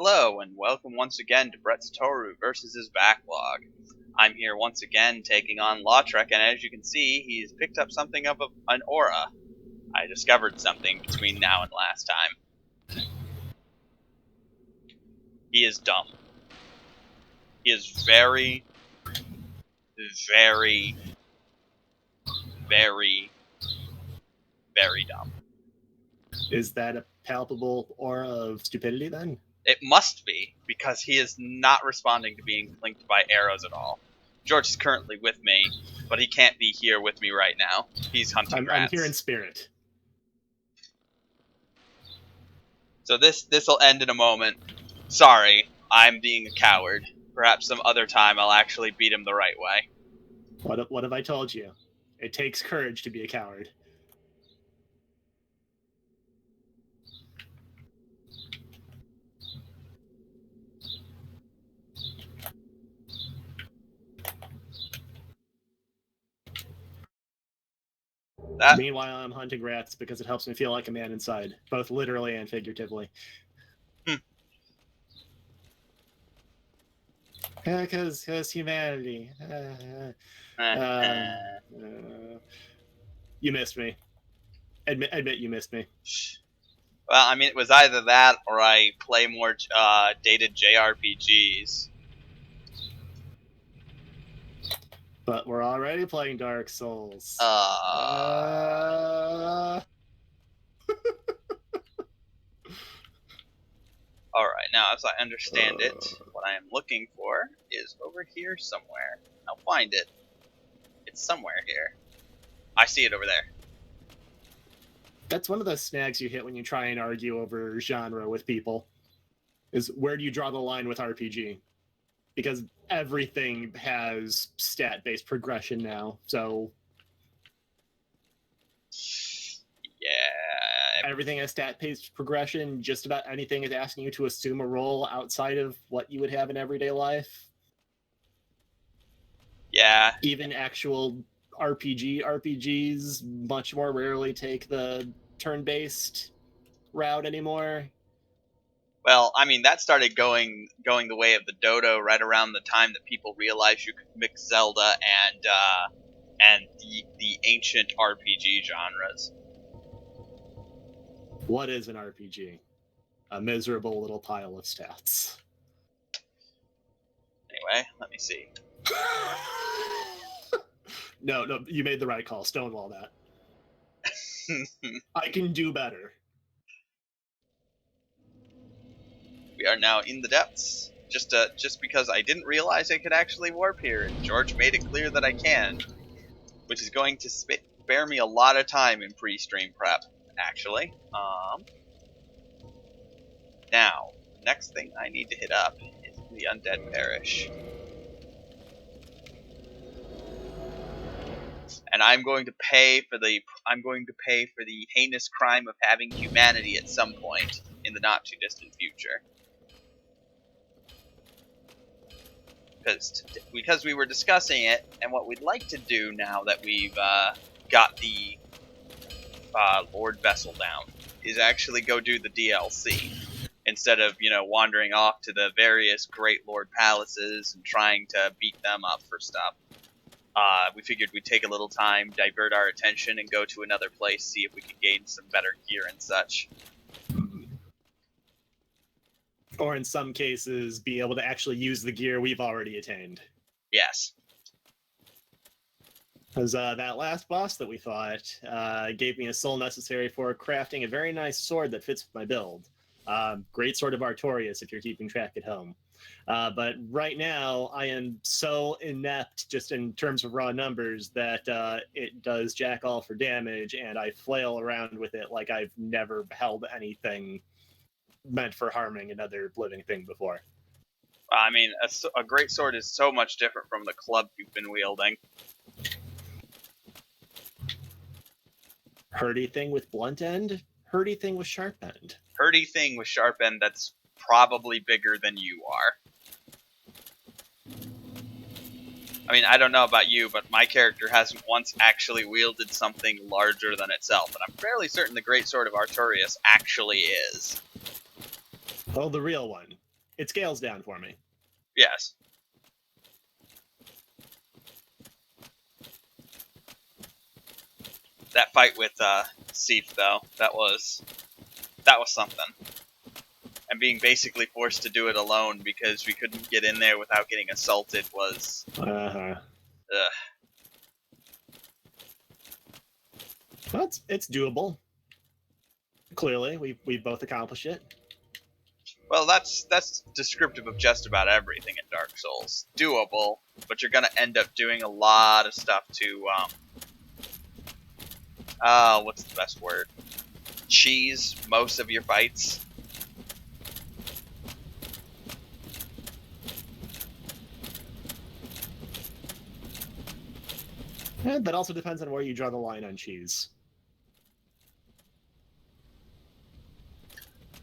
Hello, and welcome once again to Satoru versus his Backlog. I'm here once again taking on Lautrec, and as you can see, he's picked up something of an aura. I discovered something between now and last time. He is dumb. He is very, very, very, very dumb. Is that a palpable aura of stupidity then? It must be, because he is not responding to being linked by arrows at all. George is currently with me, but he can't be here with me right now. He's hunting rats. I'm here in spirit. So this will end in a moment. Sorry, I'm being a coward. Perhaps some other time I'll actually beat him the right way. What have I told you? It takes courage to be a coward. Meanwhile, I'm hunting rats because it helps me feel like a man inside, both literally and figuratively. Because humanity. You missed me. Admit you missed me. Well, I mean, it was either that or I play more dated JRPGs. But we're already playing Dark Souls. Alright, now as I understand it, what I am looking for is over here somewhere. I'll find it. It's somewhere here. I see it over there. That's one of those snags you hit when you try and argue over genre with people. Is where do you draw the line with RPG? Because everything has stat-based progression now, so... Yeah. Everything has stat-based progression. Just about anything is asking you to assume a role outside of what you would have in everyday life. Yeah. Even actual RPGs much more rarely take the turn-based route anymore. Well, I mean, that started going the way of the dodo right around the time that people realized you could mix Zelda and the ancient RPG genres. What is an RPG? A miserable little pile of stats. Anyway, let me see. No, you made the right call. Stonewall that. I can do better. We are now in the depths. Just because I didn't realize I could actually warp here, and George made it clear that I can, which is going to spare me a lot of time in pre-stream prep, actually. Now, next thing I need to hit up is the Undead Parish. And I'm going to pay for the heinous crime of having humanity at some point in the not too distant future. Because we were discussing it, and what we'd like to do now that we've got the Lord Vessel down is actually go do the DLC instead of wandering off to the various Great Lord palaces and trying to beat them up for stuff. We figured we'd take a little time, divert our attention, and go to another place, see if we could gain some better gear and such. Or in some cases, be able to actually use the gear we've already attained. Yes. Because that last boss that we fought gave me a soul necessary for crafting a very nice sword that fits with my build. Great Sword of Artorias if you're keeping track at home. But right now, I am so inept just in terms of raw numbers that it does jack all for damage, and I flail around with it like I've never held anything meant for harming another living thing before. I mean, a great sword is so much different from the club you've been wielding. Hurdy thing with blunt end, hurdy thing with sharp end. Hurdy thing with sharp end that's probably bigger than you are. I mean, I don't know about you, but my character hasn't once actually wielded something larger than itself, and I'm fairly certain the Great Sword of Artorias actually is. Oh, the real one. it scales down for me. Yes. That fight with Seif, though, that was something. And being basically forced to do it alone because we couldn't get in there without getting assaulted was... Well, it's doable. Clearly, we've both accomplished it. Well, that's descriptive of just about everything in Dark Souls. Doable, but you're gonna end up doing a lot of stuff to, what's the best word? Cheese most of your fights. And that also depends on where you draw the line on cheese.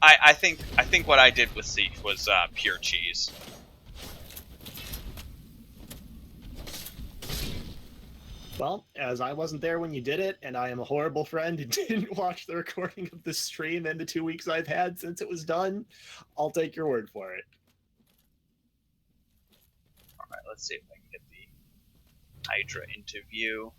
I think what I did with Seif was pure cheese. Well, as I wasn't there when you did it, and I am a horrible friend who didn't watch the recording of the stream in the 2 weeks I've had since it was done, I'll take your word for it. Alright, let's see if I can get the Hydra into view.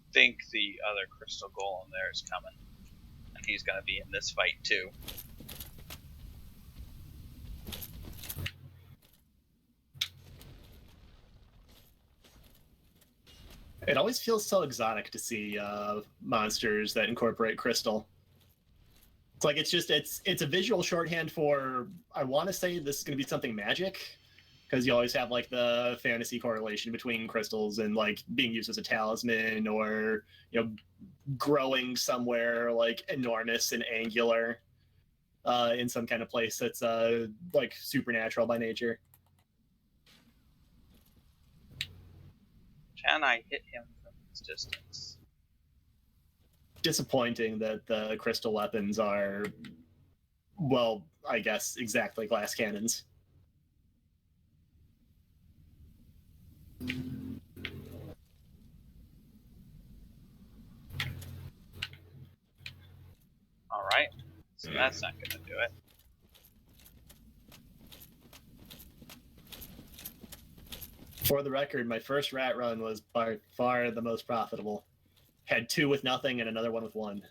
I think the other crystal golem there is coming. And he's going to be in this fight too. It always feels so exotic to see monsters that incorporate crystal. It's like it's a visual shorthand for, I want to say this is going to be something magic, because you always have like the fantasy correlation between crystals and like being used as a talisman, or growing somewhere like enormous and angular in some kind of place that's like supernatural by nature. Can I hit him from this distance? Disappointing that the crystal weapons are, well, I guess exactly glass cannons. Alright, so that's not going to do it. For the record, my first rat run was by far the most profitable. Had 2 with nothing and another one with 1.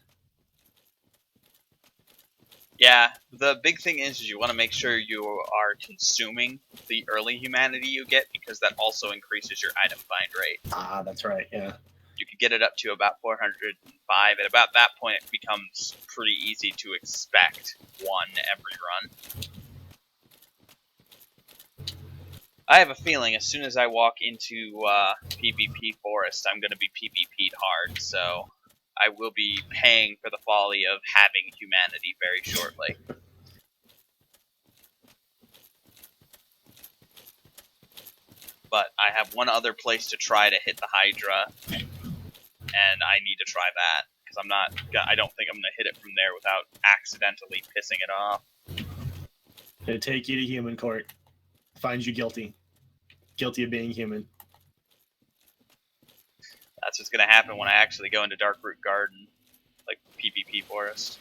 Yeah, the big thing is you want to make sure you are consuming the early humanity you get, because that also increases your item find rate. Ah, that's right, yeah. You can get it up to about 405. At about that point, it becomes pretty easy to expect 1 every run. I have a feeling as soon as I walk into PvP Forest, I'm going to be PvP'd hard, so I will be paying for the folly of having humanity very shortly. But I have one other place to try to hit the Hydra, and I need to try that, because I don't think I'm going to hit it from there without accidentally pissing it off. It'll take you to human court. Finds you guilty. Guilty of being human. That's what's going to happen when I actually go into Darkroot Garden, like PvP Forest.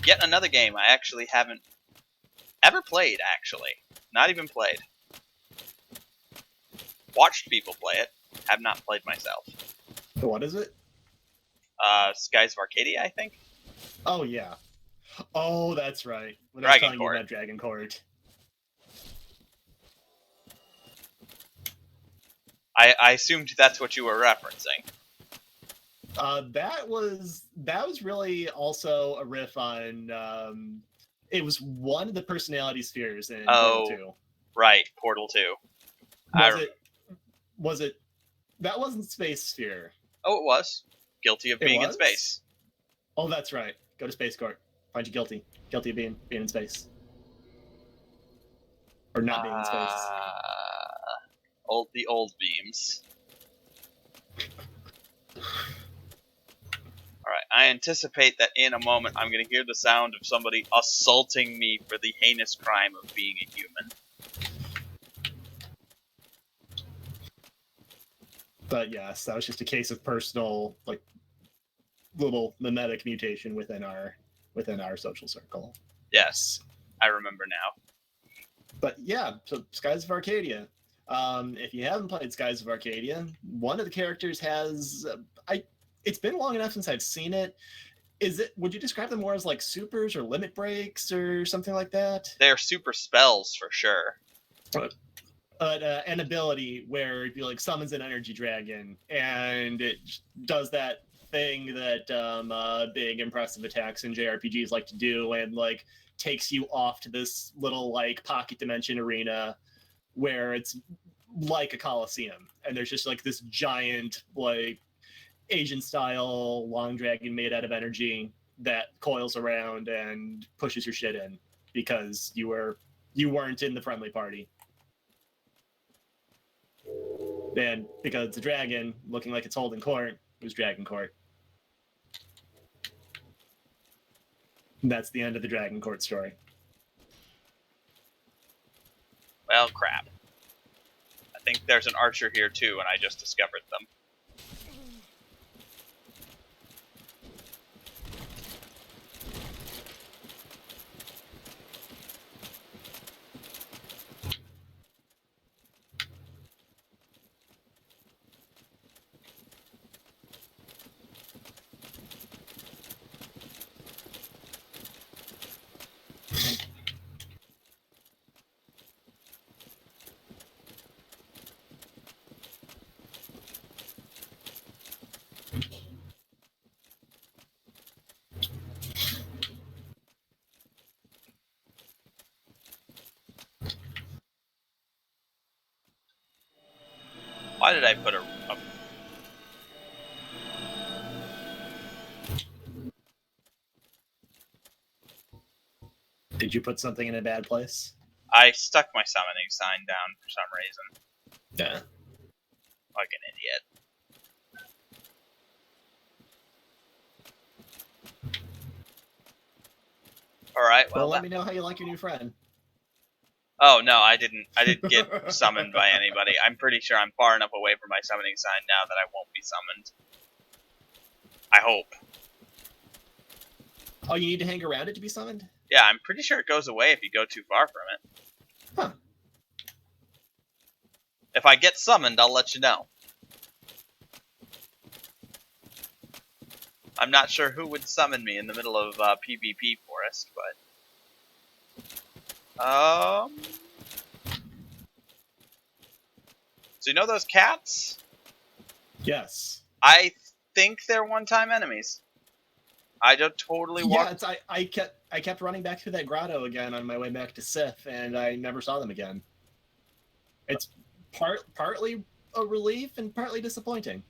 Yet another game I actually haven't ever played, actually. Not even played. Watched people play it, have not played myself. What is it? Skies of Arcadia, I think? Oh, yeah. Oh, that's right. When I was Dragon telling Court. you about Dragon Court. I assumed that's what you were referencing. That was really also a riff on. It was one of the personality spheres in Portal 2. Right, Portal 2. Was it? That wasn't Space Sphere. Oh, it was. Guilty of being in space. Oh, that's right. Go to Space Court. Find you guilty. Guilty of being in space. Or not being in space. The old beams. Alright, I anticipate that in a moment I'm going to hear the sound of somebody assaulting me for the heinous crime of being a human. But yes, that was just a case of personal, like, little mimetic mutation within our social circle. Yes, I remember now. But yeah, so Skies of Arcadia. If you haven't played Skies of Arcadia, one of the characters has it's been long enough since I've seen it. Would you describe them more as like supers or limit breaks or something like that? They're super spells for sure. But an ability where it like summons an energy dragon and it does that thing that big impressive attacks in JRPGs like to do, and like takes you off to this little like pocket dimension arena where it's like a coliseum, and there's just like this giant like Asian style long dragon made out of energy that coils around and pushes your shit in because you weren't in the friendly party. And because the dragon, looking like it's holding court, it was Dragon Court. And that's the end of the Dragon Court story. Well, crap. I think there's an archer here too, and I just discovered them. Why did I put a Did you put something in a bad place? I stuck my summoning sign down for some reason. Yeah. Like an idiot. Alright, Well, let me know how you like your new friend. Oh no, I didn't get summoned by anybody. I'm pretty sure I'm far enough away from my summoning sign now that I won't be summoned. I hope. Oh, you need to hang around it to be summoned? Yeah, I'm pretty sure it goes away if you go too far from it. Huh. If I get summoned, I'll let you know. I'm not sure who would summon me in the middle of PvP Forest, but... So you know those cats? Yes. I think they're one-time enemies. I just totally walked... Yeah, I kept running back through that grotto again on my way back to Sif, and I never saw them again. It's partly a relief and partly disappointing.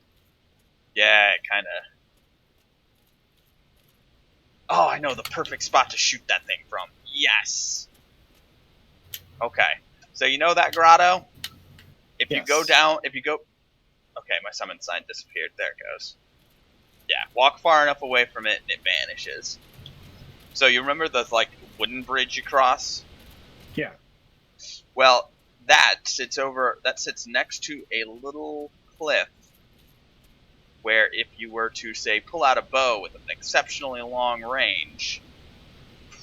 Yeah, kind of. Oh, I know the perfect spot to shoot that thing from. Yes! Okay. So you know that grotto? If you go down... Okay, my summon sign disappeared. There it goes. Yeah, walk far enough away from it and it vanishes. So you remember the, like, wooden bridge you cross? Yeah. Well, that sits next to a little cliff where if you were to, say, pull out a bow with an exceptionally long range,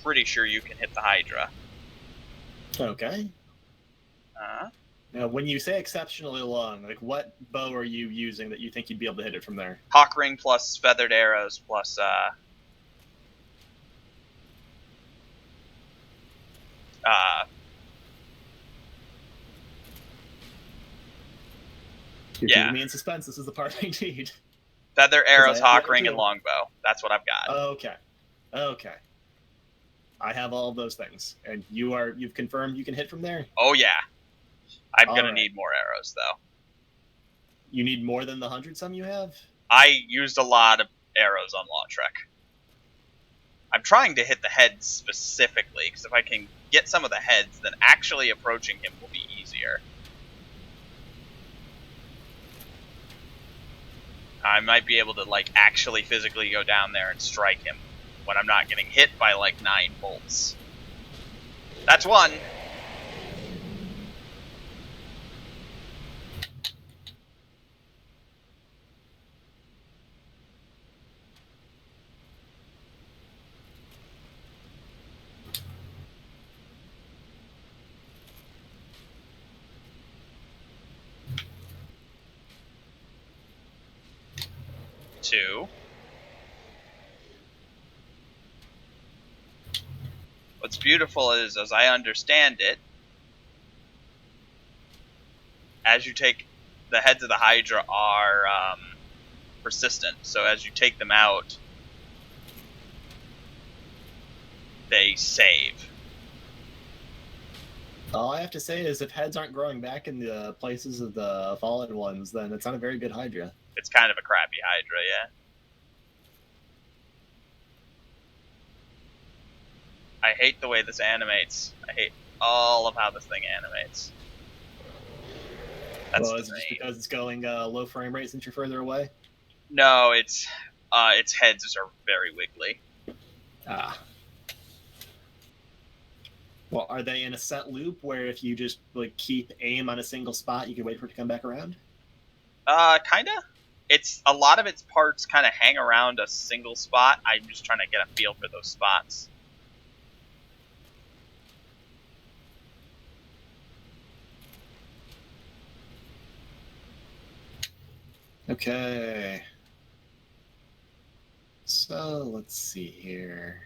pretty sure you can hit the Hydra. Okay. Uh-huh. Now, when you say exceptionally long, like what bow are you using that you think you'd be able to hit it from there? Hawk ring plus feathered arrows plus You're yeah. keeping me in suspense. This is the part I need. Feather arrows, hawk ring, and longbow. That's what I've got. Okay. I have all of those things, and you've confirmed you can hit from there. Oh yeah. I'm gonna need more arrows though. You need more than the 100 some you have? I used a lot of arrows on Lautrec. I'm trying to hit the heads specifically, because if I can get some of the heads, then actually approaching him will be easier. I might be able to, like, actually physically go down there and strike him when I'm not getting hit by, like, 9 bolts. That's one. Two. What's beautiful is, as I understand it, as you take the heads of the Hydra are persistent, so as you take them out, they save. All I have to say is if heads aren't growing back in the places of the fallen ones, then it's not a very good Hydra. It's kind of a crappy Hydra, yeah. I hate the way this animates. I hate all of how this thing animates. That's Well, is it just because it's going low frame rate since you're further away? No, its heads are very wiggly. Ah. Well, are they in a set loop where if you just like keep aim on a single spot, you can wait for it to come back around? Kinda. It's a lot of its parts kind of hang around a single spot. I'm just trying to get a feel for those spots. Okay. So let's see here.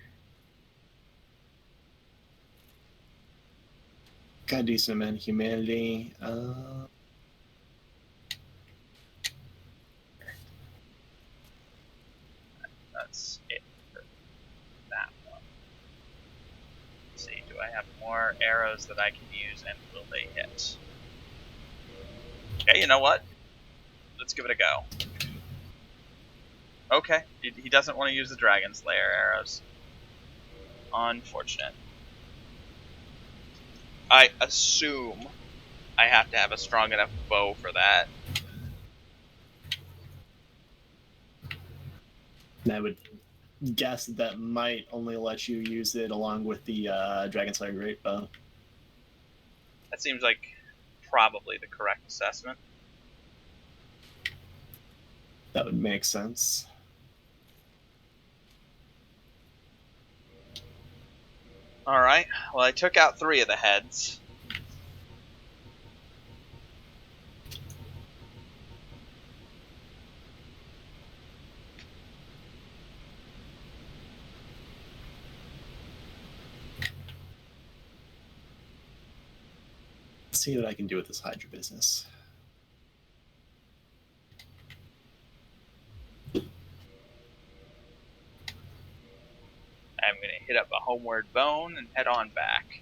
Gotta do some humanity. That's it for that one. Let's see, do I have more arrows that I can use, and will they hit? Okay, you know what? Let's give it a go. Okay, he doesn't want to use the Dragon Slayer arrows. Unfortunate. I assume I have to have a strong enough bow for that. I would guess that might only let you use it along with the Dragon Slayer Great Bow. That seems like probably the correct assessment. That would make sense. Alright, well, I took out 3 of the heads. Let's see what I can do with this Hydra business. I'm going to hit up a homeward bone and head on back.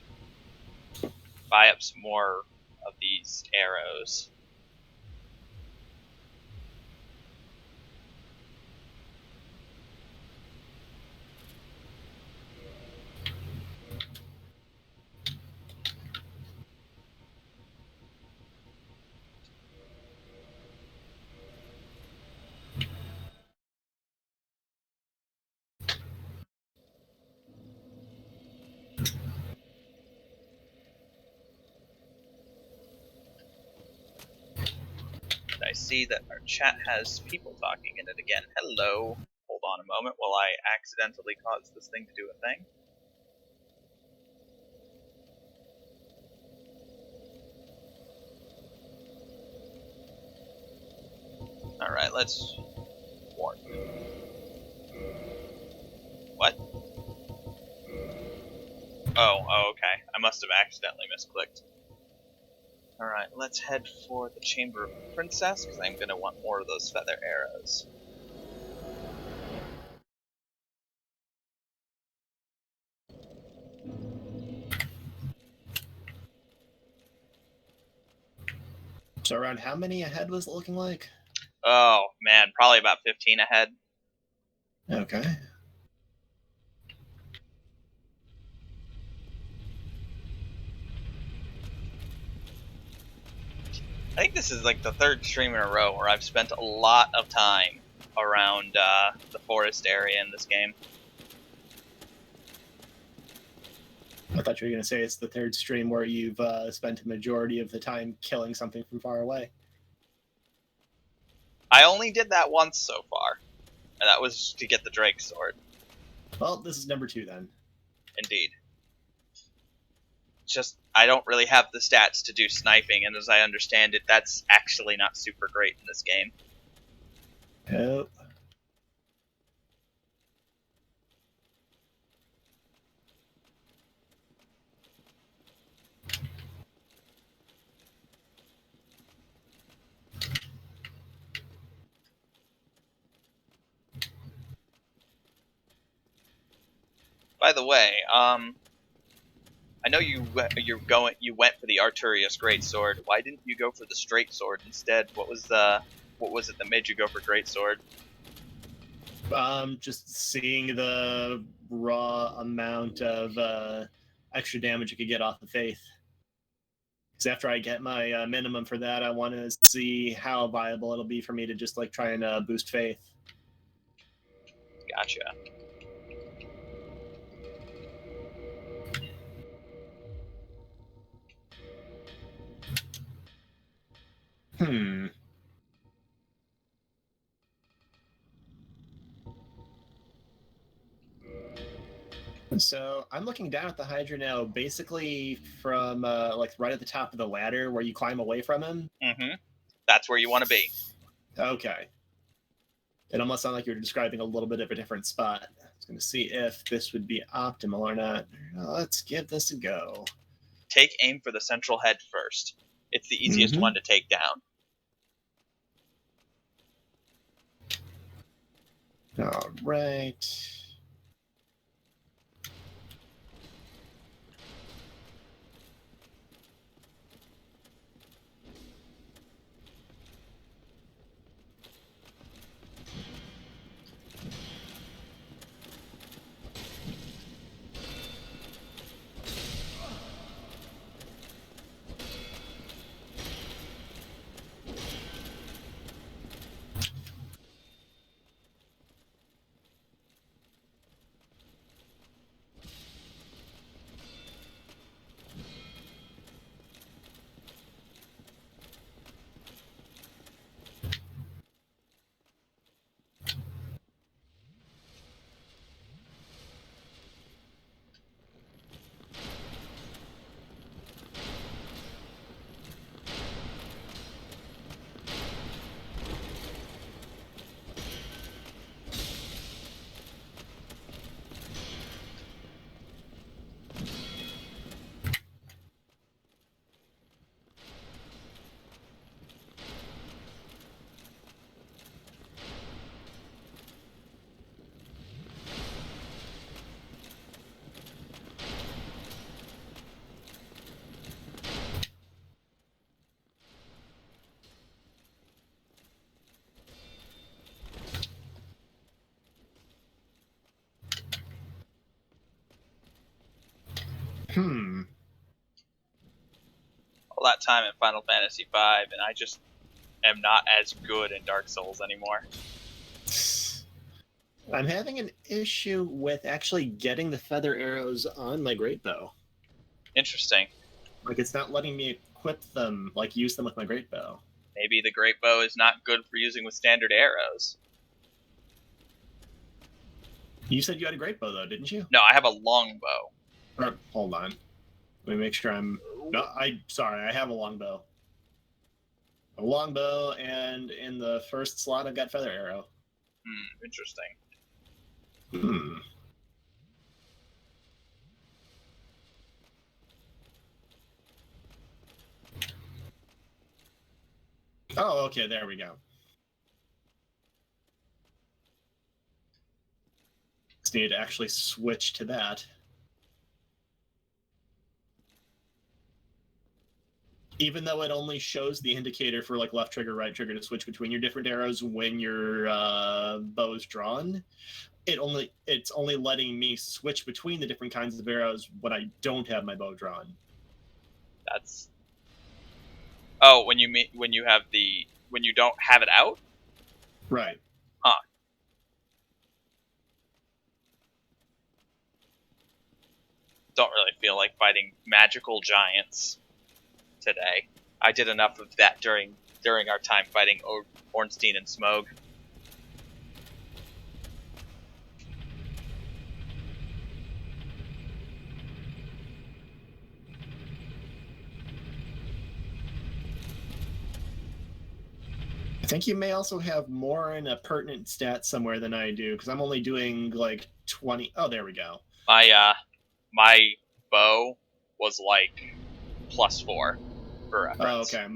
Buy up some more of these arrows. I see that our chat has people talking in it again. Hello. Hold on a moment while I accidentally cause this thing to do a thing. Alright, let's warp. What? Oh, okay. I must have accidentally misclicked. Alright, let's head for the Chamber of the Princess, because I'm going to want more of those feather arrows. So around how many ahead was it looking like? Oh, man, probably about 15 ahead. Okay. I think this is like the 3rd stream in a row where I've spent a lot of time around the forest area in this game. I thought you were going to say it's the third stream where you've spent a majority of the time killing something from far away. I only did that once so far, and that was to get the Drake sword. Well, this is number 2 then. Indeed. Just, I don't really have the stats to do sniping, and as I understand it, that's actually not super great in this game. Oh. By the way, I know you went for the Arturius Greatsword. Why didn't you go for the Straight Sword instead? What was it that made you go for Greatsword? Just seeing the raw amount of extra damage you could get off the Faith. Because after I get my minimum for that, I want to see how viable it'll be for me to just like try and boost Faith. Gotcha. So I'm looking down at the Hydra now, basically from like right at the top of the ladder where you climb away from him. Mm-hmm. That's where you want to be. Okay. It almost sounded like you were describing a little bit of a different spot. I was going to see if this would be optimal or not. Let's give this a go. Take aim for the central head first. It's the easiest one to take down. All right. All that time in Final Fantasy V, and I just am not as good in Dark Souls anymore. I'm having an issue with actually getting the feather arrows on my great bow. Interesting. Like it's not letting me equip them, like use them with my great bow. Maybe the great bow is not good for using with standard arrows. You said you had a great bow though, didn't you? No, I have a longbow. Hold on. Let me make sure I'm. No, sorry, I have a longbow. A longbow, and in the first slot, I've got feather arrow. Interesting. Oh, okay, there we go. Just need to actually switch to that. Even though it only shows the indicator for like left trigger, right trigger to switch between your different arrows when your bow is drawn, it's only letting me switch between the different kinds of arrows when I don't have my bow drawn. That's. Oh, when you don't have it out? Right. Huh. Don't really feel like fighting magical giants today. I did enough of that during our time fighting Ornstein and Smough. I think you may also have more in a pertinent stat somewhere than I do, because I'm only doing like 20. Oh, there we go. My bow was like +4 for Oh, reference. okay.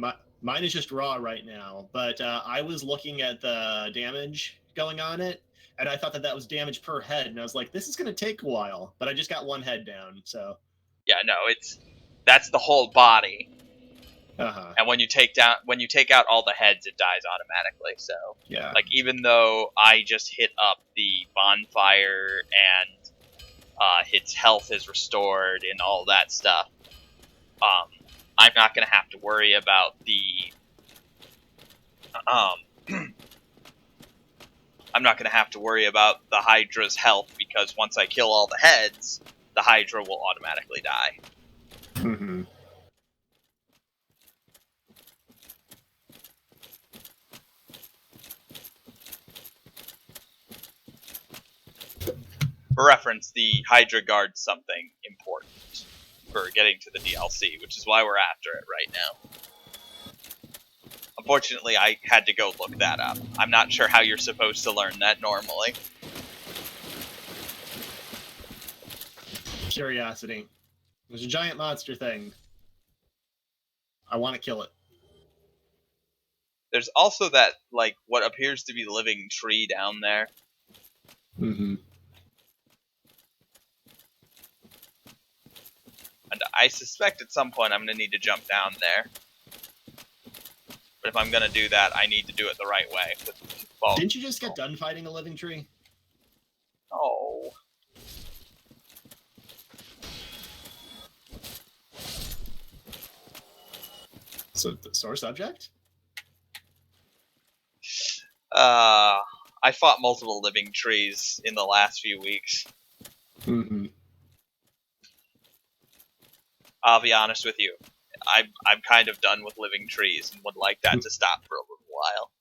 Mine is just raw right now, but I was looking at the damage going on it, and I thought that was damage per head, and I was like, this is going to take a while, but I just got one head down, so. Yeah, no, that's the whole body. Uh-huh. And when you take out all the heads, it dies automatically. So, yeah, like, even though I just hit up the bonfire and its health is restored and all that stuff, I'm not gonna have to worry about the I'm not gonna have to worry about the Hydra's health, because once I kill all the heads, the Hydra will automatically die. Mm-hmm. For reference, the Hydra guards something important for getting to the DLC, which is why we're after it right now. Unfortunately, I had to go look that up. I'm not sure how you're supposed to learn that normally. Curiosity. There's a giant monster thing. I want to kill it. There's also that, like, what appears to be living tree down there. Mm-hmm. And I suspect at some point I'm going to need to jump down there. But if I'm going to do that, I need to do it the right way. Didn't you just get done fighting a living tree? Oh. So, the sore subject? I fought multiple living trees in the last few weeks. Mm-hmm. I'll be honest with you. I'm kind of done with living trees and would like that to stop for a little while.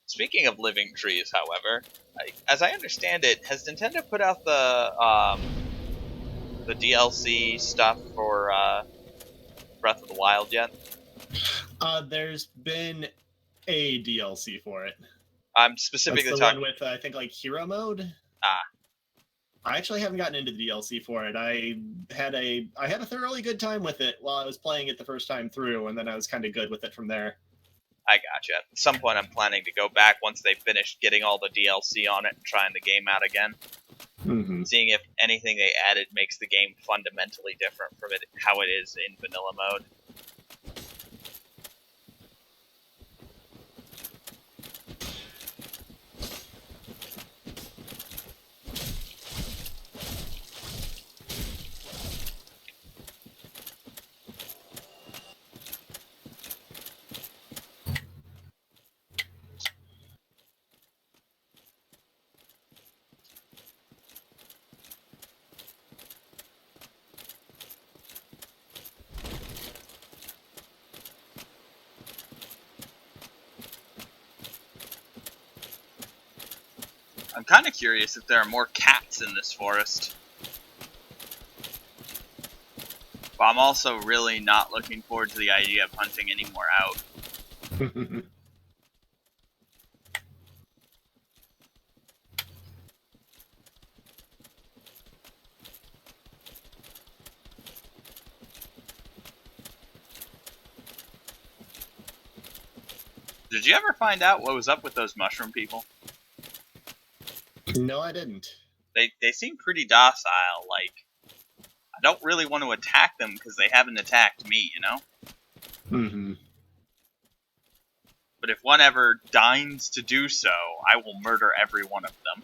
Speaking of living trees, however, as I understand it, has Nintendo put out the DLC stuff for Breath of the Wild yet? There's been a DLC for it. I'm That's specifically the talking. one with, I think, like hero mode. Ah, I actually haven't gotten into the DLC for it. I had a thoroughly good time with it while I was playing it the first time through, and then I was kind of good with it from there. I gotcha. At some point, I'm planning to go back once they finish getting all the DLC on it and trying the game out again. Mm-hmm. Seeing if anything they added makes the game fundamentally different from how it is in vanilla mode. I'm kind of curious if there are more cats in this forest. But I'm also really not looking forward to the idea of hunting any more out. Did you ever find out what was up with those mushroom people? No, I didn't. They seem pretty docile. Like, I don't really want to attack them because they haven't attacked me, you know? Mm-hmm. But if one ever deigns to do so, I will murder every one of them.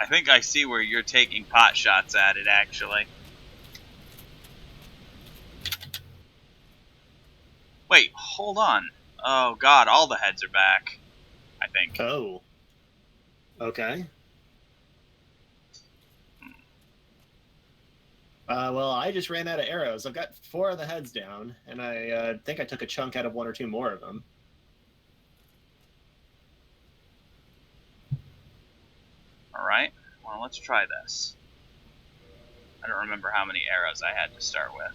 I think I see where you're taking pot shots at it, actually. Wait, hold on. Oh god, all the heads are back, I think. Oh. Okay. Well, I just ran out of arrows. I've got 4 of the heads down, and I think I took a chunk out of 1 or 2 more of them. Alright, well, let's try this. I don't remember how many arrows I had to start with.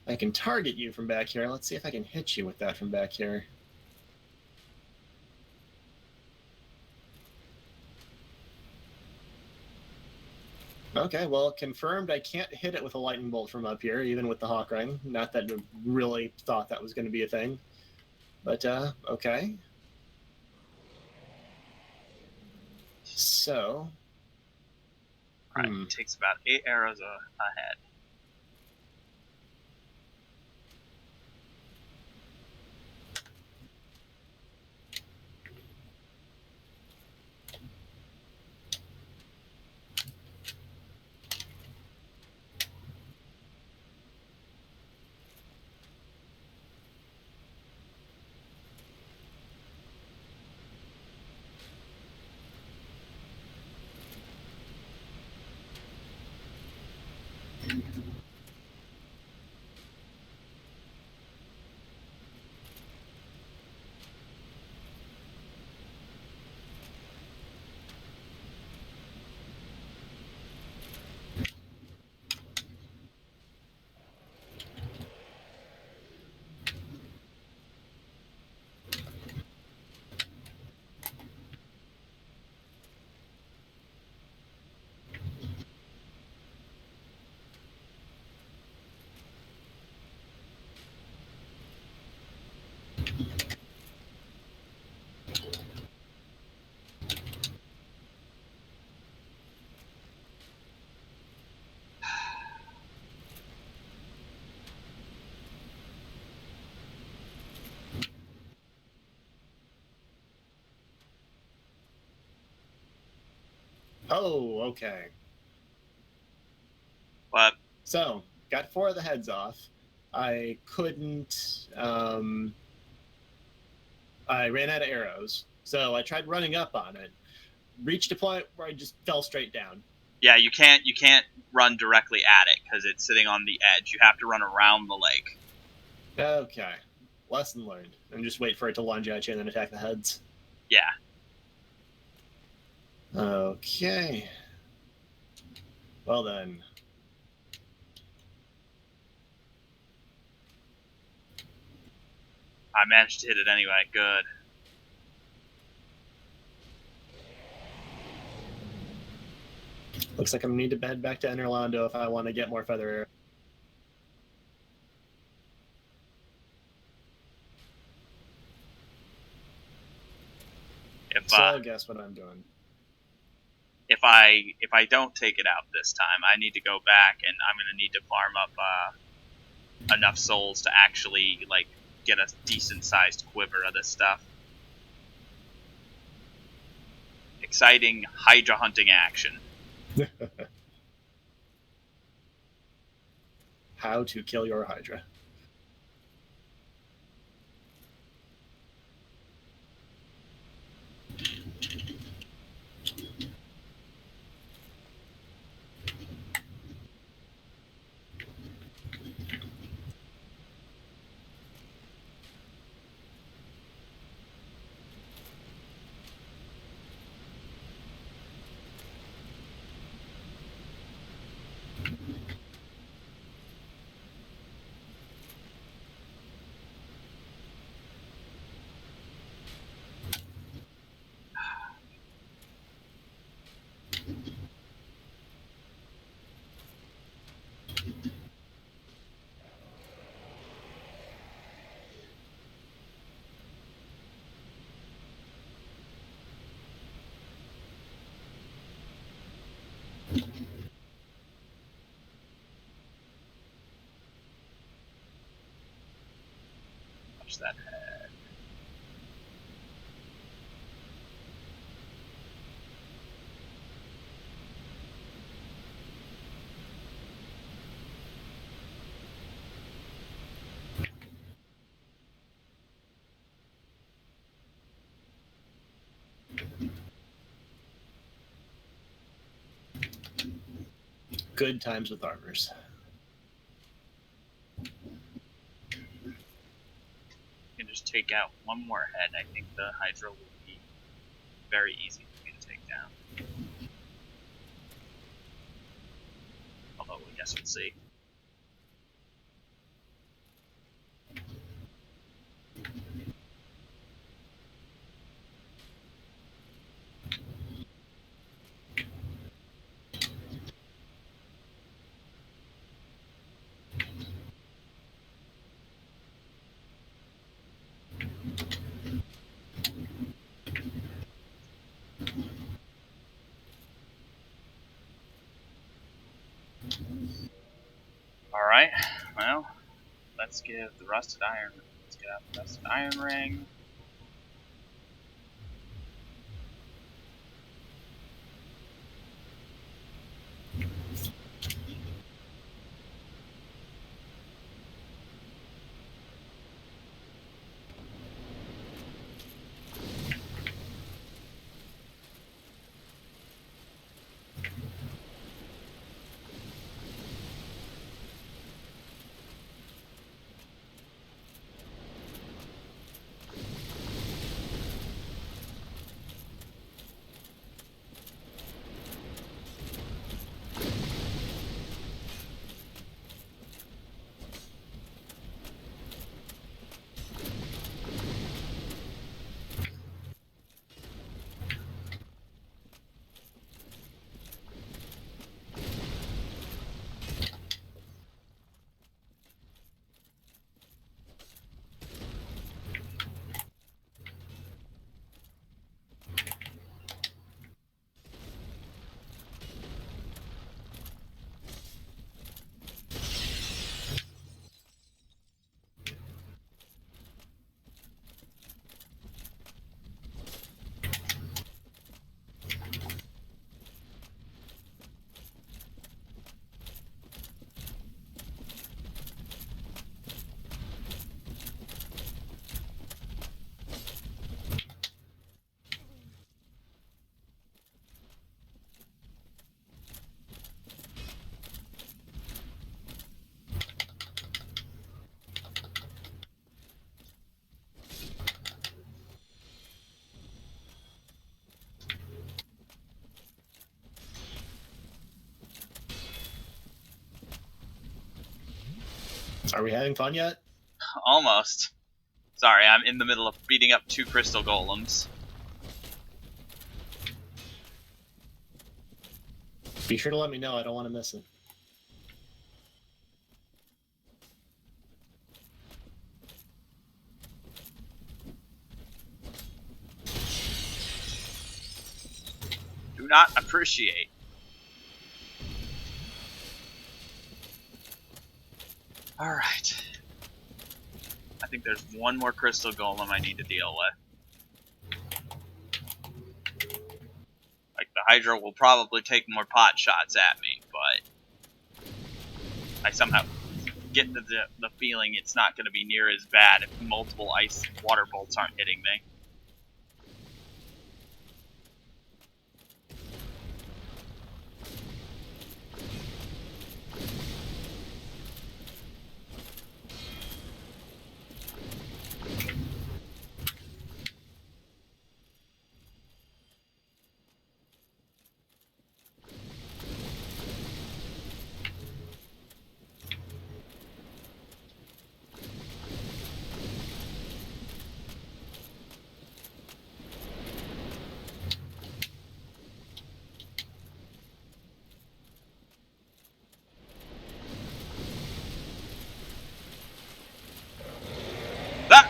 I can target you from back here. Let's see if I can hit you with that from back here. Okay, well, confirmed I can't hit it with a lightning bolt from up here, even with the hawk ring. Not that I really thought that was going to be a thing. But, okay. So... Alright, it takes about 8 arrows ahead. Oh, okay. But So, got 4 of the heads off. I couldn't... I ran out of arrows, so I tried running up on it. Reached a point where I just fell straight down. yeah, you can't run directly at it because it's sitting on the edge. You have to run around the lake. Okay. Lesson learned. And just wait for it to lunge at you and then attack the heads. Yeah. Okay. Well then. I managed to hit it anyway. Good. Looks like I'm gonna need to head back to Enerlando if I want to get more feather arrows. So guess what I'm doing. If I don't take it out this time, I need to go back and I'm gonna need to farm up enough souls to actually like get a decent sized quiver of this stuff. Exciting Hydra hunting action. How to kill your Hydra. push that head. Good times with armors. Can just take out one more head. I think the Hydra will be very easy for me to take down. Although I guess we'll see. Alright, well, let's give the rusted iron. Let's get out the rusted iron ring. Are we having fun yet? Almost. Sorry, I'm in the middle of beating up 2 crystal golems. Be sure to let me know. I don't want to miss it. Do not appreciate. Alright. I think there's one more crystal golem I need to deal with. Like, the Hydra will probably take more pot shots at me, but I somehow get the feeling it's not going to be near as bad if multiple ice water bolts aren't hitting me. That!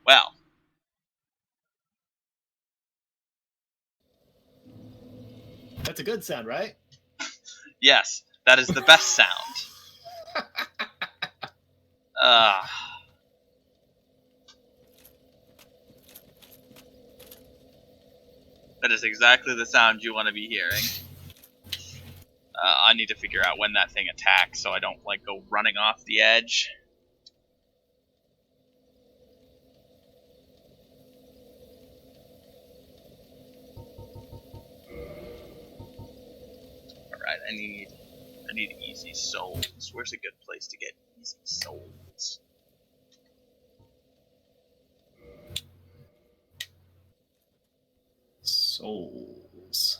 Well. That's a good sound, right? Yes, that is the best sound. Uh, that is exactly the sound you want to be hearing. I need to figure out when that thing attacks so I don't like go running off the edge. Alright, I need easy souls. Where's a good place to get easy souls? Souls.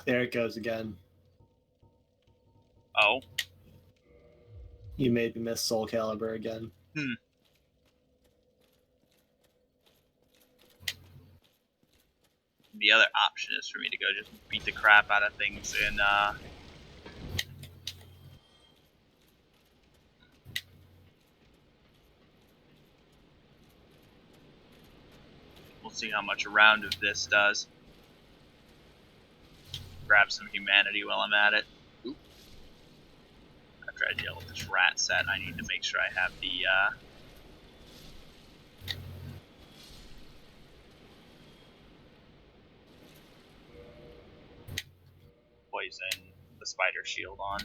There it goes again. Oh. You made me miss Soul Calibur again. The other option is for me to go just beat the crap out of things in, we'll see how much a round of this does. Grab some humanity while I'm at it. Oop. After I deal with this rat set, I need to make sure I have the, poison, the spider shield on.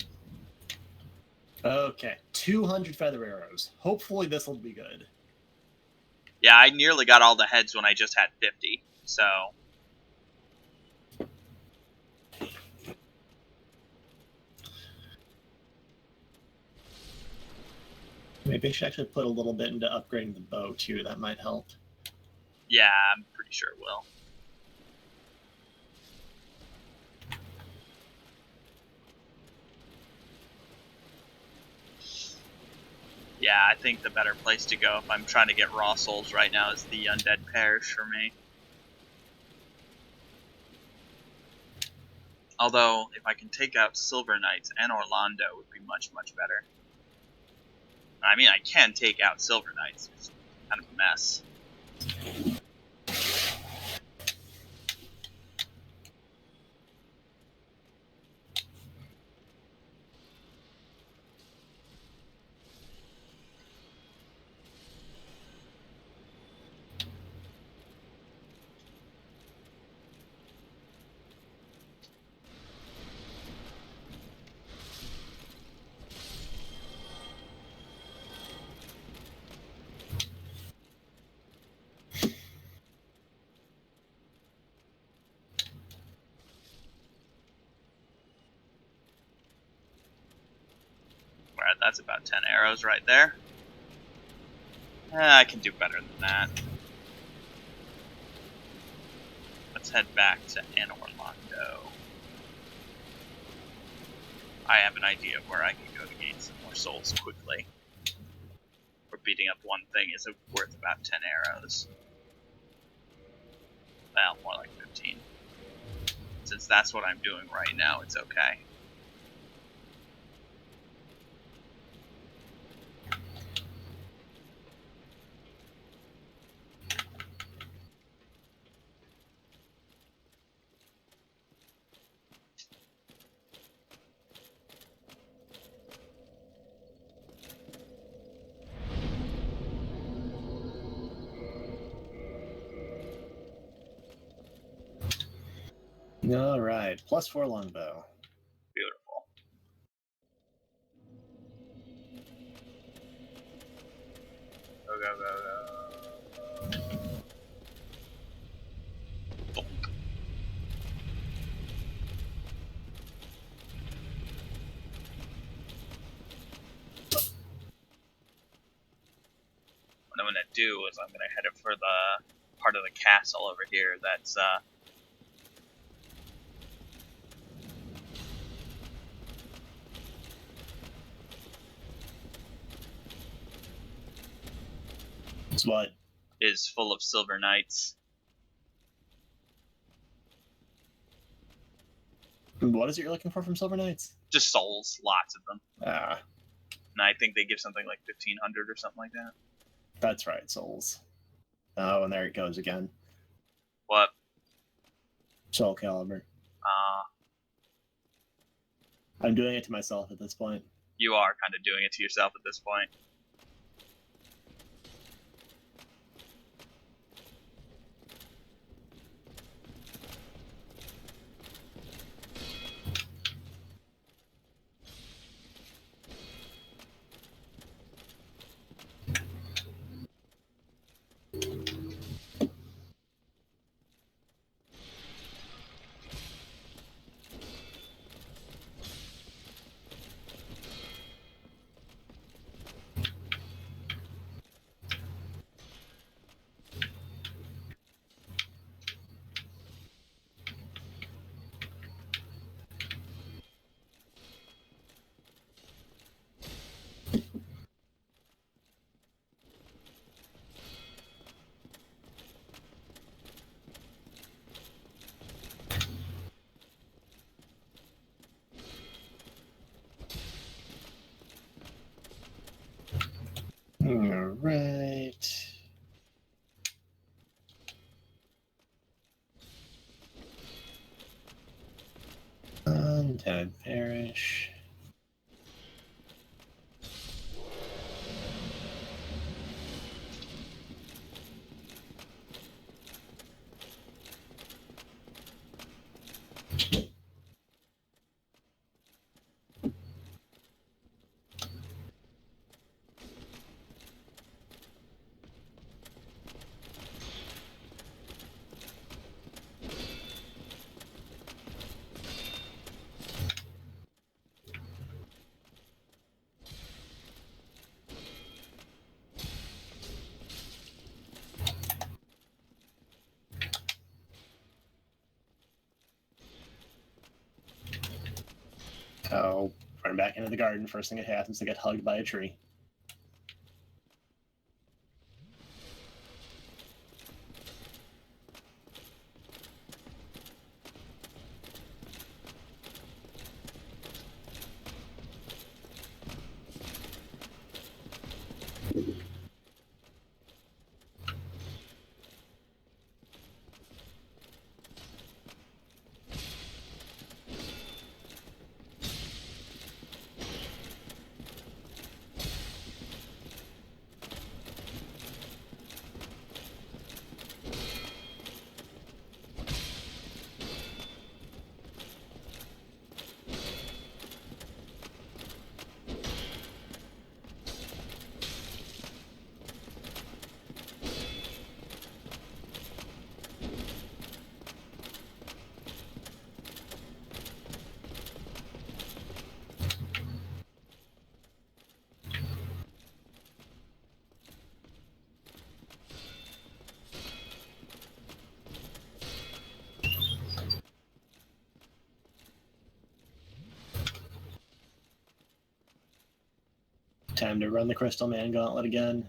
Okay, 200 feather arrows. Hopefully this will be good. Yeah, I nearly got all the heads when I just had 50, so... Maybe I should actually put a little bit into upgrading the bow too. That might help. Yeah, I'm pretty sure it will. Yeah, I think the better place to go if I'm trying to get raw souls right now is the Undead Parish for me. Although, if I can take out Silver Knights and Orlando, it would be much, much better. I mean, I can take out Silver Knights. It's kind of a mess. Alright, that's about 10 arrows right there. I can do better than that. Let's head back to Anne Orlando. I have an idea of where I can go to gain some more souls quickly. Where beating up one thing is worth about 10 arrows. Well, more like 15. Since that's what I'm doing right now, it's okay. All right, +4 longbow. Beautiful. Go, go, go, go. Bonk. What I'm gonna do is I'm gonna head up for the part of the castle over here that's It's what? is full of silver knights. What is it you're looking for from Silver Knights? Just souls, lots of them. Ah. And I think they give something like 1,500 or something like that. That's right, souls. Oh, and there it goes again. What? Soul Calibur. I'm doing it to myself at this point. You are kind of doing it to yourself at this point. All right. Undead Parish. Oh, run back into the garden. First thing that happens, to get hugged by a tree. Time to run the Crystal Man Gauntlet again.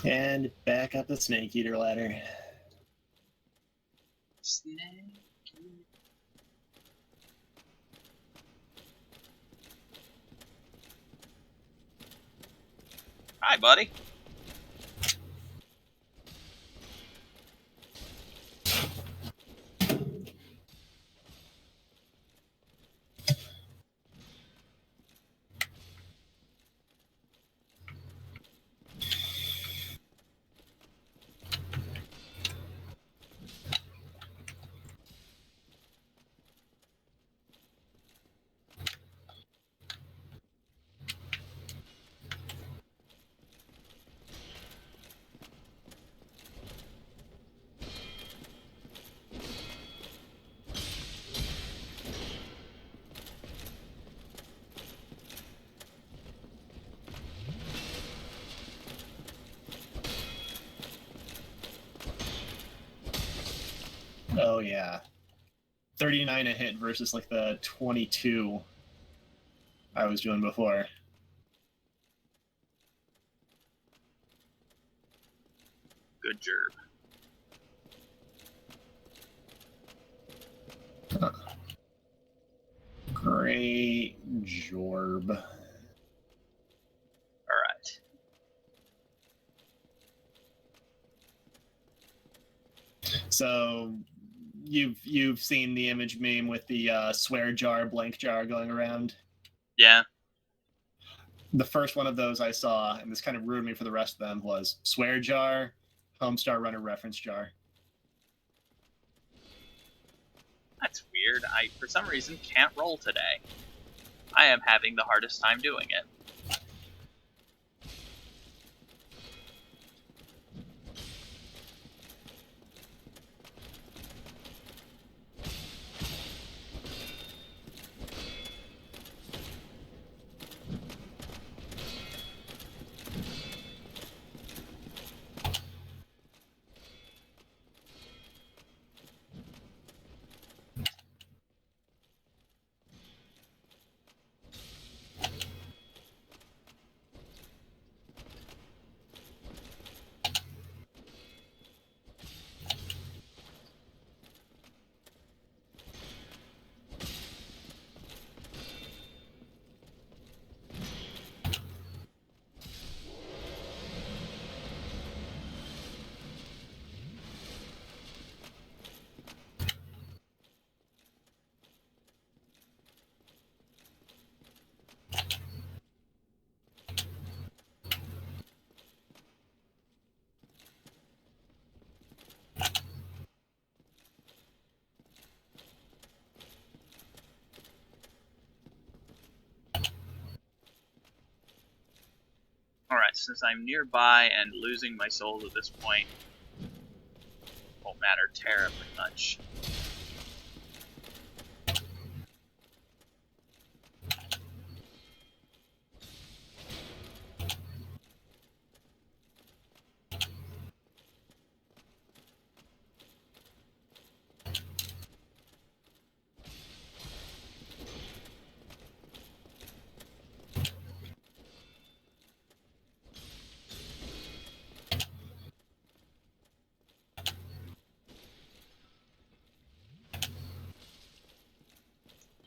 And back up the Snake Eater ladder. Snake. Hi, buddy. Oh, yeah. 39 a hit versus like the 22 I was doing before. Good job. Great Jorb. Alright. So you've seen the image meme with the swear jar, blank jar going around? Yeah. The first one of those I saw, and this kind of ruined me for the rest of them, was swear jar, Homestar Runner reference jar. That's weird. I, for some reason, can't roll today. I am having the hardest time doing it. Alright, since I'm nearby and losing my souls at this point, won't matter terribly much.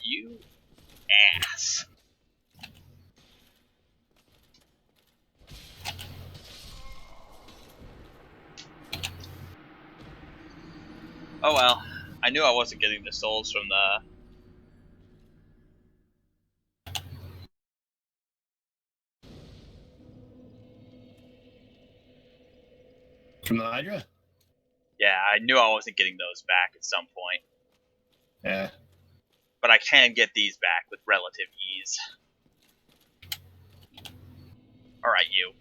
You ass. Oh well. I knew I wasn't getting the souls from the... From the Hydra? Yeah, I knew I wasn't getting those back at some point. Yeah. But I can get these back with relative ease. Alright, you.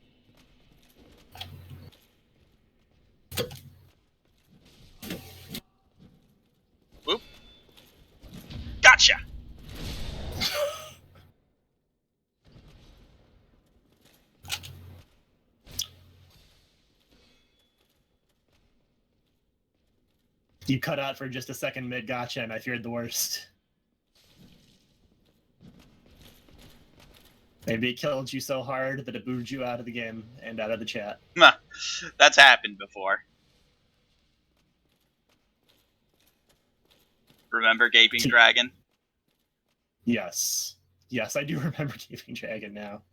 Whoop. Gotcha! You cut out for just a second mid gotcha, and I feared the worst. Maybe it killed you so hard that it booed you out of the game and out of the chat. That's happened before. Remember Gaping Dragon? Yes. Yes, I do remember Gaping Dragon now.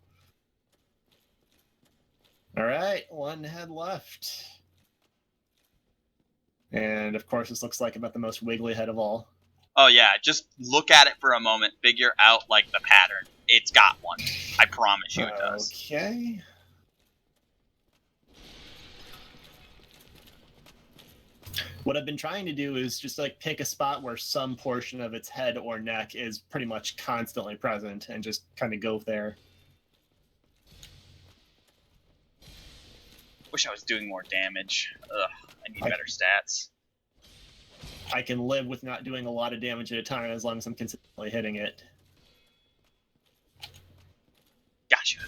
Alright, one head left. And of course, this looks like about the most wiggly head of all. Oh yeah, just look at it for a moment, figure out like the pattern. It's got one. I promise you it does. Okay. What I've been trying to do is just like pick a spot where some portion of its head or neck is pretty much constantly present and just kind of go there. Wish I was doing more damage. Ugh, I need better stats. I can live with not doing a lot of damage at a time as long as I'm consistently hitting it. Gotcha.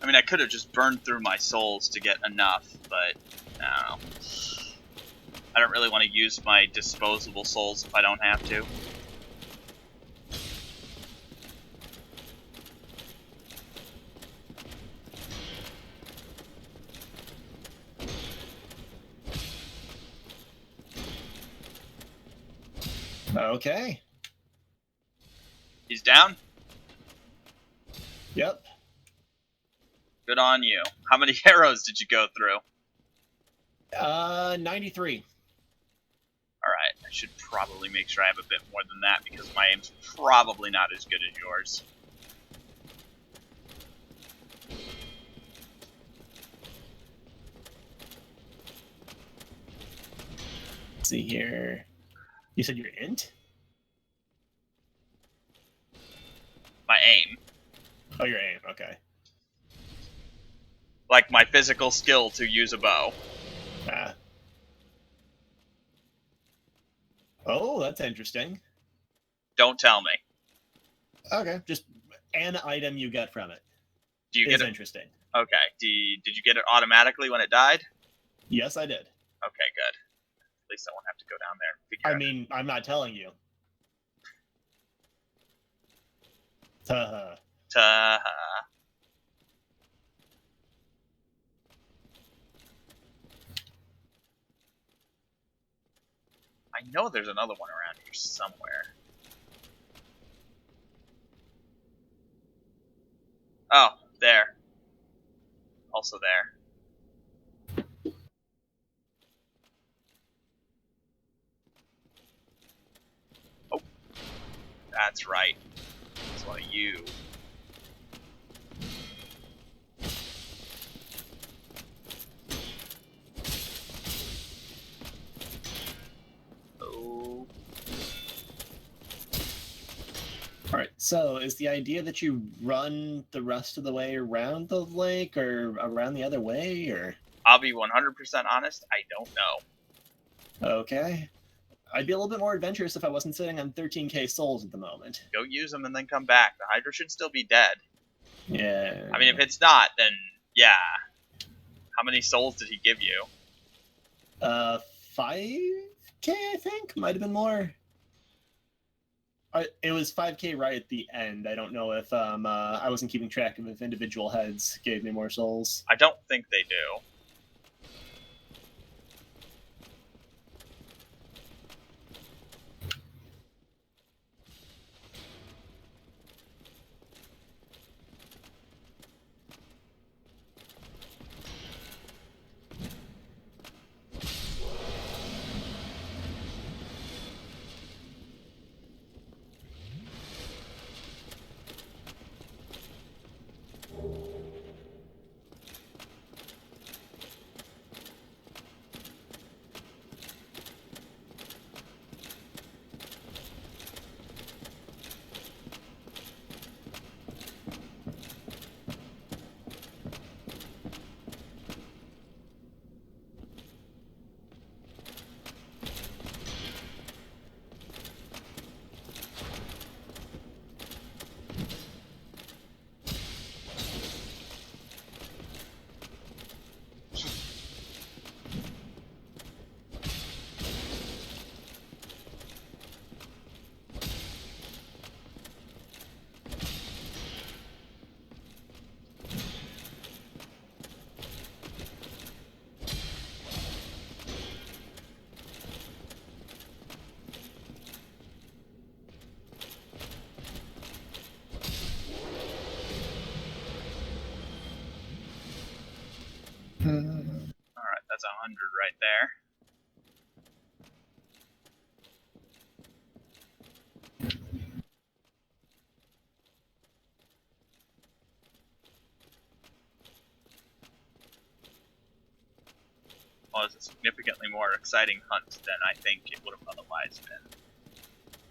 I mean, I could have just burned through my souls to get enough, but no. I don't really want to use my disposable souls if I don't have to. Okay. He's down? Yep. Good on you. How many arrows did you go through? 93. Alright, I should probably make sure I have a bit more than that because my aim's probably not as good as yours. Let's see here. You said you're int? My aim. Oh, your aim. Okay. Like my physical skill to use a bow. Ah. Oh, that's interesting. Don't tell me. Okay, just an item you get from it. Do you is get it? interesting. Okay. Did you get it automatically when it died? Yes, I did. Okay, good. At least I won't have to go down there. I mean, I'm not telling you. Haha. I know there's another one around here somewhere. Oh, there. Also there. Oh, that's right. That's one of you. Oh. All right. So, is the idea that you run the rest of the way around the lake, or around the other way, or? I'll be 100% honest. I don't know. Okay. I'd be a little bit more adventurous if I wasn't sitting on 13k souls at the moment. Go use them and then come back. The Hydra should still be dead. Yeah. I mean, if it's not, then yeah. How many souls did he give you? 5k, I think. Might have been more. It was 5k right at the end. I don't know if I wasn't keeping track of if individual heads gave me more souls. I don't think they do. Alright, that's 100 right there. Well, it's a significantly more exciting hunt than I think it would have otherwise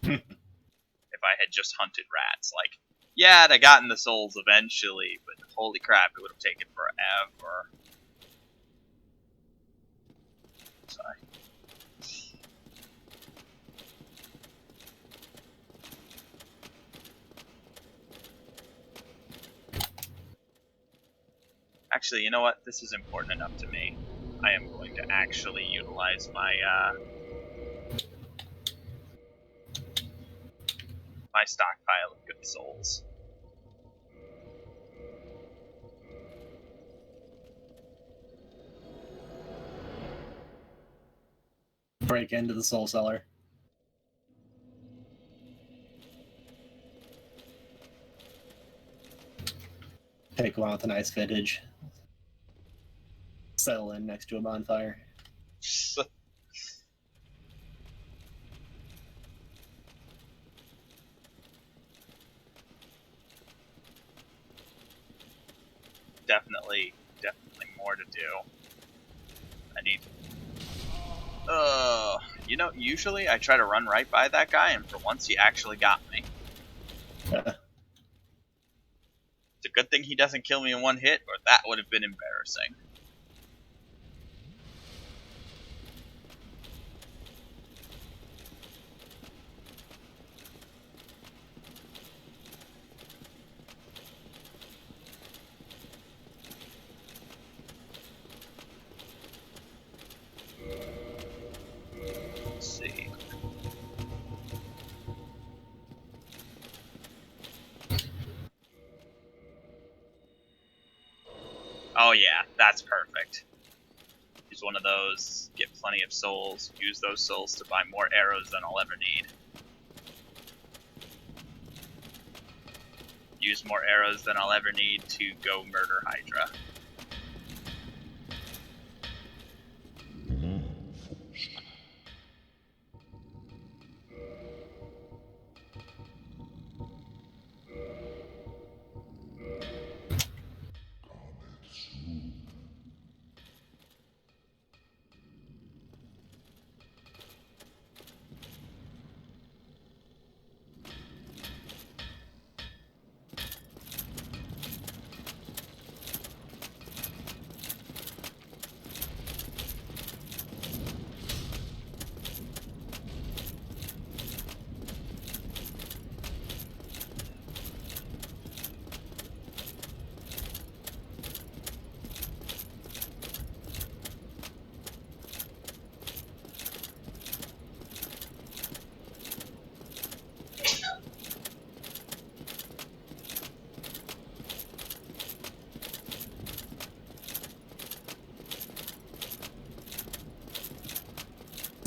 been. If I had just hunted rats. Like, yeah, I'd have gotten the souls eventually, but holy crap, it would have taken forever. Sorry. actually, you know what? This is important enough to me. I am going to actually utilize my stockpile of good souls. Break into the soul cellar. Take one with a nice vintage. Settle in next to a bonfire. Definitely more to do. I need. You know, usually I try to run right by that guy, and for once he actually got me. It's a good thing he doesn't kill me in one hit, or that would have been embarrassing. Let's see. Oh yeah, that's perfect. Use one of those, get plenty of souls, use those souls to buy more arrows than I'll ever need. Use more arrows than I'll ever need to go murder Hydra.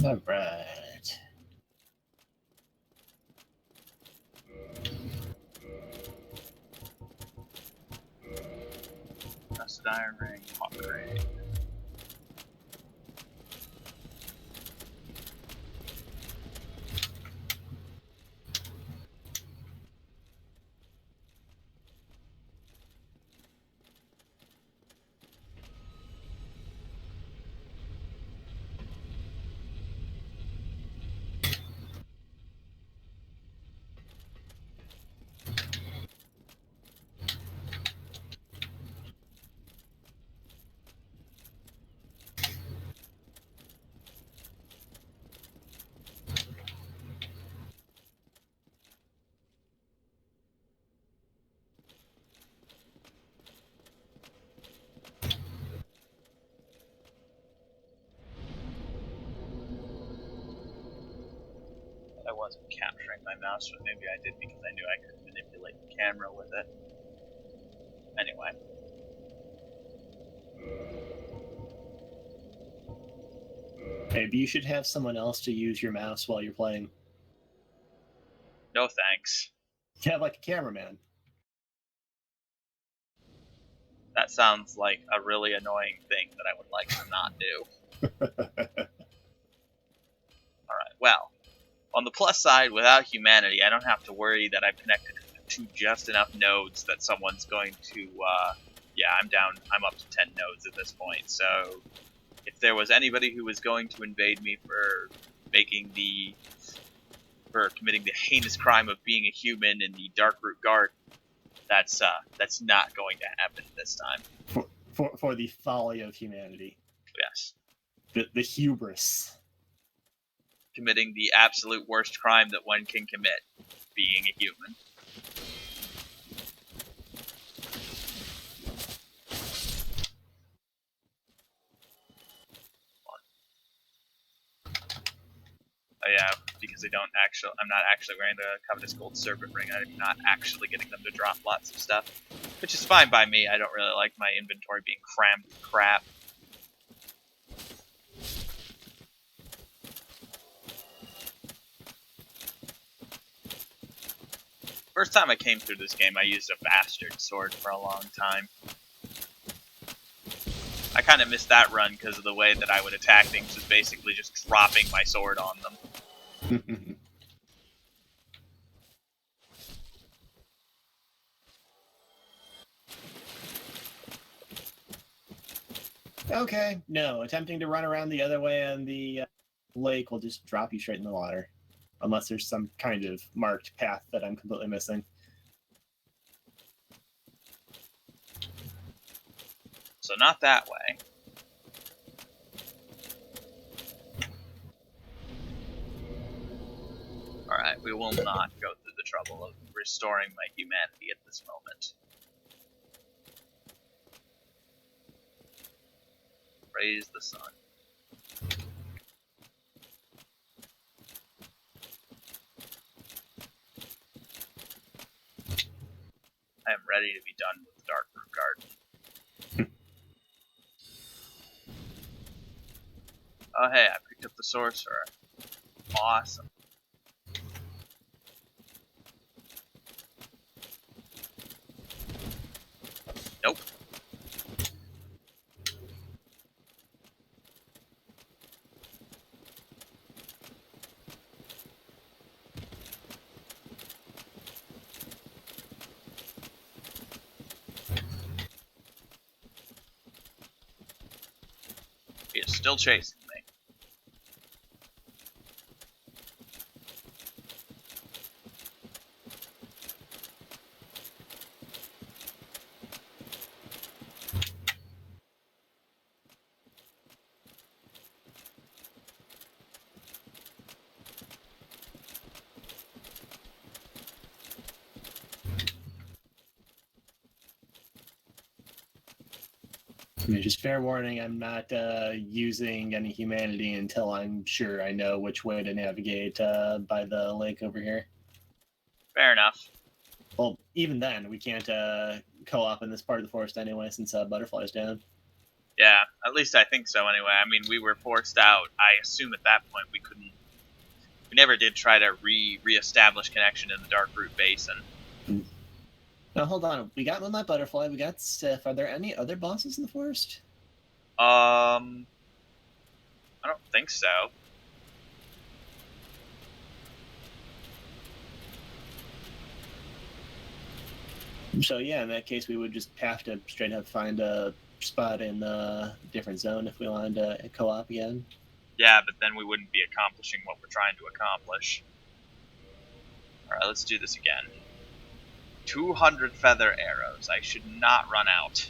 All right. Rusted iron ring, upgrade. I wasn't capturing my mouse, but maybe I did because I knew I could manipulate the camera with it. Anyway. Maybe you should have someone else to use your mouse while you're playing. No thanks. You have like a cameraman. That sounds like a really annoying thing that I would like to not do. Alright, well. On the plus side, without humanity, I don't have to worry that I've connected to just enough nodes that someone's going to, yeah, I'm up to 10 nodes at this point, so if there was anybody who was going to invade me for committing the heinous crime of being a human in the Darkroot Garden, that's not going to happen this time. For the folly of humanity. Yes. The hubris. Committing the absolute worst crime that one can commit, being a human. because I'm not actually wearing the Covetous Gold Serpent Ring. I'm not actually getting them to drop lots of stuff, which is fine by me. I don't really like my inventory being crammed with crap. First time I came through this game, I used a bastard sword for a long time. I kind of missed that run because of the way that I would attack things was basically just dropping my sword on them. Okay, no. Attempting to run around the other way on the lake will just drop you straight in the water. Unless there's some kind of marked path that I'm completely missing. So not that way. Alright, we will not go through the trouble of restoring my humanity at this moment. Praise the sun. I am ready to be done with the Dark Root Garden. Oh hey, I picked up the Sorcerer. Awesome. Nope. He is still chasing me. Just fair warning, I'm not using any humanity until I'm sure I know which way to navigate by the lake over here. Fair enough. Well, even then, we can't co-op in this part of the forest anyway, since Butterfly's down. Yeah, at least I think so anyway. I mean, we were forced out. I assume at that point we couldn't... We never did try to re-establish connection in the Dark Root Basin. Now, hold on. We got Moonlight Butterfly, we got Sif. Are there any other bosses in the forest? I don't think so. So yeah, in that case, we would just have to straight up find a spot in a different zone if we wanted to co-op again. Yeah, but then we wouldn't be accomplishing what we're trying to accomplish. Alright, let's do this again. 200 feather arrows. I should not run out.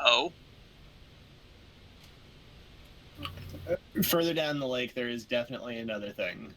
Oh, Further down the lake, there is definitely another thing.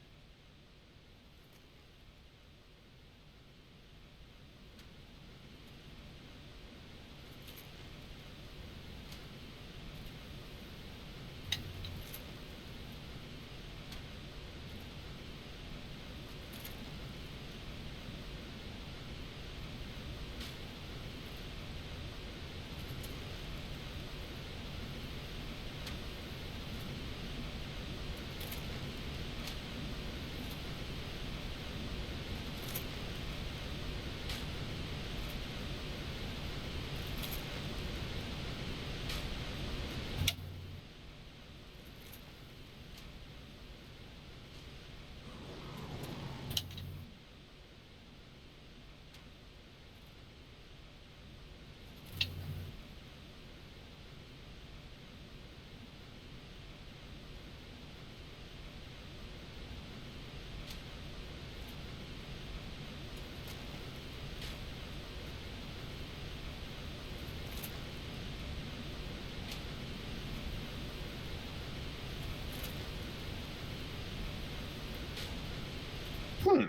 Hmm.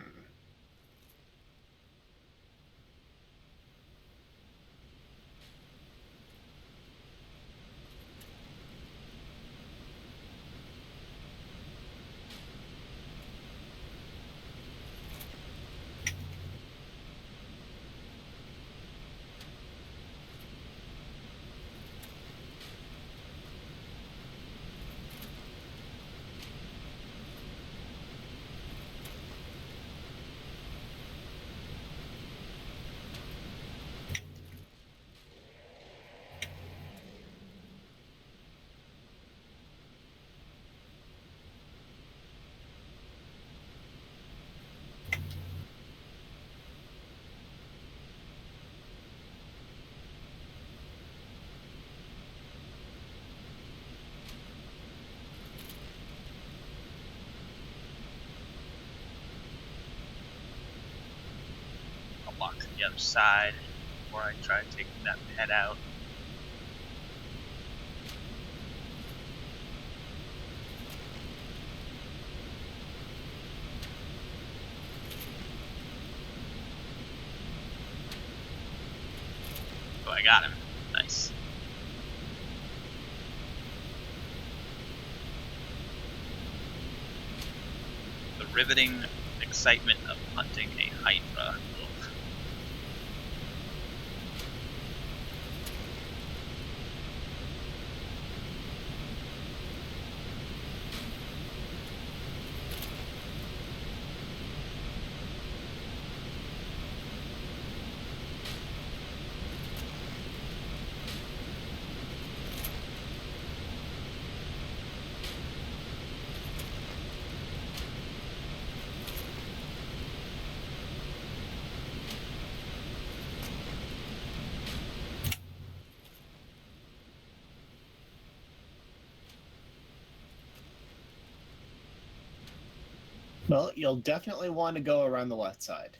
I'll walk to the other side before I try taking that pet out. Oh, I got him. Nice. The riveting excitement of hunting a hydra. Ugh. Well, you'll definitely want to go around the left side.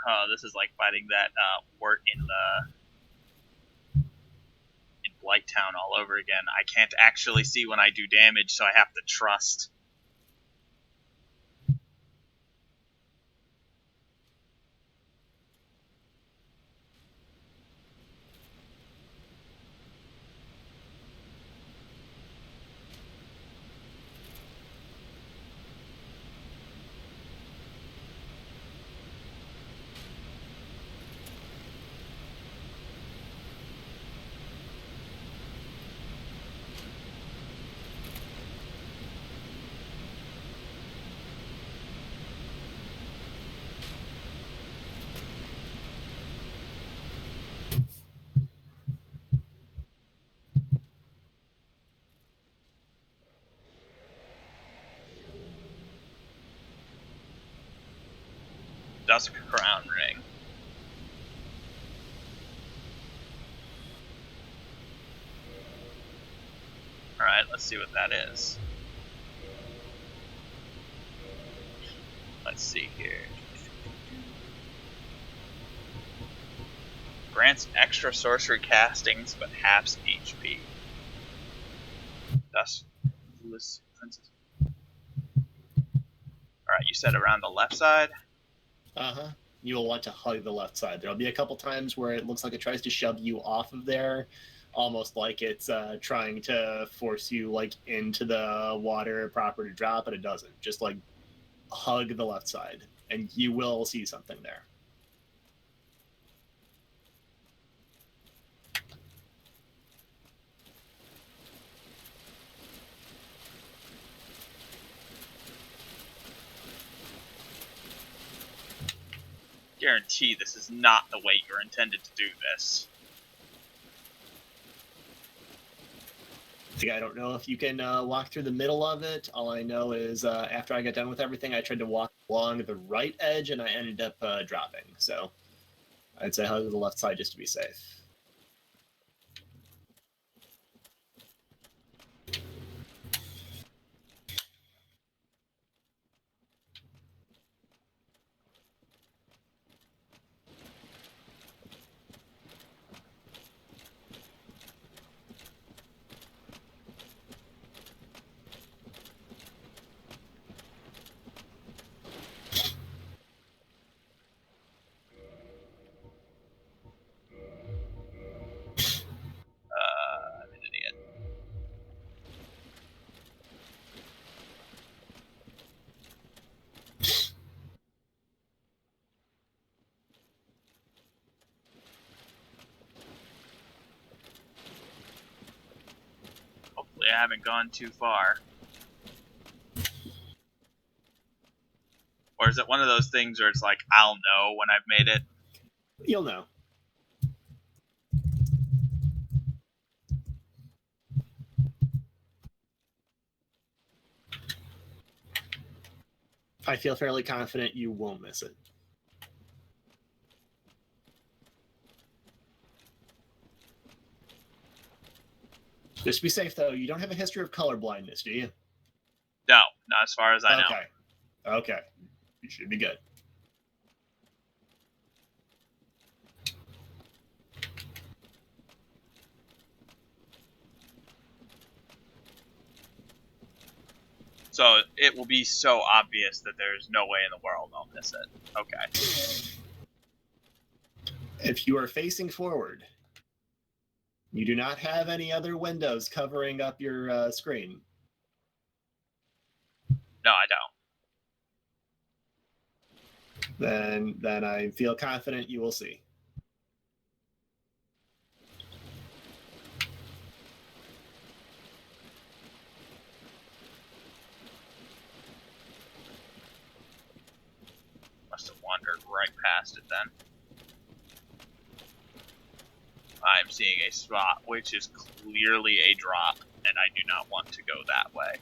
Oh, this is like fighting that wart in Blighttown all over again. I can't actually see when I do damage, so I have to trust. Dusk Crown Ring. Alright, let's see what that is. Let's see here. Grants extra sorcery castings, but halves HP. Duskless Princess. Alright, you said around the left side? Uh-huh. You will want to hug the left side. There'll be a couple times where it looks like it tries to shove you off of there, almost like it's trying to force you like into the water proper to drop, but it doesn't. Just like hug the left side, and you will see something there. Guarantee this is not the way you're intended to do this. See, I don't know if you can walk through the middle of it. All I know is after I got done with everything, I tried to walk along the right edge, and I ended up dropping. So I'd say hug the left side just to be safe. I'm an idiot. Hopefully I haven't gone too far. Or is it one of those things where it's like, I'll know when I've made it? You'll know. I feel fairly confident you won't miss it. Just be safe, though. You don't have a history of color blindness, do you? No, not as far as I know. Okay. You should be good. So it will be so obvious that there's no way in the world I'll miss it. Okay. If you are facing forward, you do not have any other windows covering up your screen. No, I don't. Then I feel confident you will see. Must have wandered right past it then. I'm seeing a spot which is clearly a drop, and I do not want to go that way.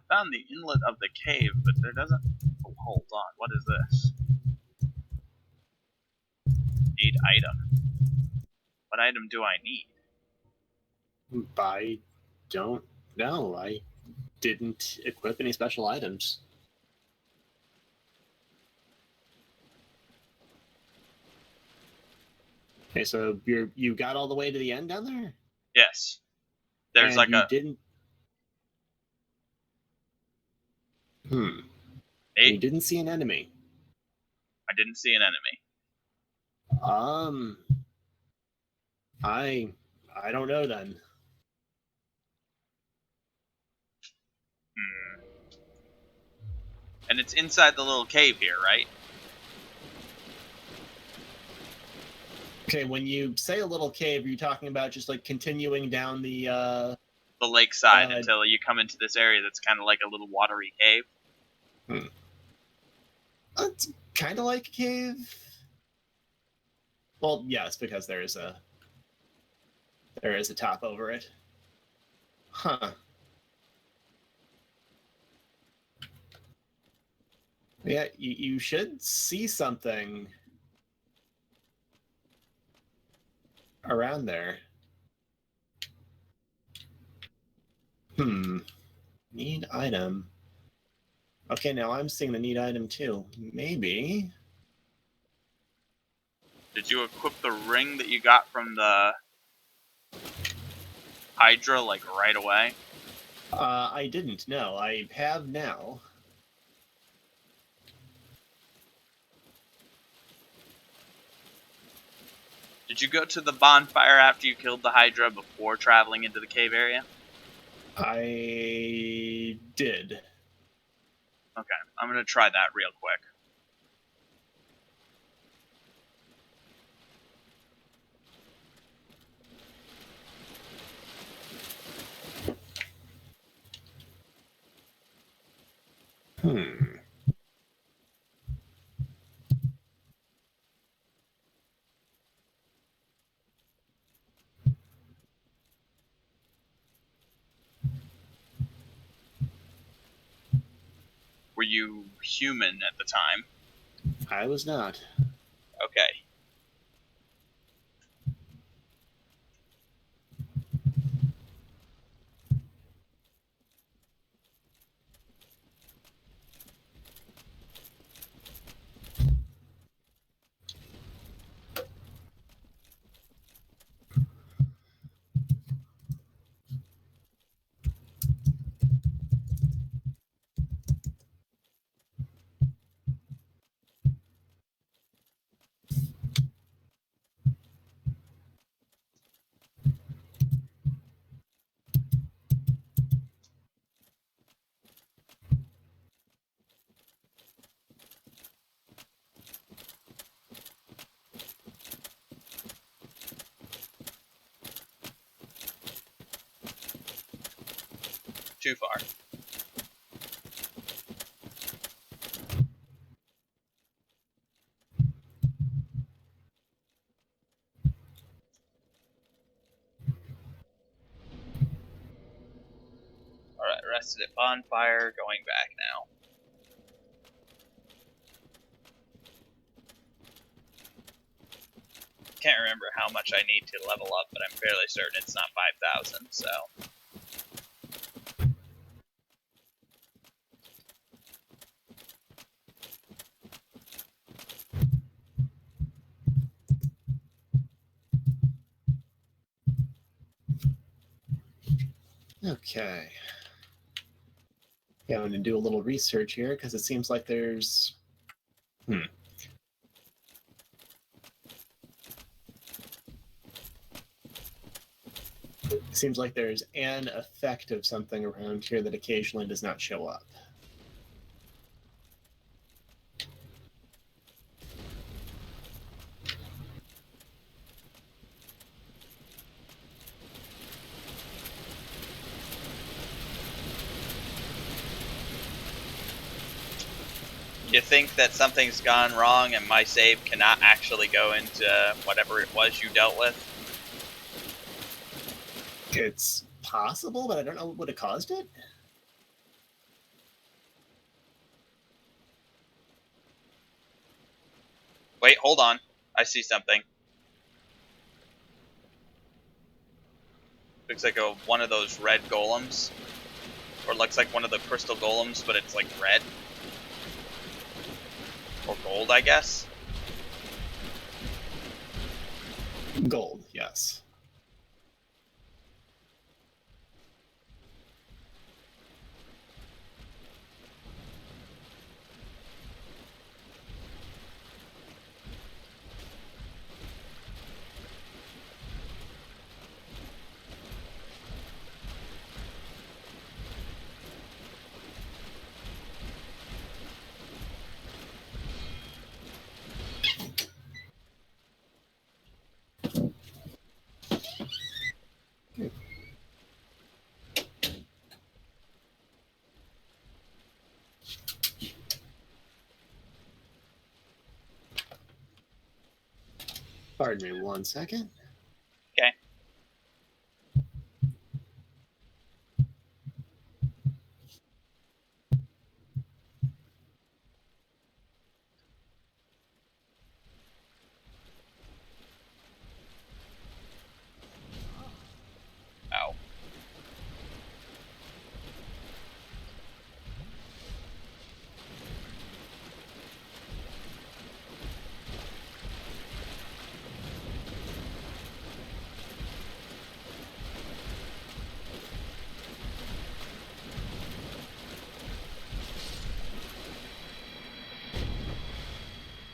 Found the inlet of the cave, but there doesn't... Oh, hold on. What is this? Need item. What item do I need? I don't know. I didn't equip any special items. Okay, so you got all the way to the end down there? Yes. There's and like you a... didn't. You Eight? didn't see an enemy. I didn't see an enemy. Um, I don't know then. Hmm. And it's inside the little cave here, right? Okay, when you say a little cave, are you talking about just like continuing down the Lake side until you come into this area that's kind of like a little watery cave. It's kind of like a cave. Well, yes, because there is a top over it. Huh. Yeah, you should see something around there. Need item. Okay, now I'm seeing the need item too. Maybe. Did you equip the ring that you got from the Hydra like right away? I didn't. No, I have now. Did you go to the bonfire after you killed the Hydra before traveling into the cave area? I did. Okay, I'm gonna try that real quick. Were you human at the time? I was not. Okay. Too far. Alright, rested at bonfire, going back now. Can't remember how much I need to level up, but I'm fairly certain it's not 5,000, so... Okay. Yeah, I'm going to do a little research here because it seems like there's. Seems like there's an effect of something around here that occasionally does not show up. You think that something's gone wrong and my save cannot actually go into whatever it was you dealt with? It's possible, but I don't know what would have caused it. Wait, hold on. I see something. Looks like one of those red golems. Or looks like one of the crystal golems, but it's like red. Or gold, I guess. Gold, yes. Pardon me 1 second. Okay. Ow.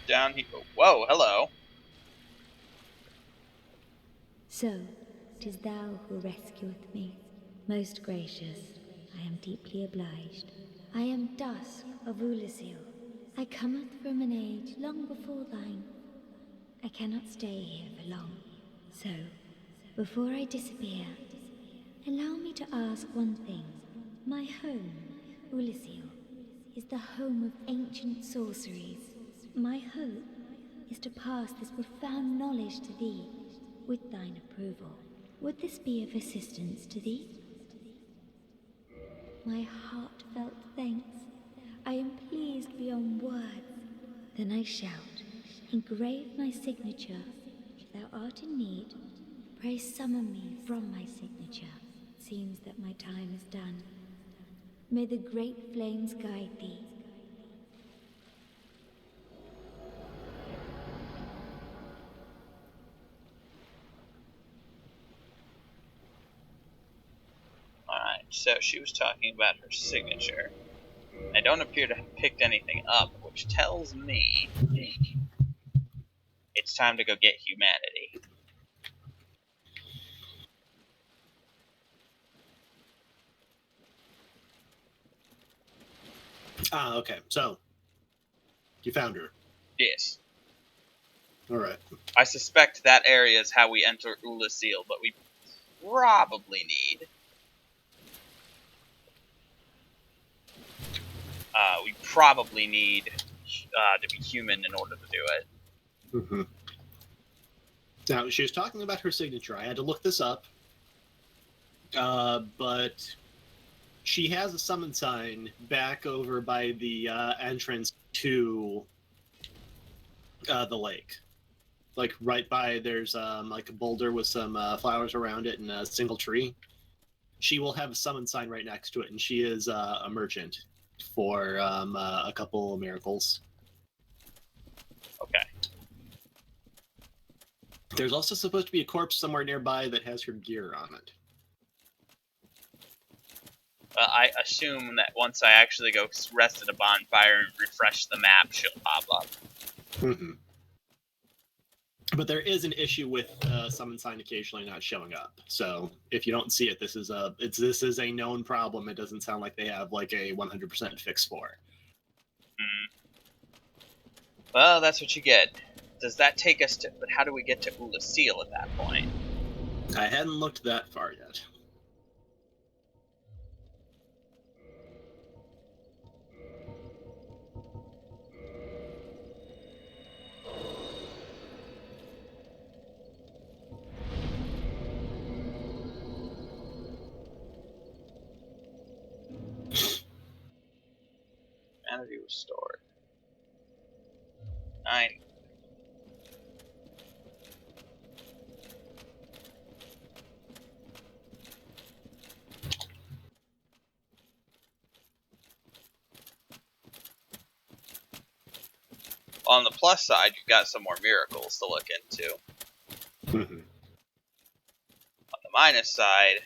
Down here. Whoa, hello. So, 'tis thou who rescueth me. Most gracious, I am deeply obliged. I am Dusk of Ulasil. I cometh from an age long before thine. I cannot stay here for long. So, before I disappear, allow me to ask one thing. My home, Ulasil, is the home of ancient sorceries. My hope is to pass this profound knowledge to thee, with thine approval. Would this be of assistance to thee? My heartfelt thanks. I am pleased beyond words. Then I shout, engrave my signature. If thou art in need, pray summon me from my signature. It seems that my time is done. May the great flames guide thee. Alright, so she was talking about her signature. I don't appear to have picked anything up, which tells me it's time to go get humanity. Ah, okay. So, you found her. Yes. All right. I suspect that area is how we enter Ulasil, but we probably need... to be human in order to do it. Mm-hmm. Now, she was talking about her signature. I had to look this up. But she has a summon sign back over by the entrance to the lake. Like right by, there's like a boulder with some flowers around it and a single tree. She will have a summon sign right next to it, and she is a merchant for a couple of miracles. Okay. There's also supposed to be a corpse somewhere nearby that has her gear on it. I assume that once I actually go rest at a bonfire and refresh the map, she'll pop up. Mm-hmm. But there is an issue with summon sign occasionally not showing up. So if you don't see it, this is a known problem. It doesn't sound like they have like a 100% fix for it. Well, that's what you get. Does that take us to... But how do we get to Ulasil at that point? I hadn't looked that far yet. Humanity restored. 9. On the plus side, you've got some more miracles to look into. Mhm. On the minus side,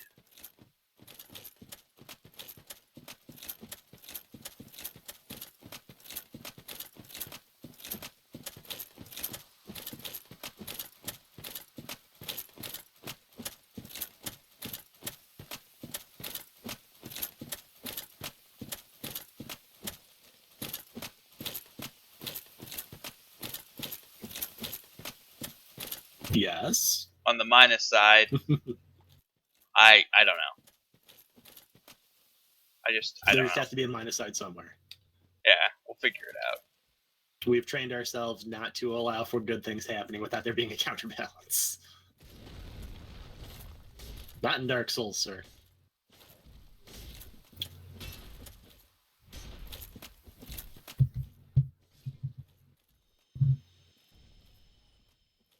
Yes. on the minus side, I don't know. I There don't just know. has to be a minus side somewhere. Yeah, we'll figure it out. We've trained ourselves not to allow for good things happening without there being a counterbalance. Not in Dark Souls, sir.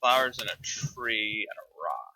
Flowers and a tree and a rock.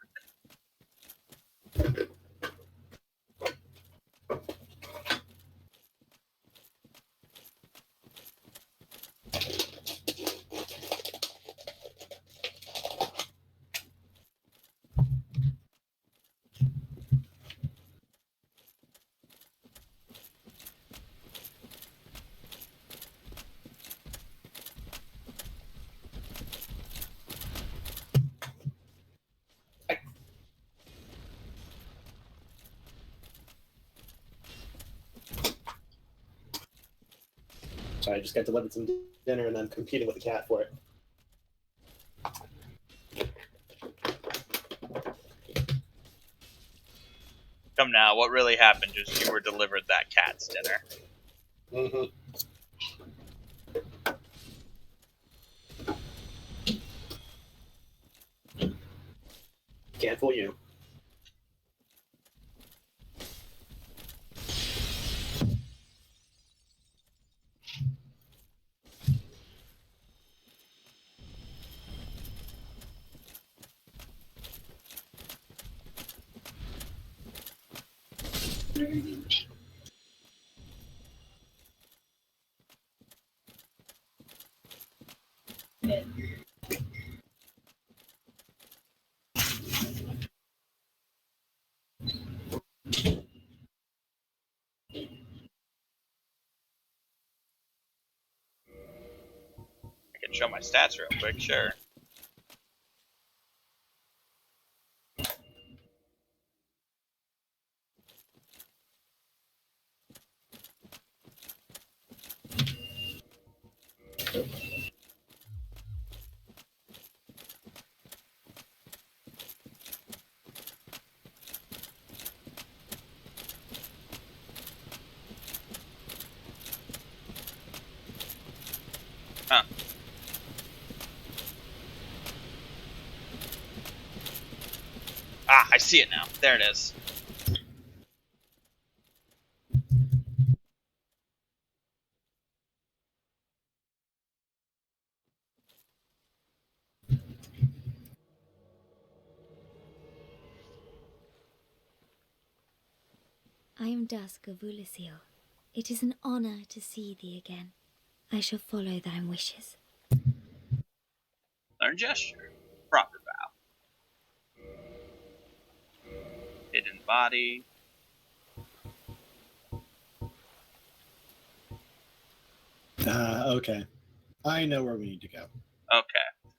So I just got delivered some dinner and I'm competing with the cat for it. Come now, what really happened is you were delivered that cat's dinner. Mm-hmm. Can't fool you. I can show my stats real quick, sure. Huh. Ah, I see it now. There it is. I am Dusk of Ulisil. It is an honor to see thee again. I shall follow thine wishes. Learn gesture. Proper bow. Hidden body. Okay. I know where we need to go. Okay.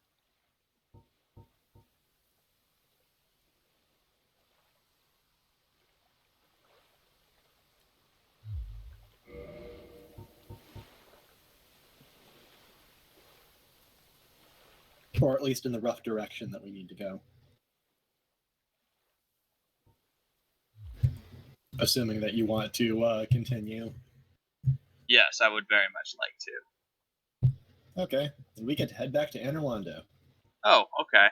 Or at least in the rough direction that we need to go. Assuming that you want to continue. Yes, I would very much like to. Okay. Then we get to head back to Anorlando. Oh, okay.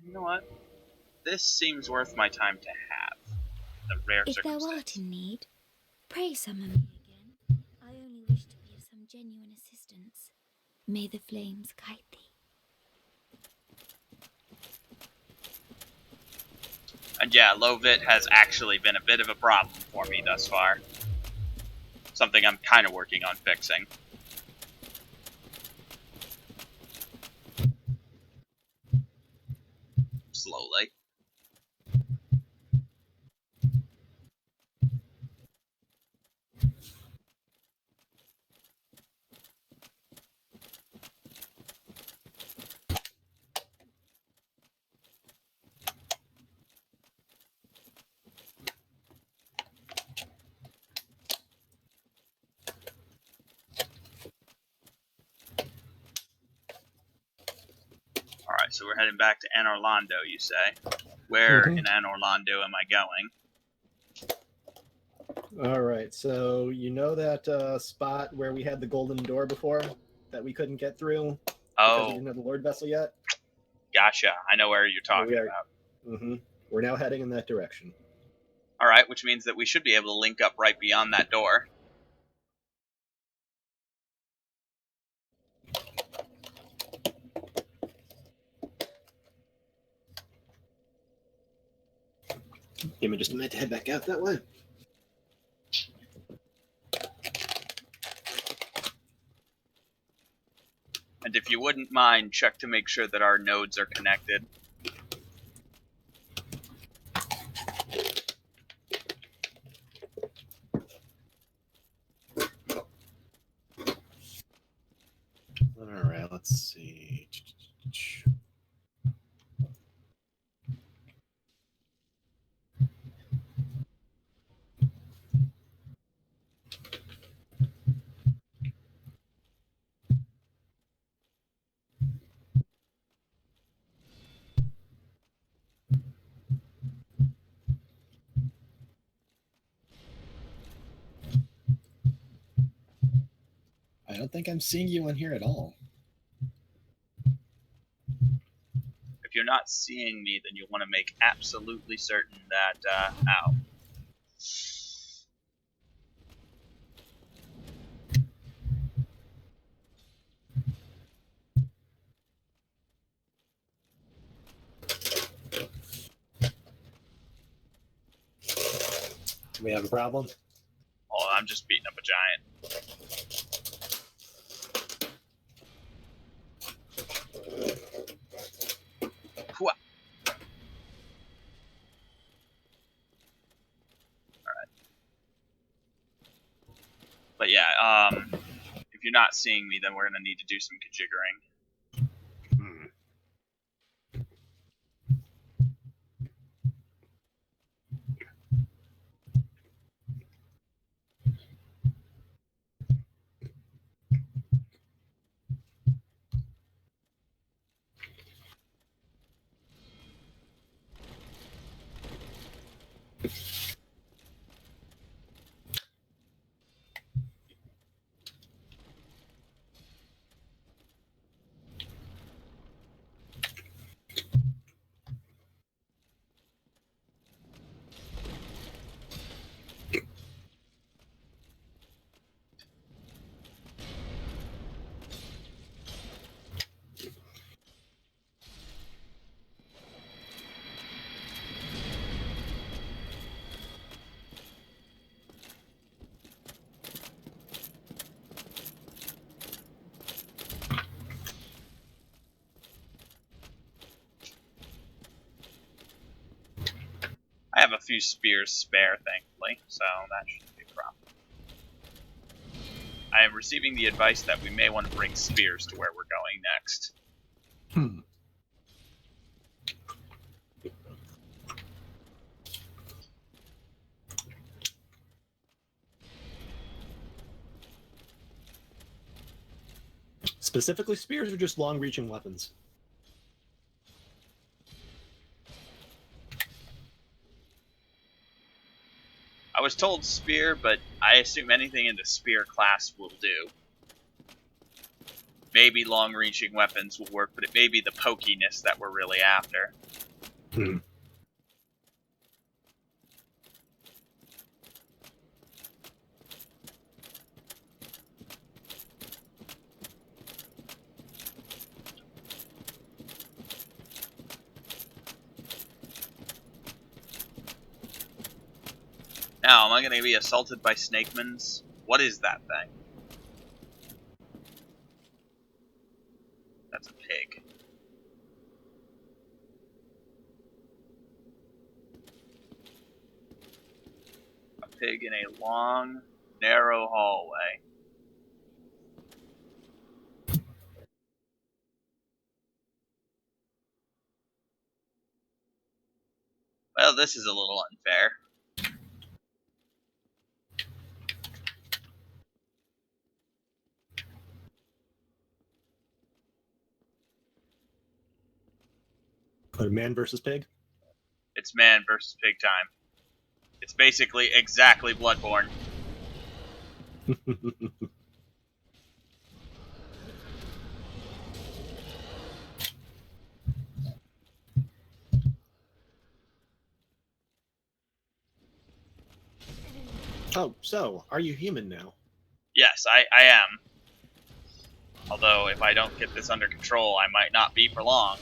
You know what? This seems worth my time to have. The rare If thou circumstance. art in need, pray summon me again. I only wish to be of some genuine assistance. May the flames guide thee. And yeah, Lovit has actually been a bit of a problem for me thus far. Something I'm kind of working on fixing. so we're heading back to Anne Orlando, you say? Where Mhm. in Anne Orlando am I going? All right, so you know that spot where we had the golden door before that we couldn't get through because we Oh, didn't have the Lord Vessel yet? gotcha. I know where you're Well, talking about. We're now heading in that direction. All right, which means that we should be able to link up right beyond that door. Give me just a minute to head back out that way. And if you wouldn't mind, check to make sure that our nodes are connected. All right, let's see. I don't think I'm seeing you in here at all. If you're not seeing me, then you want to make absolutely certain that, ow. Do we have a problem? Oh, I'm just beating up a giant. Hooah. Alright. But yeah, if you're not seeing me, then we're going to need to do some conjiggering. I have a few spears spare, thankfully, so that shouldn't be a problem. I am receiving the advice that we may want to bring spears to where we're going next. Specifically, spears are just long-reaching weapons. I was told spear, but I assume anything in the spear class will do. Maybe long-reaching weapons will work, but it may be the pokiness that we're really after. Now, am I going to be assaulted by snakemans? What is that thing? That's a pig. A pig in a long, narrow hallway. Well, this is a little unfair. But man versus pig? It's man versus pig time. It's basically exactly Bloodborne. Oh, so, are you human now? Yes, I am. Although, if I don't get this under control, I might not be for long.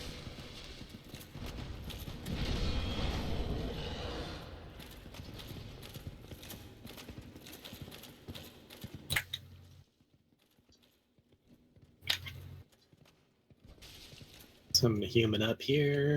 Some human up here.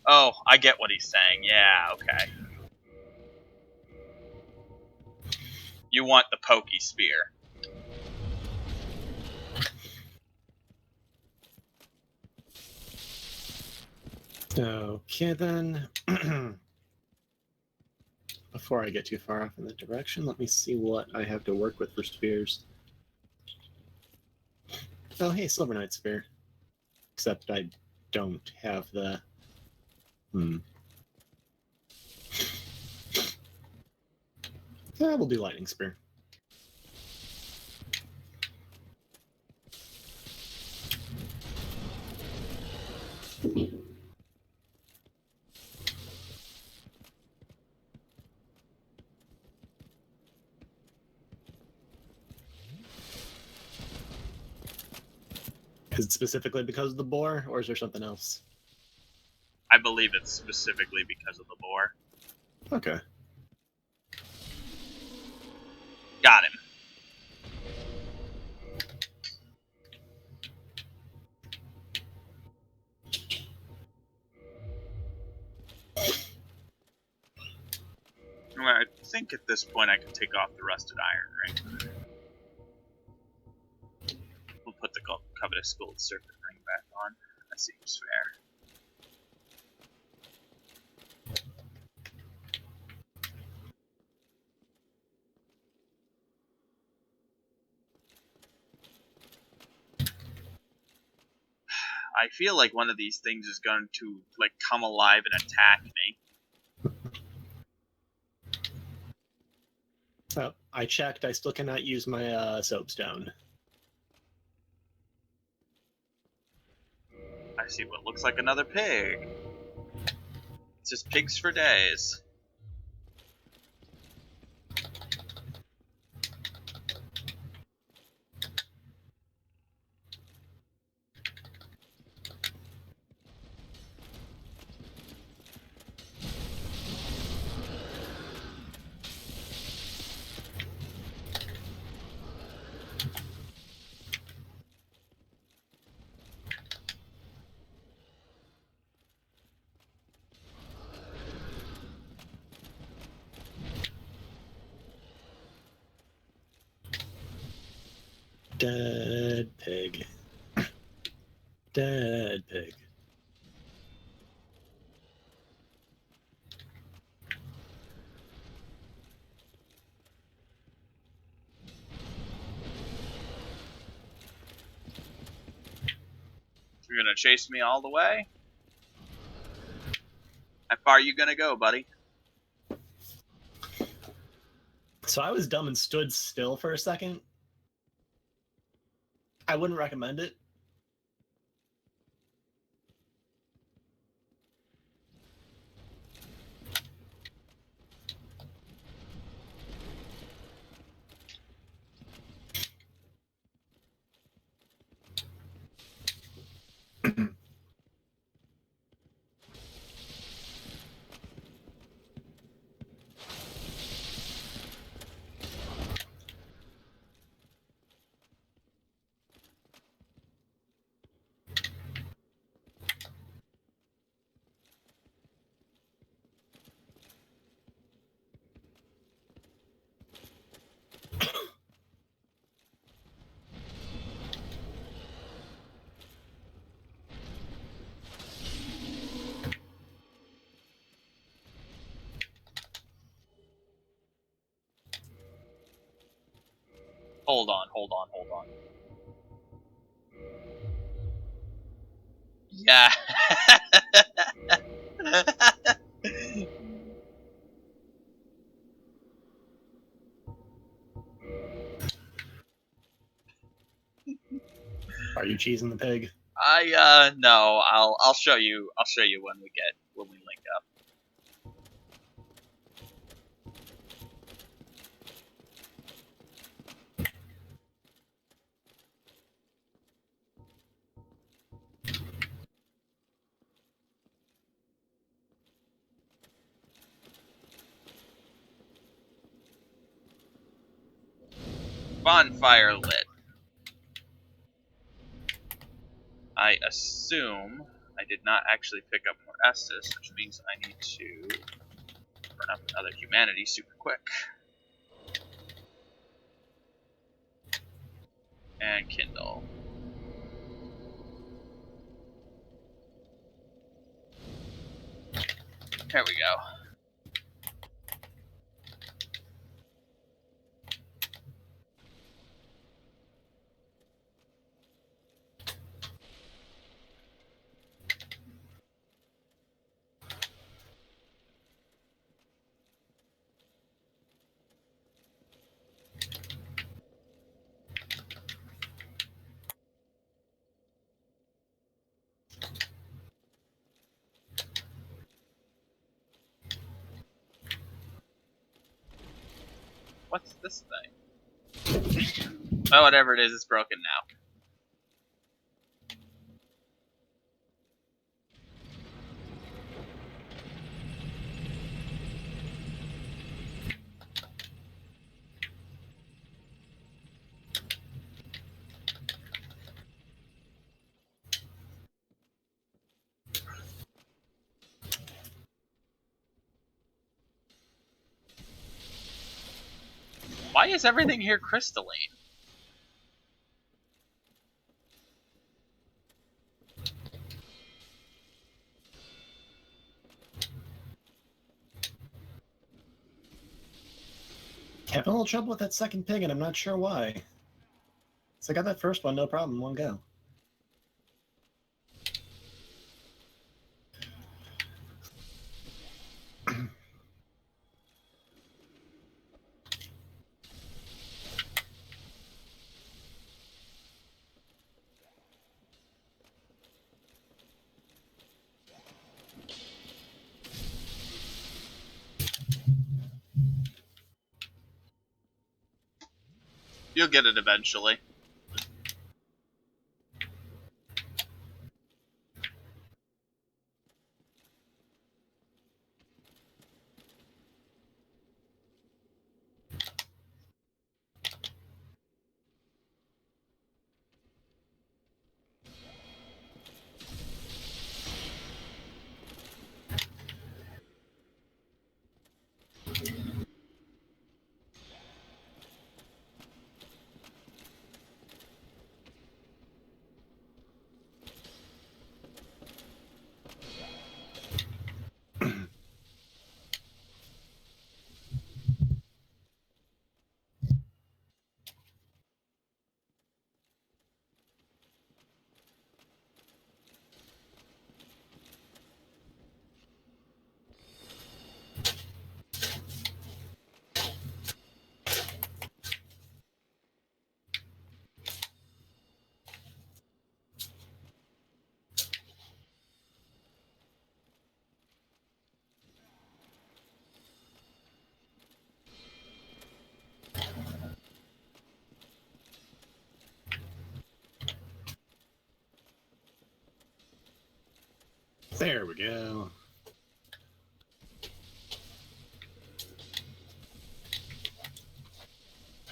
Oh, I get what he's saying. Yeah, okay. You want the pokey spear. Okay, then. Before I get too far off in that direction, let me see what I have to work with for spears. Oh, hey, Silver Knight Spear. Except I don't have the... Yeah, we'll do Lightning Spear. Is it specifically because of the boar, or is there something else? I believe it's specifically because of the boar. Okay. Got him. Well, I think at this point I can take off the rusted iron ring. We'll put the covetous gold serpent ring back on. That seems fair. I feel like one of these things is going to like come alive and attack me. Oh, I checked. I still cannot use my soapstone. I see what looks like another pig. It's just pigs for days. Dead pig. Dead pig. You're gonna chase me all the way? How far are you gonna go, buddy? So I was dumb and stood still for a second. I wouldn't recommend it. Hold on, hold on, hold on. Yeah. Are you cheesing the pig? No, I'll show you when we link up. Bonfire lit. I assume I did not actually pick up more Estus, which means I need to burn up another humanity super quick. And kindle. There we go. What's this thing? Oh, whatever it is, it's broken now. Why is everything here crystalline? Having a little trouble with that second pig, and I'm not sure why. So I got that first one, no problem, one go. You'll get it eventually. There we go.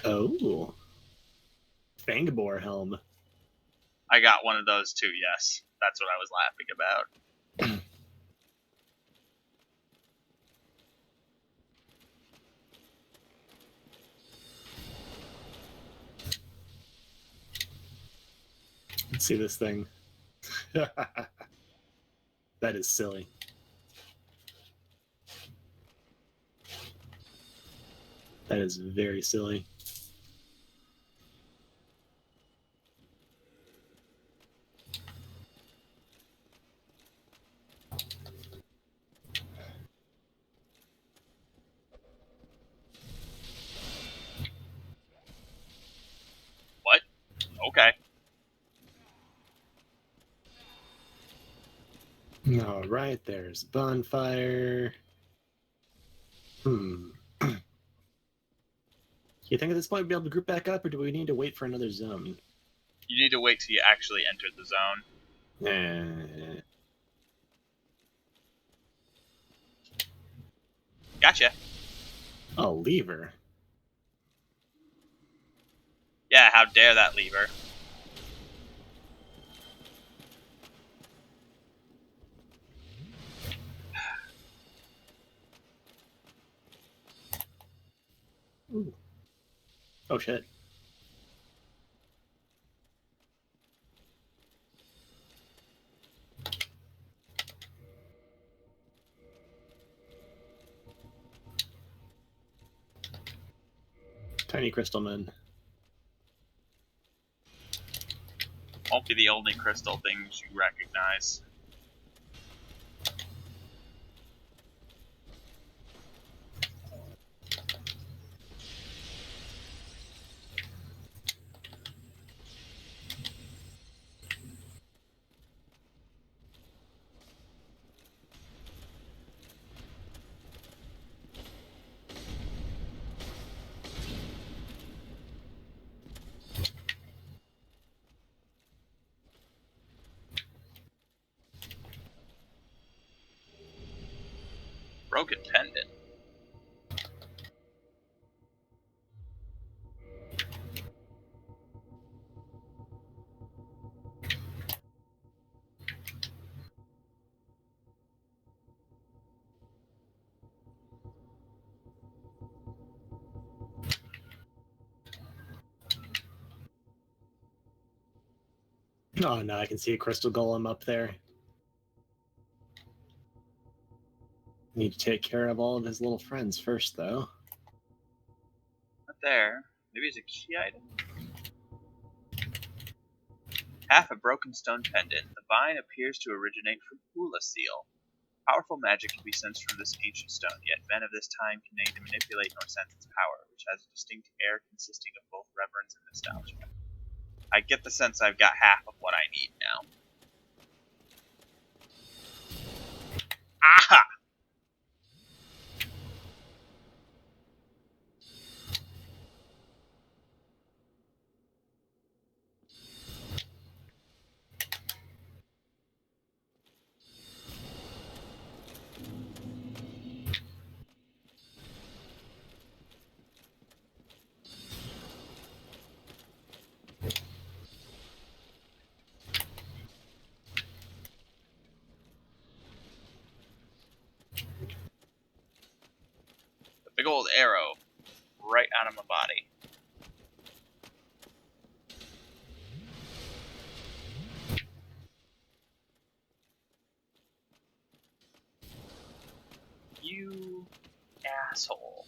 Oh. Fangabor helm. I got one of those too, yes. That's what I was laughing about. Let's see this thing. That is silly. That is very silly. All right, there's bonfire. Do you think at this point we'll be able to group back up, or do we need to wait for another zone? You need to wait till you actually enter the zone. Gotcha. Oh, lever. Yeah, how dare that lever. Ooh. Oh, shit. Tiny crystal men. Won't be the only crystal things you recognize. Broken pendant. Oh, no, I can see a crystal golem up there. Need to take care of all of his little friends first, though. Not there. Maybe it's a key item? Half a broken stone pendant. The vine appears to originate from Hula Seal. Powerful magic can be sensed from this ancient stone, yet men of this time can neither manipulate nor sense its power, which has a distinct air consisting of both reverence and nostalgia. I get the sense I've got half of what I need now. Aha! The big old arrow right out of my body. You asshole.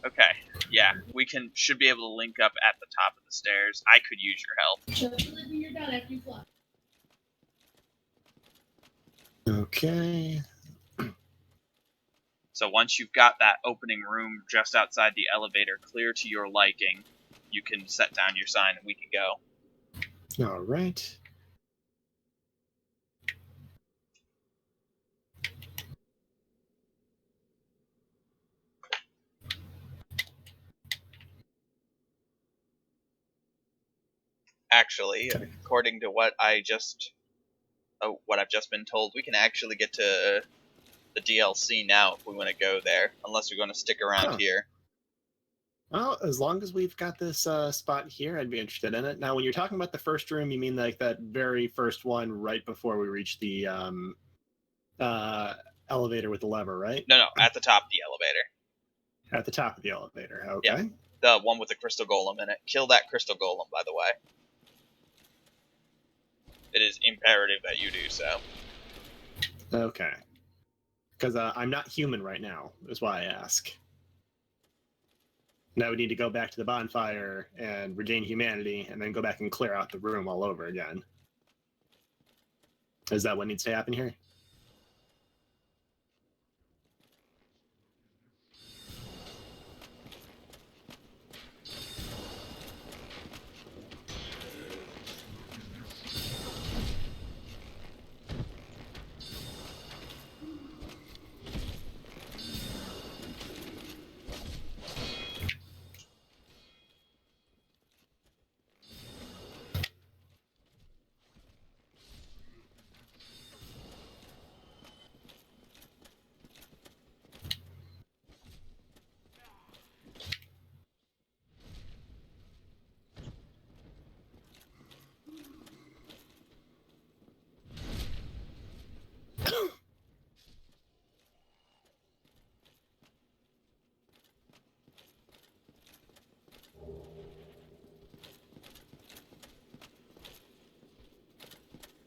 Okay, yeah, we should be able to link up at the top of the stairs. I could use your help. Okay. So once you've got that opening room just outside the elevator clear to your liking, you can set down your sign and we can go. All right. Actually, according to what I've just been told, we can actually get to the DLC now if we want to go there, unless we're going to stick around here. Well, as long as we've got this spot here, I'd be interested in it. Now, when you're talking about the first room, you mean like that very first one right before we reach the elevator with the lever, right? No, at the top of the elevator. At the top of the elevator, okay. Yeah, the one with the crystal golem in it. Kill that crystal golem, by the way. It is imperative that you do so. Okay. Because I'm not human right now, is why I ask. Now we need to go back to the bonfire and regain humanity, and then go back and clear out the room all over again. Is that what needs to happen here?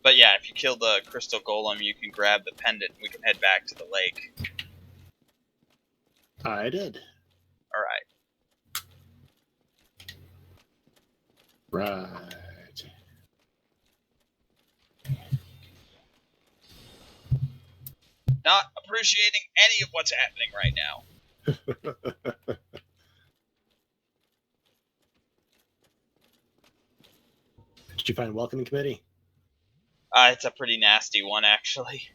But yeah, if you kill the crystal golem, you can grab the pendant. And we can head back to the lake. I did. All right. Right. Not appreciating any of what's happening right now. Did you find welcoming committee? It's a pretty nasty one, actually.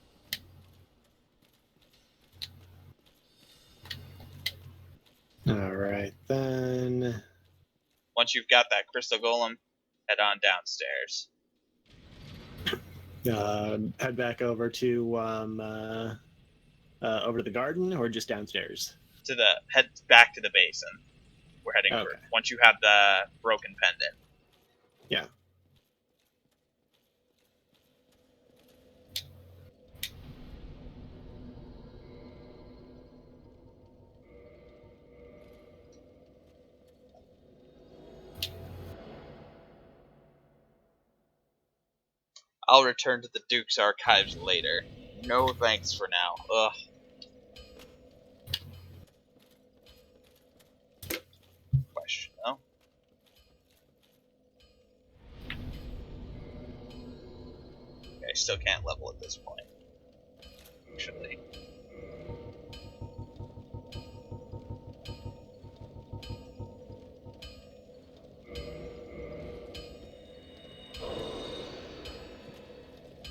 All right, then. Once you've got that crystal golem, head on downstairs. Head back over to the garden, or just downstairs? Head back to the basin. We're heading for once you have the broken pendant. Yeah. I'll return to the Duke's archives later. No thanks for now. Ugh. Question though. Okay, I still can't level at this point. Actually.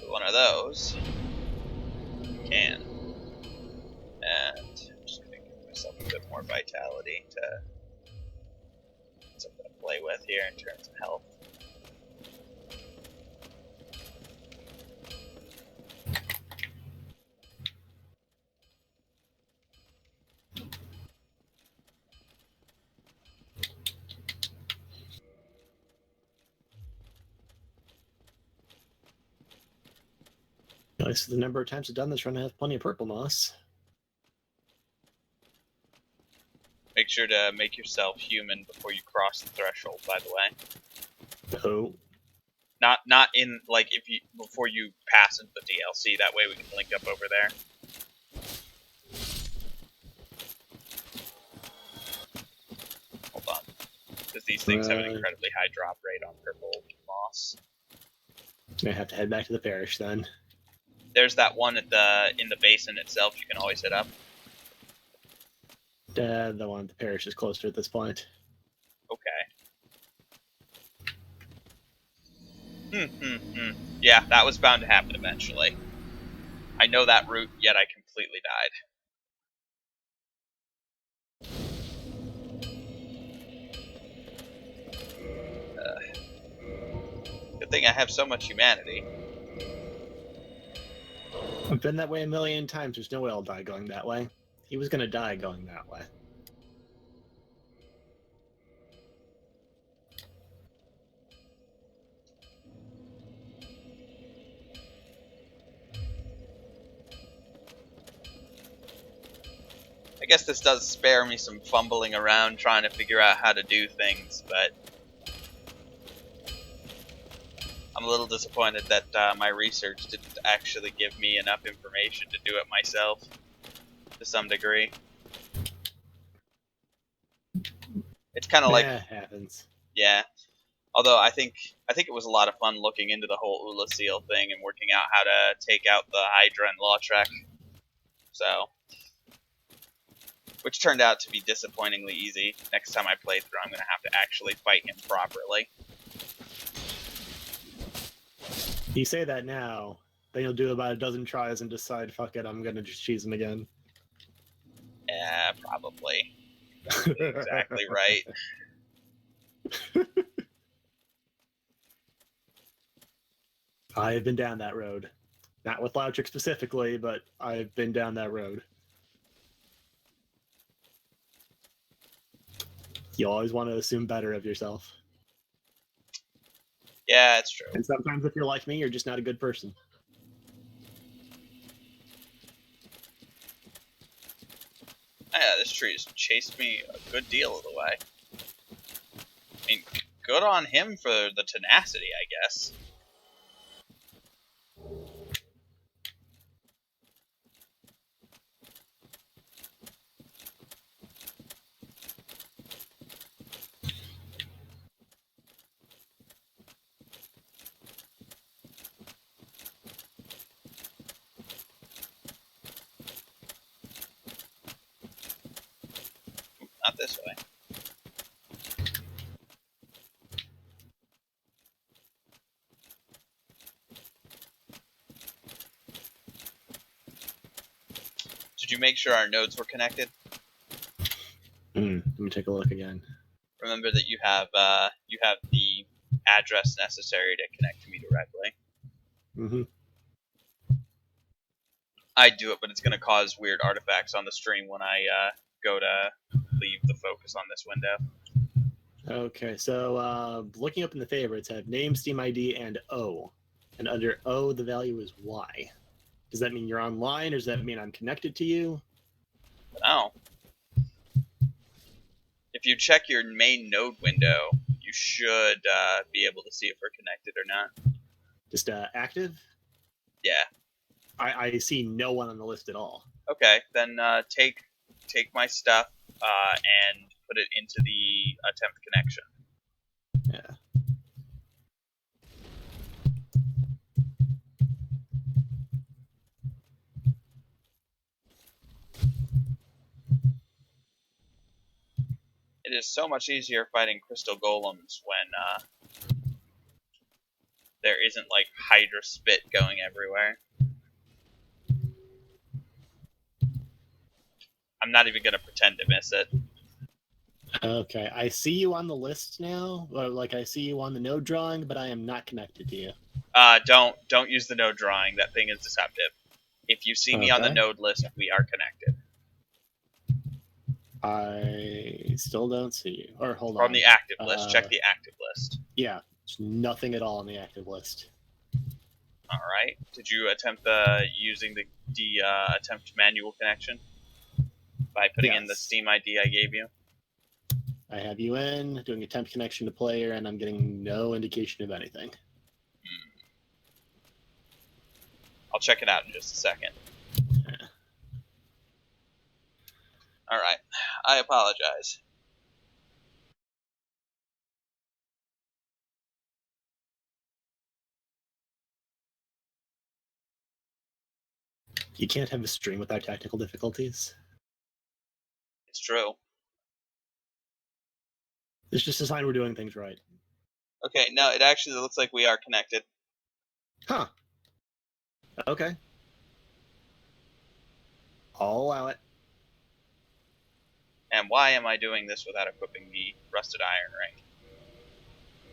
One of those. Can. And I'm just gonna give myself a bit more vitality to something to play with here in terms of health. Nice. The number of times I've done this run, I have plenty of purple moss. Make sure to make yourself human before you cross the threshold, by the way. Oh. Not in, like, before you pass into the DLC, that way we can link up over there. Hold on. Because these things have an incredibly high drop rate on purple moss. I have to head back to the parish then. There's that one in the basin itself you can always hit up. The one at the parish is closer at this point. Okay. Yeah, that was bound to happen eventually. I know that route, yet I completely died. Good thing I have so much humanity. I've been that way a million times. There's no way I'll die going that way. He was going to die going that way. I guess this does spare me some fumbling around trying to figure out how to do things, but I'm a little disappointed that my research didn't actually give me enough information to do it myself, to some degree. It's kind of like... It happens. Yeah. Although I think I think it was a lot of fun looking into the whole Ulasil thing and working out how to take out the Hydra and Lautrec. So, which turned out to be disappointingly easy. Next time I play through, I'm going to have to actually fight him properly. You say that now, then you'll do about a dozen tries and decide, fuck it, I'm gonna just cheese him again. Yeah, probably. Exactly right. I've been down that road. Not with Lautrec specifically, but I've been down that road. You always want to assume better of yourself. Yeah, it's true. And sometimes if you're like me, you're just not a good person. Yeah, this tree has chased me a good deal of the way. I mean, good on him for the tenacity, I guess. Not this way. Did you make sure our nodes were connected? Let me take a look again. Remember that you have the address necessary to connect to me directly. Mm-hmm. I do it, but it's going to cause weird artifacts on the stream when I go to leave the focus on this window. Okay, so looking up in the favorites, I have name, Steam ID, and O. And under O, the value is Y. Does that mean you're online, or does that mean I'm connected to you? No. If you check your main node window, you should be able to see if we're connected or not. Just active? Yeah. I see no one on the list at all. Okay, then take my stuff and put it into the attempt connection. Yeah. It is so much easier fighting crystal golems when there isn't like Hydra spit going everywhere. I'm not even gonna pretend to miss it. Okay, I see you on the list now. Or, like, I see you on the node drawing, but I am not connected to you. Don't use the node drawing. That thing is deceptive. If you see me on the Okay. node list, we are connected. I still don't see you. Or hold on. From the active list, check the active list. Yeah, there's nothing at all on the active list. All right. Did you attempt using the attempt manual connection by putting in the Steam ID I gave you? I have you in, doing attempt connection to player, and I'm getting no indication of anything. I'll check it out in just a second. Yeah. All right. I apologize. You can't have a stream without technical difficulties. It's true. It's just a sign we're doing things right. Okay, no, it actually looks like we are connected. Huh. Okay. I'll allow it. And why am I doing this without equipping the rusted iron ring?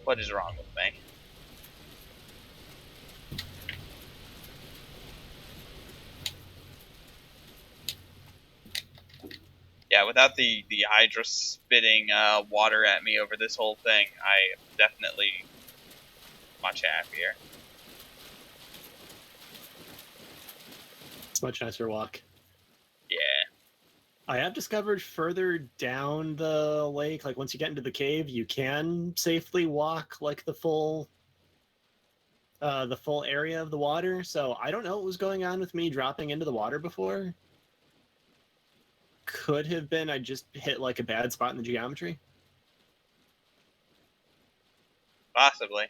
What is wrong with me? Yeah, without the Hydra spitting water at me over this whole thing, I am definitely much happier. It's a much nicer walk. Yeah. I have discovered further down the lake, like once you get into the cave, you can safely walk like the full area of the water. So I don't know what was going on with me dropping into the water before. Could have been I just hit like a bad spot in the geometry. Possibly.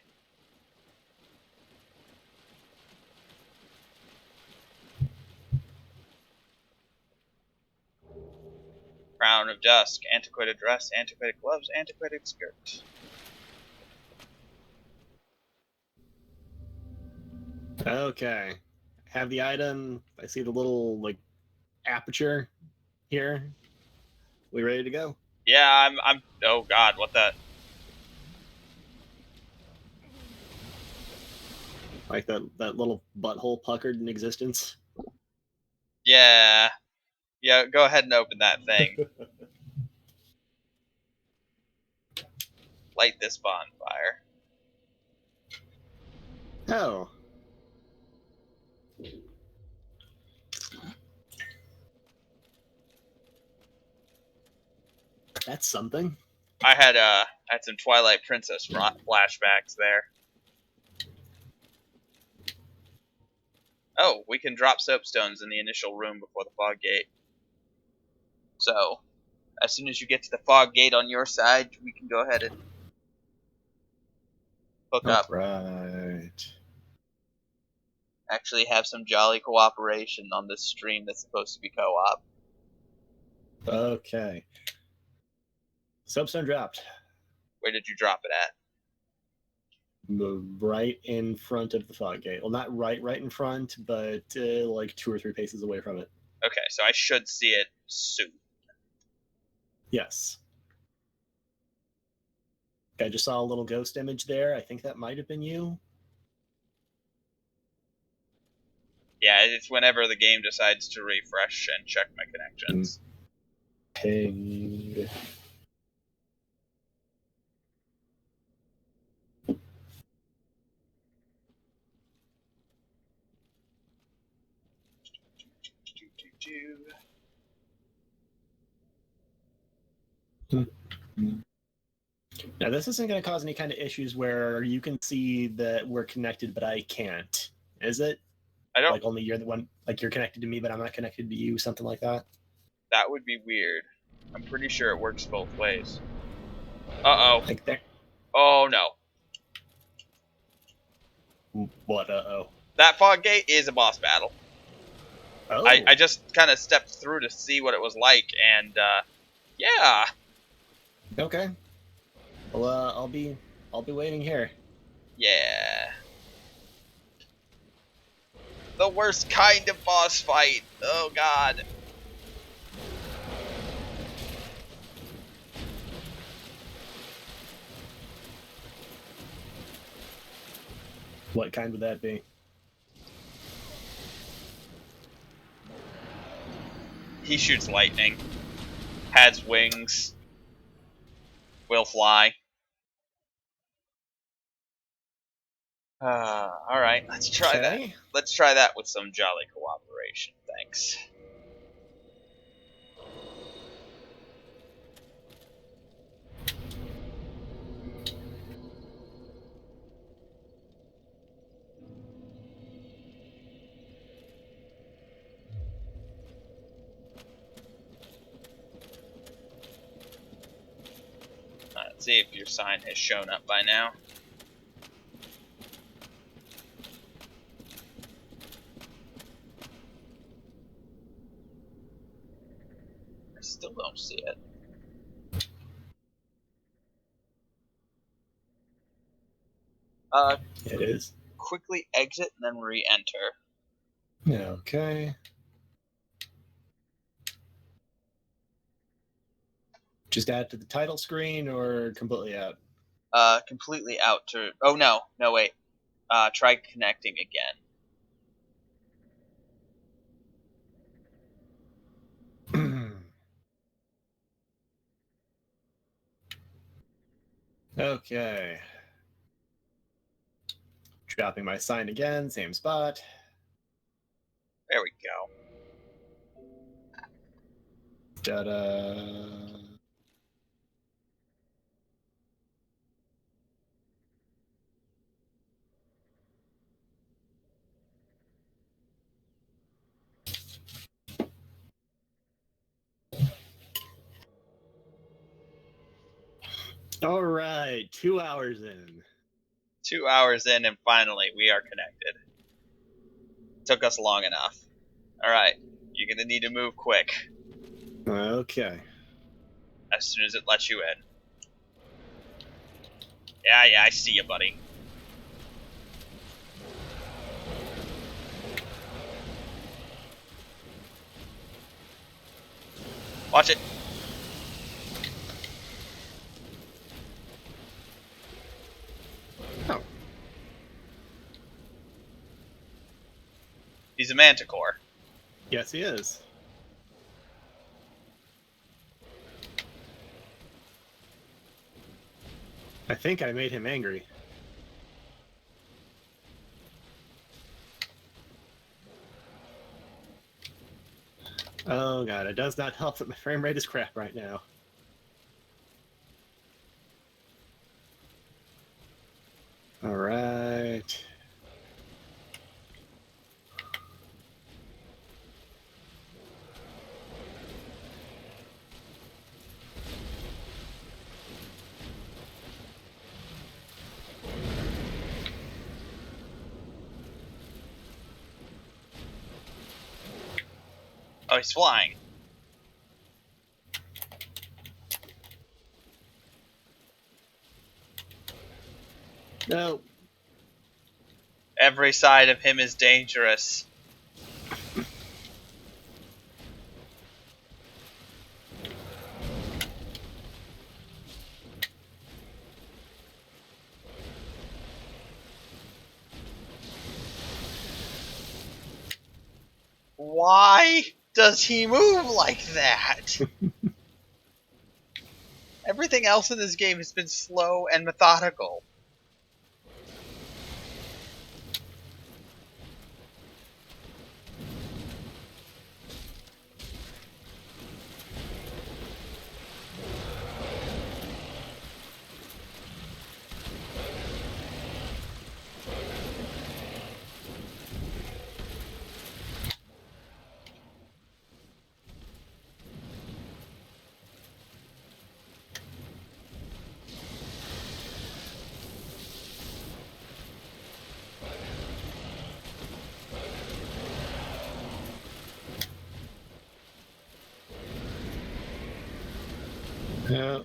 Dawn of Dusk. Antiquated dress, antiquated gloves, antiquated skirt. Okay. Have the item. I see the little, like, aperture here. We ready to go? Yeah, I'm. Oh God, what the? Like that little butthole puckered in existence. Yeah, yeah. Go ahead and open that thing. Light this bonfire. Oh. That's something. I had some Twilight Princess flashbacks there. Oh, we can drop soapstones in the initial room before the fog gate. So, as soon as you get to the fog gate on your side, we can go ahead and hook up. Right. Actually have some jolly cooperation on this stream that's supposed to be co-op. Okay. Soapstone dropped. Where did you drop it at? Right in front of the fog gate. Well, not right in front, but like 2 or 3 paces away from it. Okay, so I should see it soon. Yes. I just saw a little ghost image there. I think that might have been you. Yeah, it's whenever the game decides to refresh and check my connections. Ping. Now, this isn't going to cause any kind of issues where you can see that we're connected, but I can't. Is it? I don't. Like only you're the one. Like you're connected to me, but I'm not connected to you. Something like that. That would be weird. I'm pretty sure it works both ways. Uh-oh. Like there. Oh, no. What? Uh-oh. That fog gate is a boss battle. Oh. I just kind of stepped through to see what it was like, and, yeah. Okay. Well, I'll be waiting here. Yeah. The worst kind of boss fight. Oh, God. What kind would that be? He shoots lightning. Has wings. Will fly. Alright, let's try that. Let's try that with some jolly cooperation. Thanks. Let's see if your sign has shown up by now. I still don't see it. It is. Quickly exit and then re-enter. Okay. Just add to the title screen or completely out? Completely out to... Oh, no. No, wait. Try connecting again. Okay. Dropping my sign again, same spot. There we go. Da-da. All right, 2 hours in. 2 hours in, and finally, we are connected. Took us long enough. Alright, you're gonna need to move quick. Okay. as soon as it lets you in. Yeah, I see you, buddy. Watch it. Oh. He's a manticore. Yes, he is. I think I made him angry. Oh god, it does not help that my frame rate is crap right now. Alright. Oh, he's flying. No. Every side of him is dangerous. Why does he move like that? Everything else in this game has been slow and methodical. Yeah.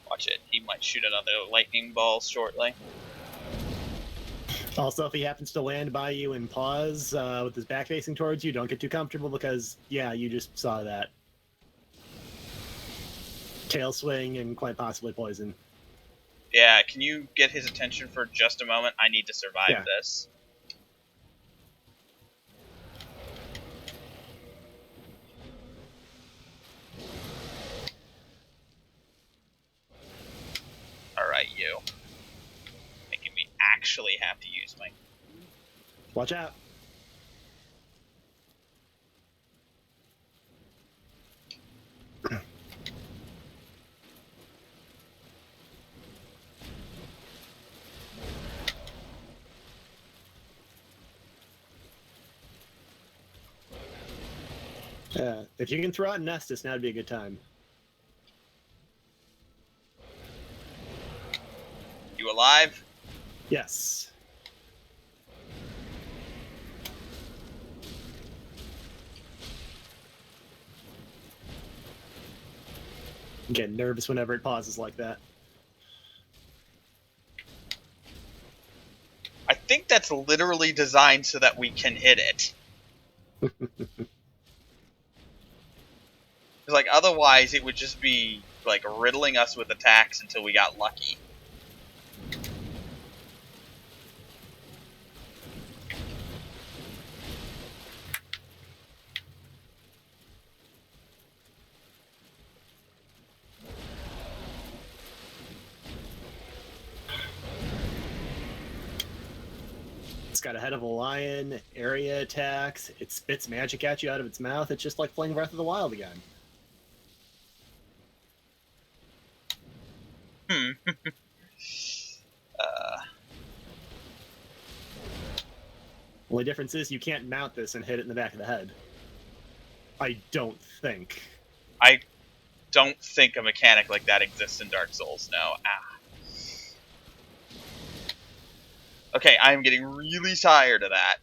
Watch it. He might shoot another lightning ball shortly. Also, if he happens to land by you and pause with his back facing towards you, don't get too comfortable because, yeah, you just saw that. Tail swing and quite possibly poison. Yeah, can you get his attention for just a moment? I need to survive this. Alright, you. Making me actually have to use my... Watch out. Yeah, if you can throw out Nestus, now would be a good time. You alive? Yes. I'm getting nervous whenever it pauses like that. I think that's literally designed so that we can hit it. Like, otherwise it would just be, like, riddling us with attacks until we got lucky. It's got a head of a lion, area attacks, it spits magic at you out of its mouth. It's just like playing Breath of the Wild again. Only difference is you can't mount this and hit it in the back of the head. I don't think. I don't think a mechanic like that exists in Dark Souls, no. Ah. Okay, I'm getting really tired of that.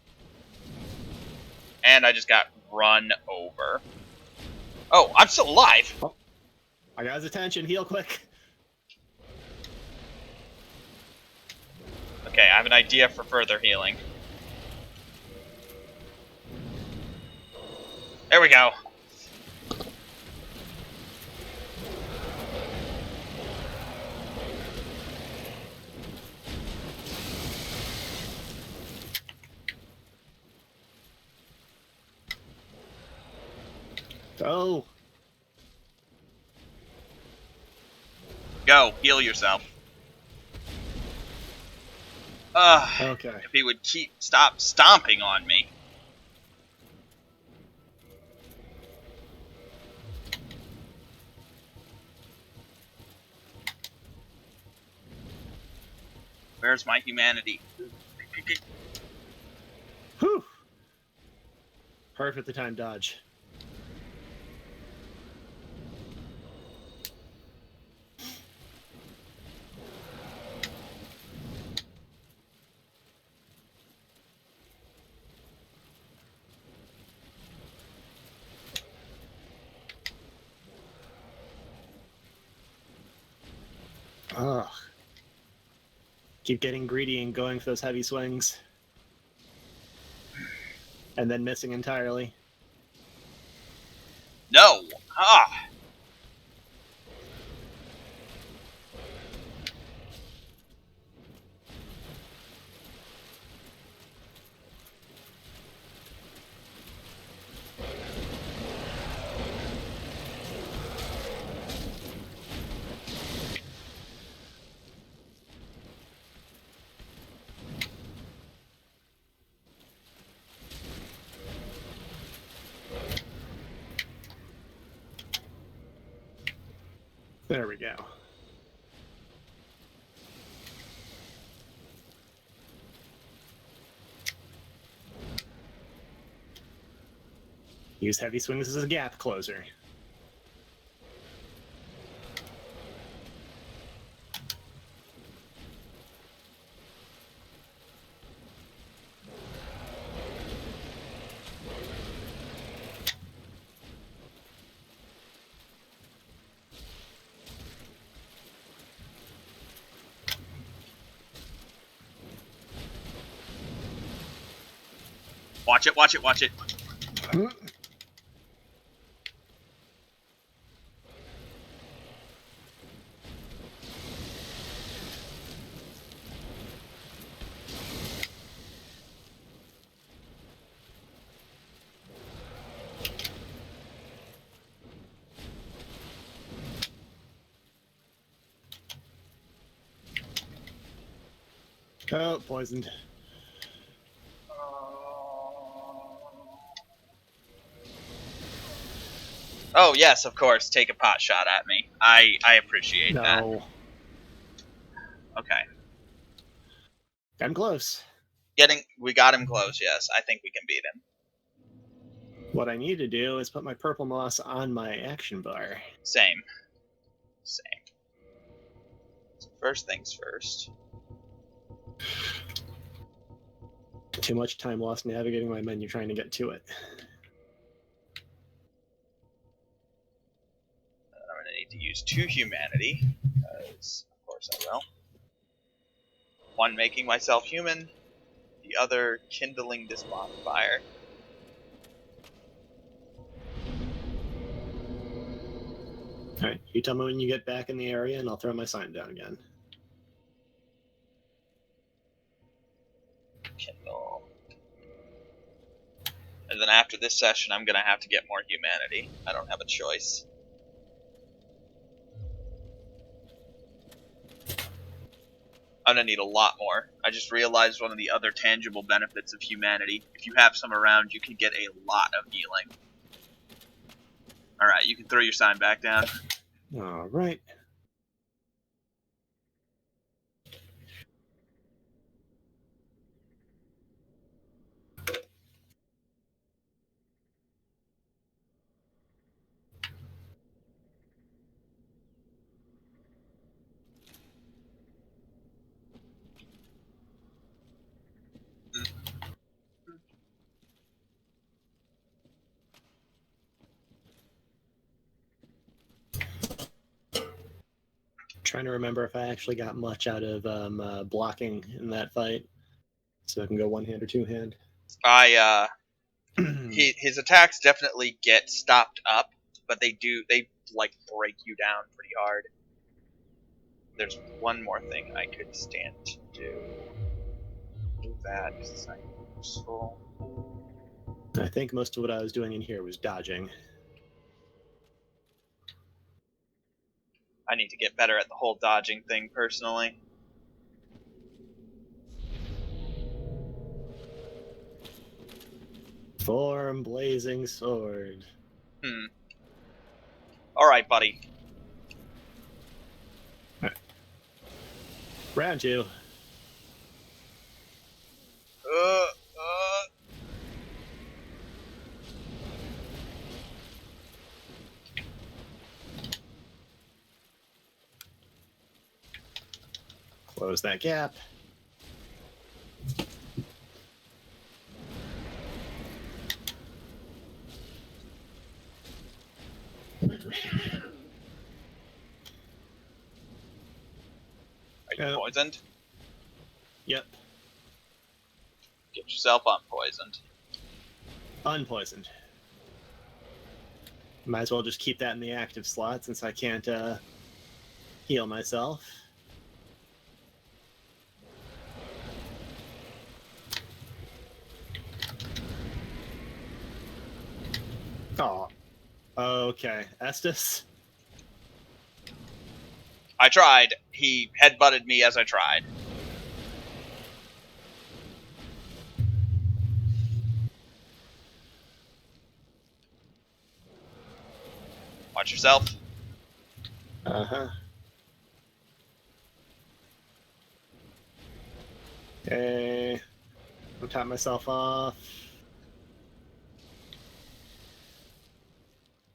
And I just got run over. Oh, I'm still alive! Oh, I got his attention. Heal quick. Okay, I have an idea for further healing. There we go. Oh. Go, heal yourself. Ugh. Okay. If he would stop stomping on me. Where's my humanity? Whew. Perfect time dodge. Ugh. Keep getting greedy and going for those heavy swings. And then missing entirely. No! Ah! There we go. Use heavy swings as a gap closer. Watch it, watch it, watch it. Oh, poisoned. Oh, yes, of course. Take a pot shot at me. I appreciate that. No. Okay. I'm close. We got him close, yes. I think we can beat him. What I need to do is put my purple moss on my action bar. Same. Same. So first things first. Too much time lost navigating my menu trying to get to it. I'm going to need to use 2 humanity, because of course I will. One making myself human, the other kindling this bonfire. Alright, you tell me when you get back in the area and I'll throw my sign down again. Kindle. And then after this session, I'm going to have to get more humanity. I don't have a choice. I'm going to need a lot more. I just realized one of the other tangible benefits of humanity. If you have some around, you can get a lot of healing. Alright, you can throw your sign back down. Alright. Trying to remember if I actually got much out of blocking in that fight, so I can go one hand or two hand. His attacks definitely get stopped up, but they like break you down pretty hard. There's one more thing I could stand to do. Do that because it's not useful. I think most of what I was doing in here was dodging. I need to get better at the whole dodging thing personally. Form blazing sword. Alright, buddy. Round you. Uh. Close that gap. Are you poisoned? Yep. Get yourself unpoisoned. Unpoisoned. Might as well just keep that in the active slot since I can't heal myself. Oh. Okay. Estes? I tried. He headbutted me as I tried. Watch yourself. Uh-huh. Okay. I'll top myself off.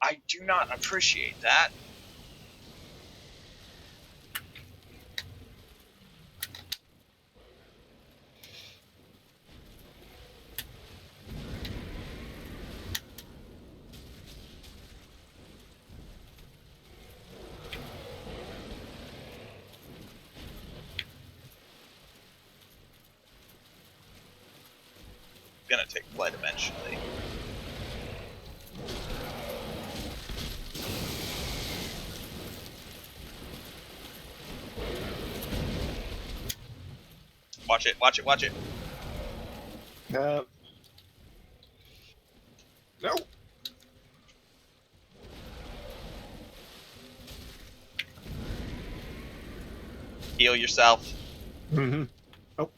I do not appreciate that. Gonna take flight eventually. Watch it, watch it, watch it. No. Heal yourself. Mm-hmm. Oh.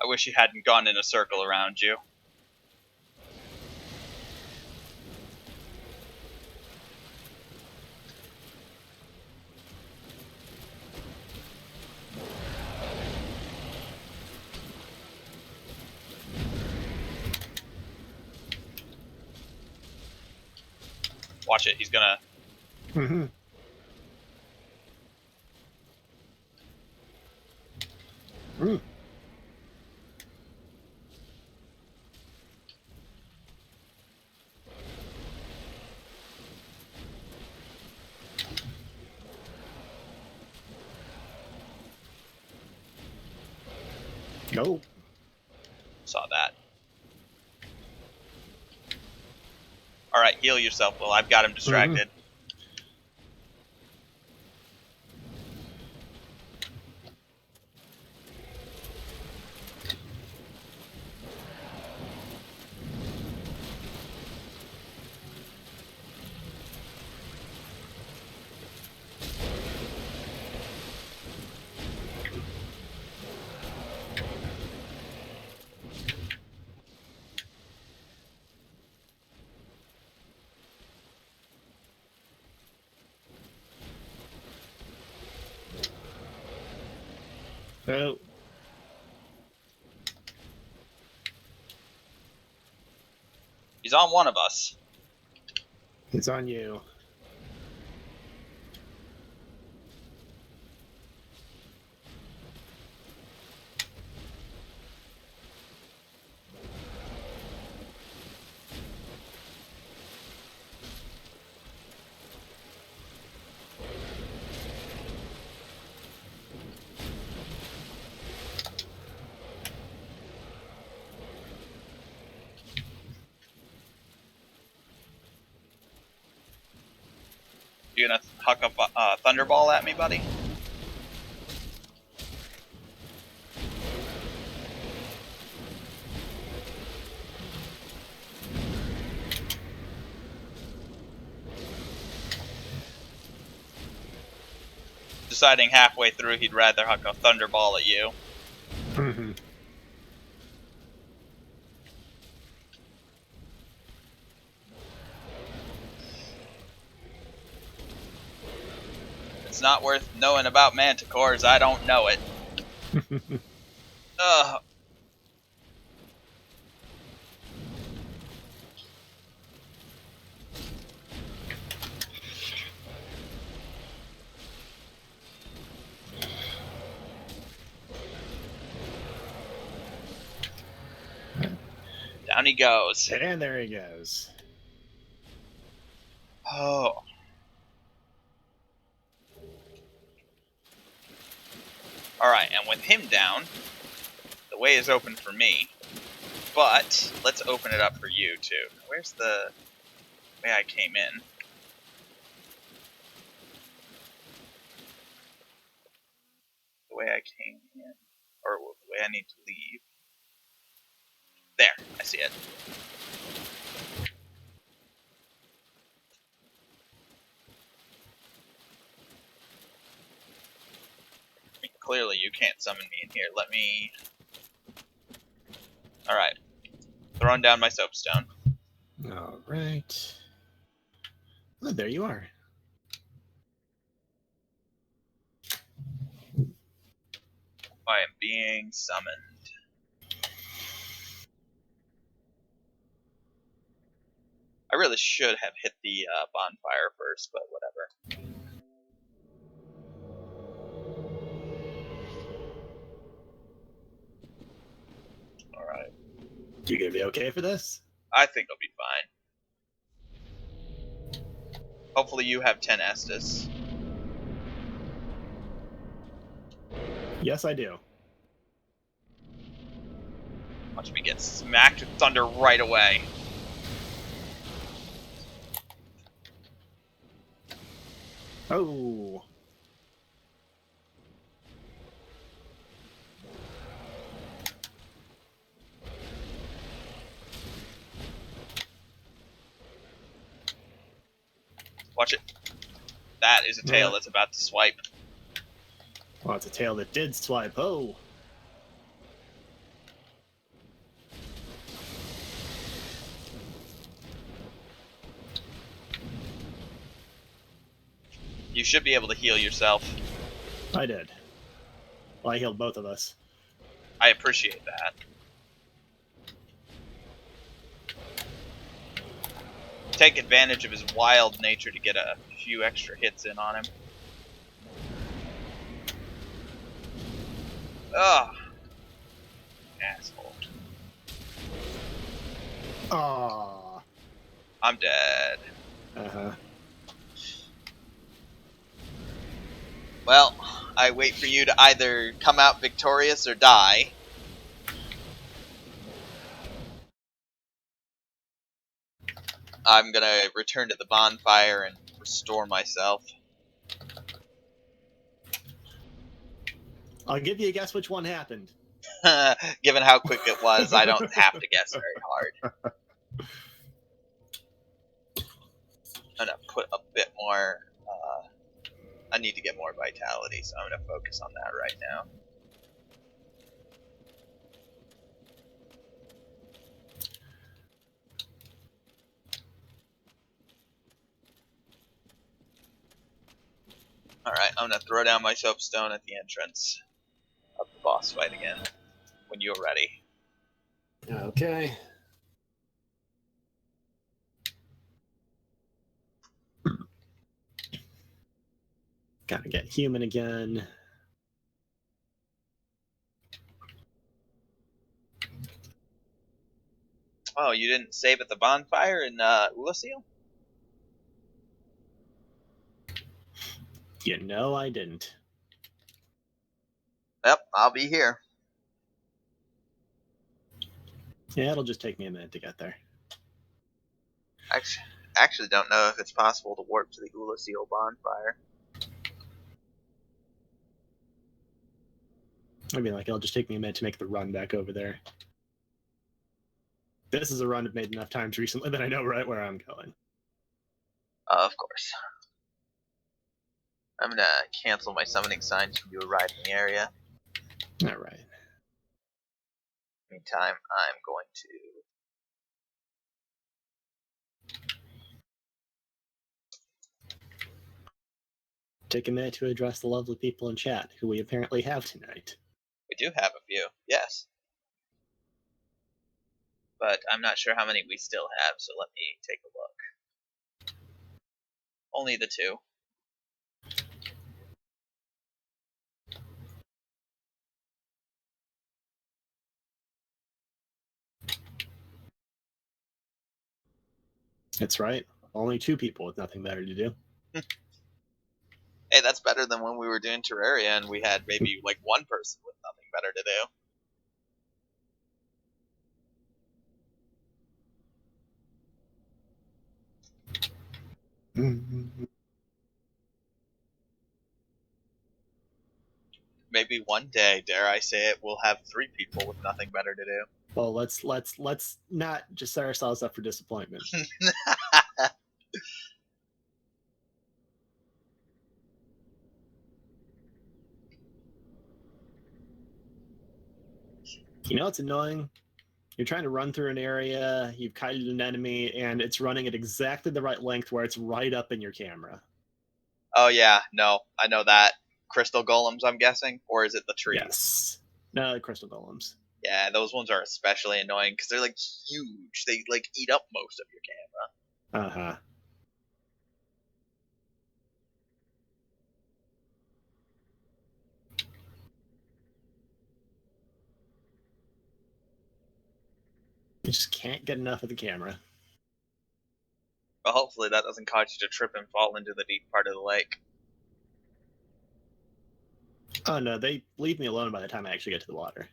I wish you hadn't gone in a circle around you. Watch it, he's gonna... Mm-hmm. Mm. Go. Saw that. Alright, heal yourself. Well, I've got him distracted. Mm-hmm. Oh, He's on one of us. it's on you. You gonna huck up a thunderball at me, buddy? Deciding halfway through he'd rather huck a thunderball at you. Mm-hmm. It's not worth knowing about manticores. I don't know it. Ugh. Down he goes. And there he goes. Oh. Alright, and with him down, the way is open for me. But let's open it up for you too. Where's the way I came in? The way I came in. Or the way I need to leave. There, I see it. I mean, clearly you can't summon me in here. Let me... Alright. Throwing down my soapstone. All right. Oh, there you are. I am being summoned. I really should have hit the bonfire first, but whatever. Alright. You gonna be okay for this? I think I'll be fine. Hopefully you have 10 Estus. Yes, I do. Watch me get smacked with thunder right away. Oh. Watch it. That is a tail that's about to swipe. Well, it's a tail that did swipe. Oh. You should be able to heal yourself. I did. Well, I healed both of us. I appreciate that. Take advantage of his wild nature to get a few extra hits in on him. Ugh. Asshole. Aww. I'm dead. Uh-huh. Well, I wait for you to either come out victorious or die. I'm gonna return to the bonfire and restore myself. I'll give you a guess which one happened. Given how quick it was, I don't have to guess very hard. I'm gonna put a bit more... I need to get more vitality, so I'm gonna focus on that right now. Alright, I'm gonna throw down my soapstone at the entrance of the boss fight again when you're ready. Okay. Gotta get human again. Oh, you didn't save at the bonfire in Ulasil? You know I didn't. Yep, I'll be here. Yeah, it'll just take me a minute to get there. Actually don't know if it's possible to warp to the Ulasil bonfire. I mean, like, it'll just take me a minute to make the run back over there. This is a run I've made enough times recently that I know right where I'm going. Of course. I'm gonna cancel my summoning sign to you arrive in the area. All right. Meantime, I'm going to Take a minute to address the lovely people in chat, who we apparently have tonight. We do have a few, yes. But I'm not sure how many we still have, so let me take a look. Only the 2. That's right. Only 2 people with nothing better to do. Hey, that's better than when we were doing Terraria and we had maybe like 1 person with nothing better to do. Maybe one day, dare I say it, we'll have 3 people with nothing better to do. Well, let's not just set ourselves up for disappointment. You know what's annoying? You're trying to run through an area, you've kited an enemy, and it's running at exactly the right length where it's right up in your camera. Oh yeah, no, I know that. Crystal golems, I'm guessing? Or is it the trees? Yes. No, the crystal golems. Yeah, those ones are especially annoying because they're like huge. They like eat up most of your camera. Uh-huh. You just can't get enough of the camera. But hopefully that doesn't cause you to trip and fall into the deep part of the lake. Oh no, they leave me alone by the time I actually get to the water.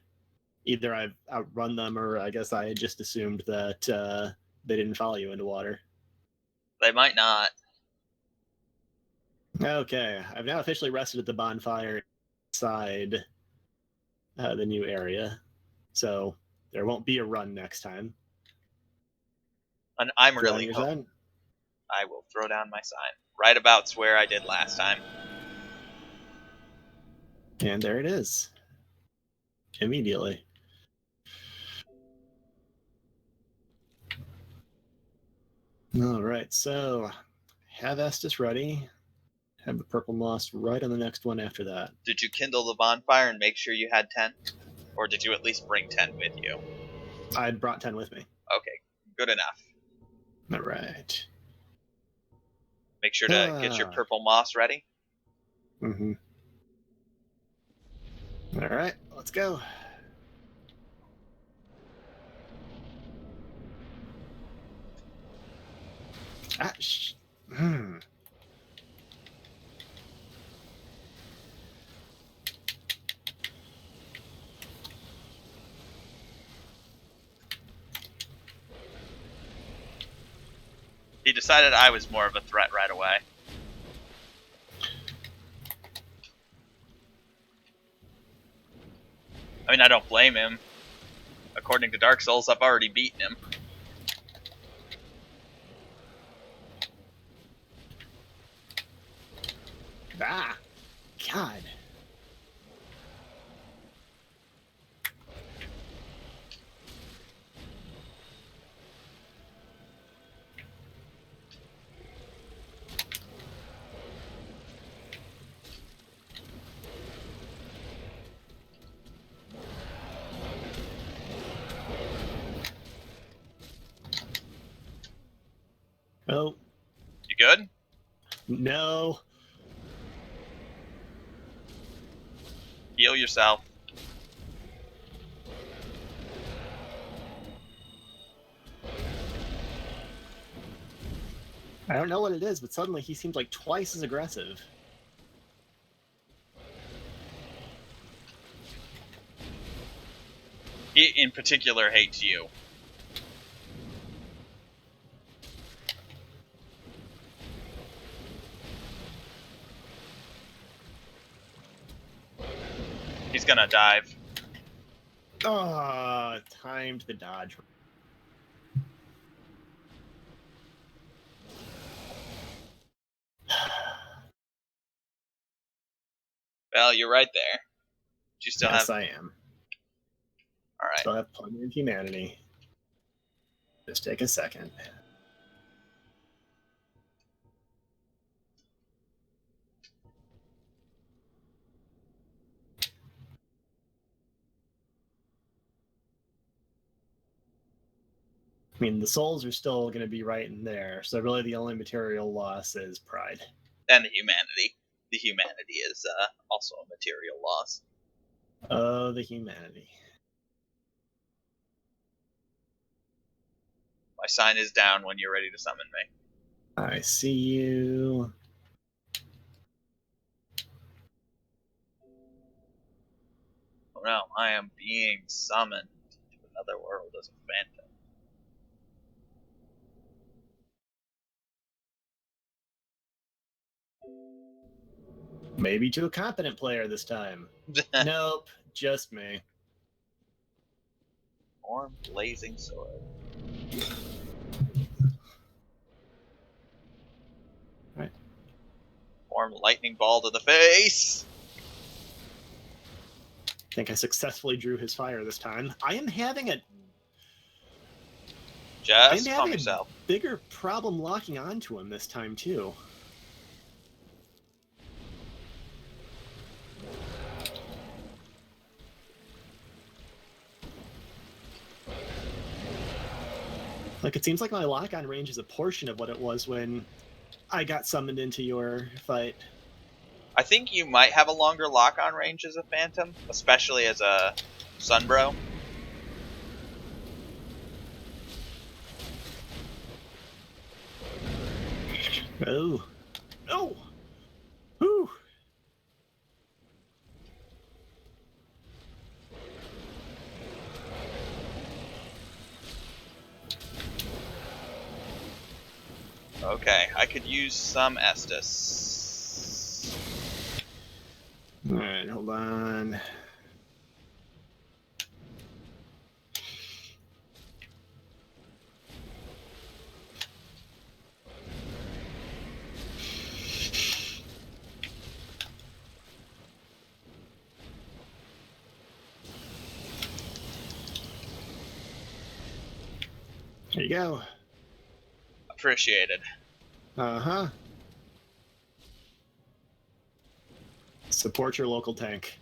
Either I've outrun them, or I guess I had just assumed that they didn't follow you into water. They might not. Okay, I've now officially rested at the bonfire inside the new area, so there won't be a run next time. And I'm Throw down really your hoping sign. I will throw down my sign. Right about where I did last time. And there it is. Immediately. All right, so have Estus ready. Have the purple moss right on the next one after that. Did you kindle the bonfire and make sure you had 10? Or did you at least bring 10 with you? I brought 10 with me. Okay, good enough. All right. Make sure to get your purple moss ready. Mm-hmm. All right, let's go. Ah, He decided I was more of a threat right away. I mean, I don't blame him. According to Dark Souls, I've already beaten him. Ah, God. Oh, You good? no. Heal yourself. I don't know what it is, but suddenly he seems like twice as aggressive. He, in particular, hates you. He's gonna dive. Oh, timed the dodge. Well, you're right there. Do you still Yes, have... I am. Alright. Still have plenty of humanity. Just take a second. I mean, the souls are still going to be right in there, so really the only material loss is pride. And the humanity. The humanity is also a material loss. Oh, the humanity. My sign is down when you're ready to summon me. I see you. Oh no, I am being summoned to another world as a phantom. Maybe to a competent player this time. Nope, just me. Orm blazing sword. Right. Orm lightning ball to the face. I think I successfully drew his fire this time. I am having a Just calm yourself. bigger problem locking onto him this time too. Like, it seems like my lock-on range is a portion of what it was when I got summoned into your fight. I think you might have a longer lock-on range as a phantom, especially as a Sunbro. Oh. No! Whew! Okay, I could use some Estus. Alright, hold on. There you go. Appreciated. Uh-huh. Support your local tank.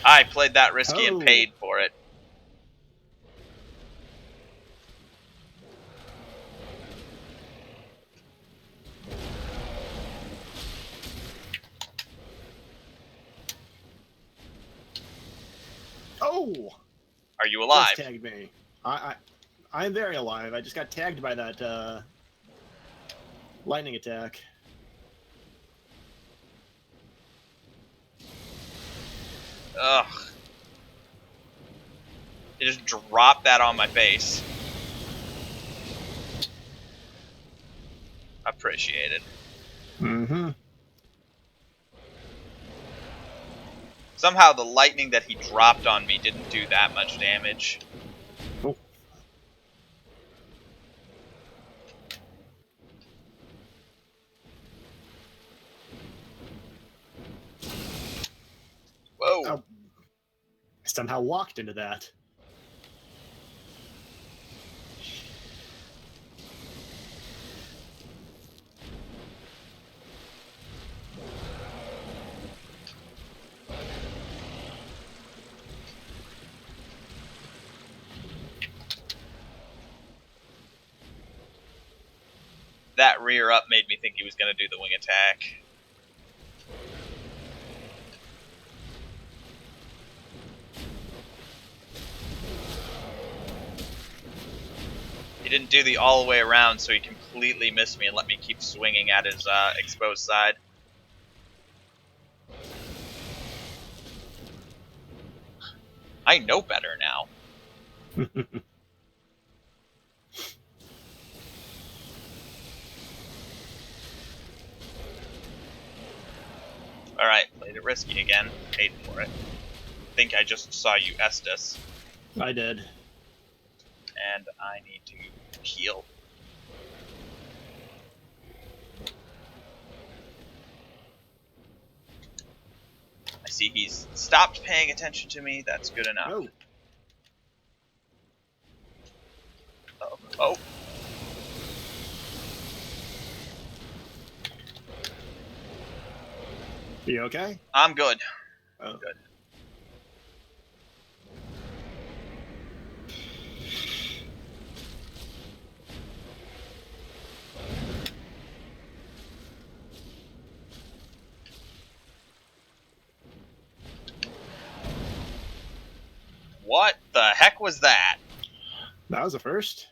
I played that risky and Oh. paid for it. Oh! Are you alive? Just tagged me. I'm very alive. I just got tagged by that lightning attack. Ugh. It just dropped that on my face. Appreciated. Mm-hmm. Somehow the lightning that he dropped on me didn't do that much damage. Oh. Whoa. Oh. I somehow walked into that. that rear up made me think he was going to do the wing attack. He didn't do the all the way around, so he completely missed me and let me keep swinging at his exposed side. I know better now. Alright, played it risky again. Paid for it. I think I just saw you Estus. I did. And I need to heal. I see he's stopped paying attention to me. That's good enough. Oh. Oh. Oh. You okay? I'm good. Oh. Good. What the heck was that? That was a first.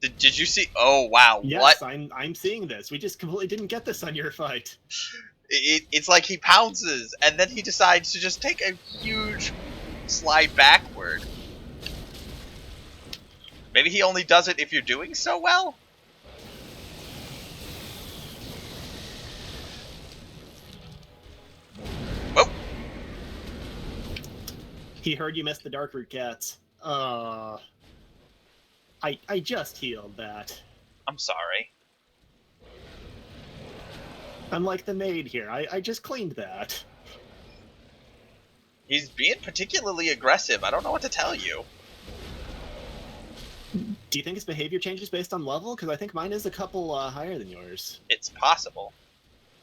Did you see? Oh wow! Yes, What? I'm seeing this. We just completely didn't get this on your fight. It's like he pounces and then he decides to just take a huge slide backward. Maybe he only does it if you're doing so well? Whoa! He heard you missed the dark root cats. I just healed that. I'm sorry. I'm like the maid here. I just cleaned that. He's being particularly aggressive. I don't know what to tell you. Do you think his behavior changes based on level? Because I think mine is a couple higher than yours. It's possible.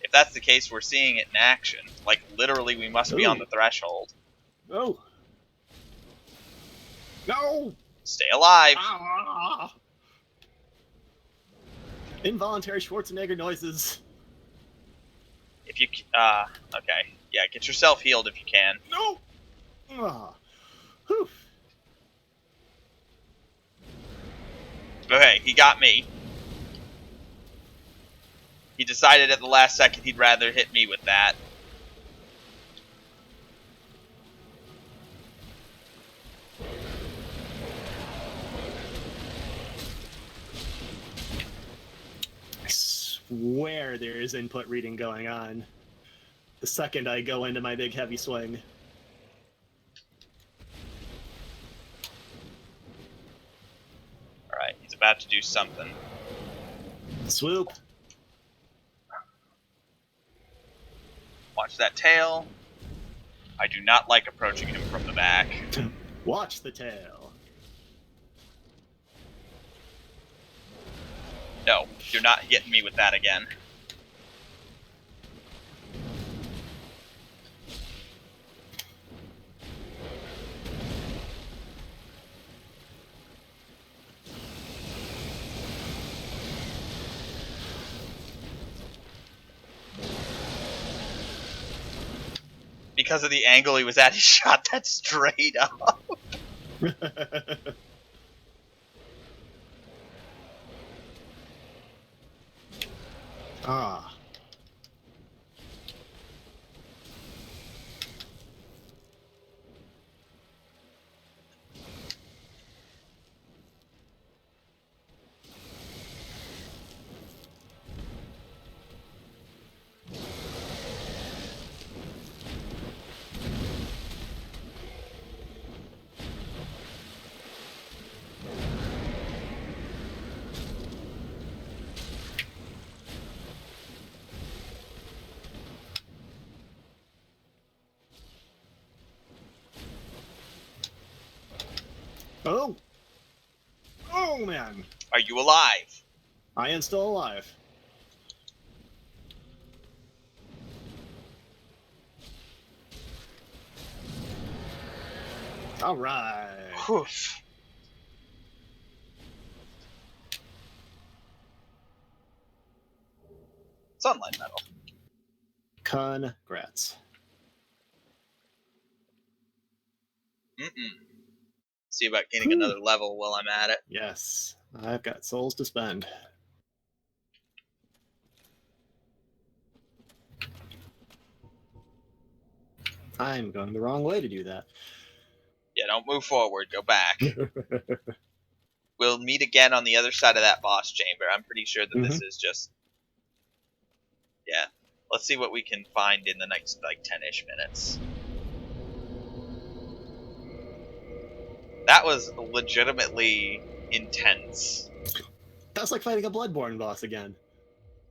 If that's the case, we're seeing it in action. Like, literally, we must be on the threshold. Oh. No! Stay alive. Ah! Involuntary Schwarzenegger noises. If you... okay. Yeah, get yourself healed if you can. No! Ah. Whew. Okay, he got me. He decided at the last second he'd rather hit me with that. I swear there is input reading going on. The second I go into my big heavy swing. Alright, he's about to do something. Swoop. Watch that tail. I do not like approaching him from the back. Watch the tail. No, you're not getting me with that again. Because of the angle he was at, he shot that straight up. Ah. Oh! Oh, man! Are you alive? I am still alive. Alright. Whew. Sunlight metal. Congrats. See about getting another level while I'm at it. Yes, I've got souls to spend. I'm going the wrong way to do that. Yeah, don't move forward. Go back. We'll meet again on the other side of that boss chamber. I'm pretty sure that this is just... Yeah. Let's see what we can find in the next, 10-ish minutes. That was legitimately intense. That's like fighting a Bloodborne boss again.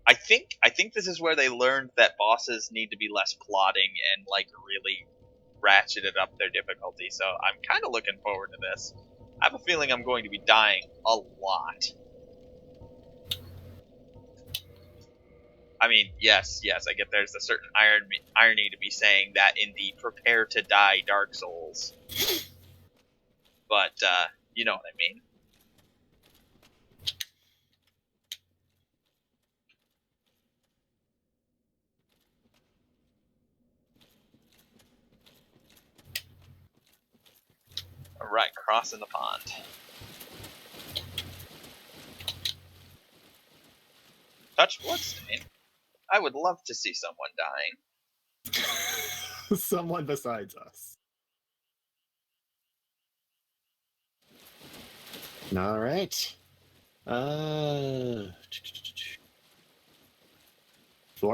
I think this is where they learned that bosses need to be less plotting and, really ratcheted up their difficulty. So I'm kind of looking forward to this. I have a feeling I'm going to be dying a lot. I mean, yes, I get there's a certain irony to be saying that in the Prepare to Die Dark Souls. But, you know what I mean. Alright, crossing the pond. Touch bloodstain? I would love to see someone dying. Someone besides us. All right. 4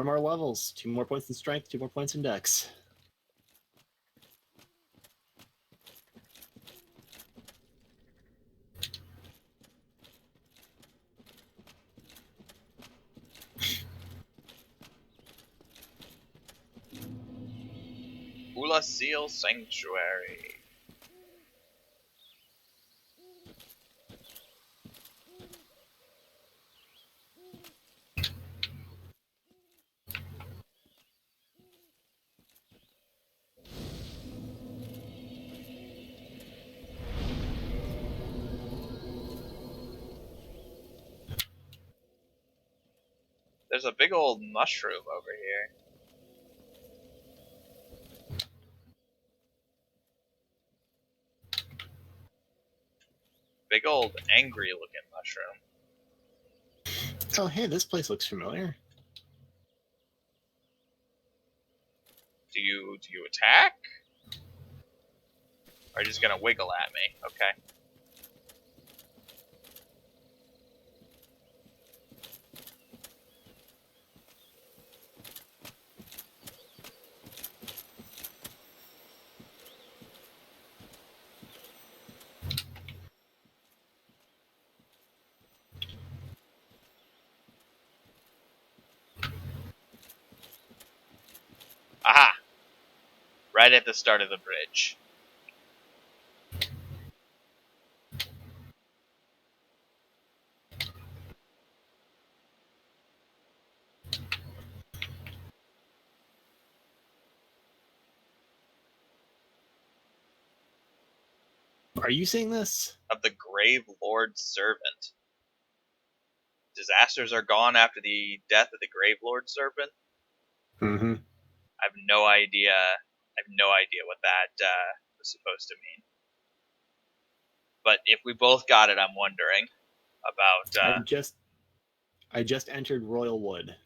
more levels. 2 more points in strength, 2 more points in dex. Ula Seal Sanctuary. There's a big old mushroom over here. Big old angry looking mushroom. Oh, hey, this place looks familiar. Do you attack? Or are you just gonna wiggle at me? Okay. Aha! Right at the start of the bridge. Are you seeing this? Of the Grave Lord's Servant. Disasters are gone after the death of the Grave Lord Serpent. Mm-hmm. I have no idea. What that was supposed to mean. But if we both got it, I'm wondering about. I just entered Royal Wood.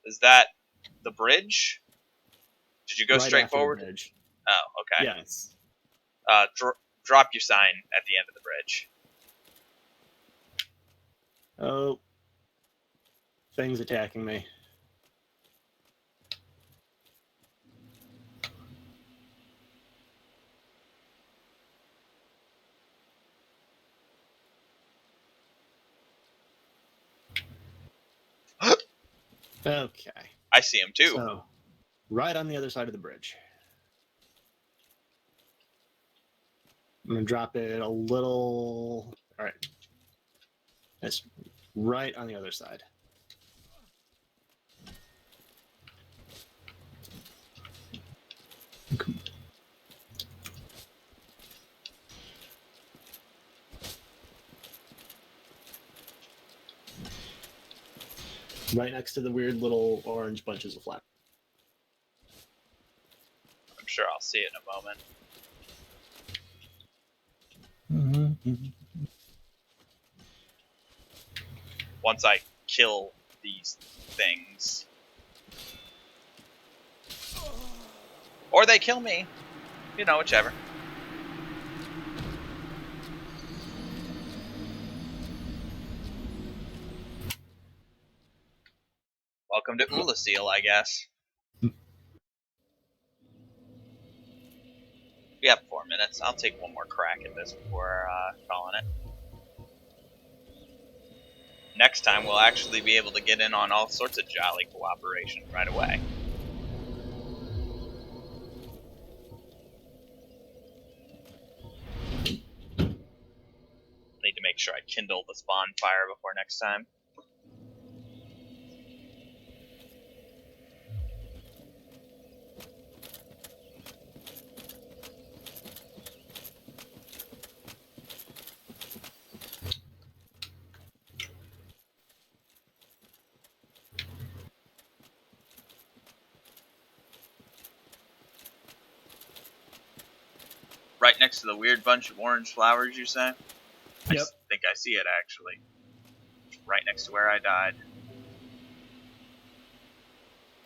Is that the bridge? Did you go Right straight after forward? the bridge. Oh, okay. Yes. Drop your sign at the end of the bridge. Oh. Things attacking me. Okay. I see him too. So, right on the other side of the bridge. I'm going to drop it a little... All right. It's right on the other side. Right next to the weird little orange bunches of flowers. I'm sure I'll see it in a moment. Once I kill these things. Or they kill me. You know, whichever. Welcome to Ulasil, I guess. We have 4 minutes. I'll take one more crack at this before calling it. Next time, we'll actually be able to get in on all sorts of jolly cooperation right away. Need to make sure I kindle this bonfire before next time. Right next to the weird bunch of orange flowers, you say? Yep. I think I see it, actually. Right next to where I died.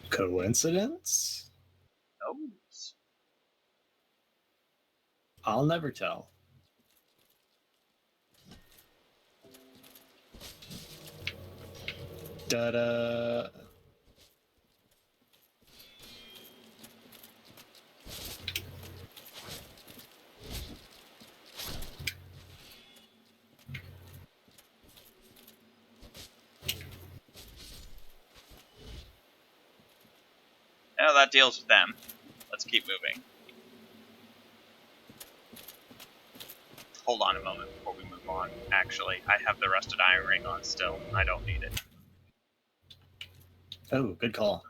Coincidence? Oh. I'll never tell. Da-da. Oh, that deals with them. Let's keep moving. Hold on a moment before we move on. Actually, I have the rusted iron ring on still. I don't need it. Oh, good call.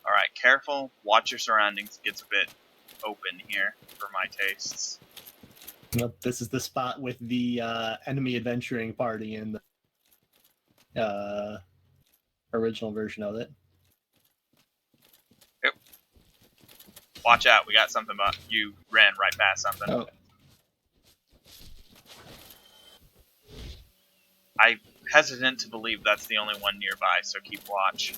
Alright, careful. Watch your surroundings. It gets a bit open here for my tastes. Well, this is the spot with the enemy adventuring party in the original version of it. Yep. Watch out. We got something, but you ran right past something. Oh. I'm hesitant to believe that's the only one nearby, so keep watch.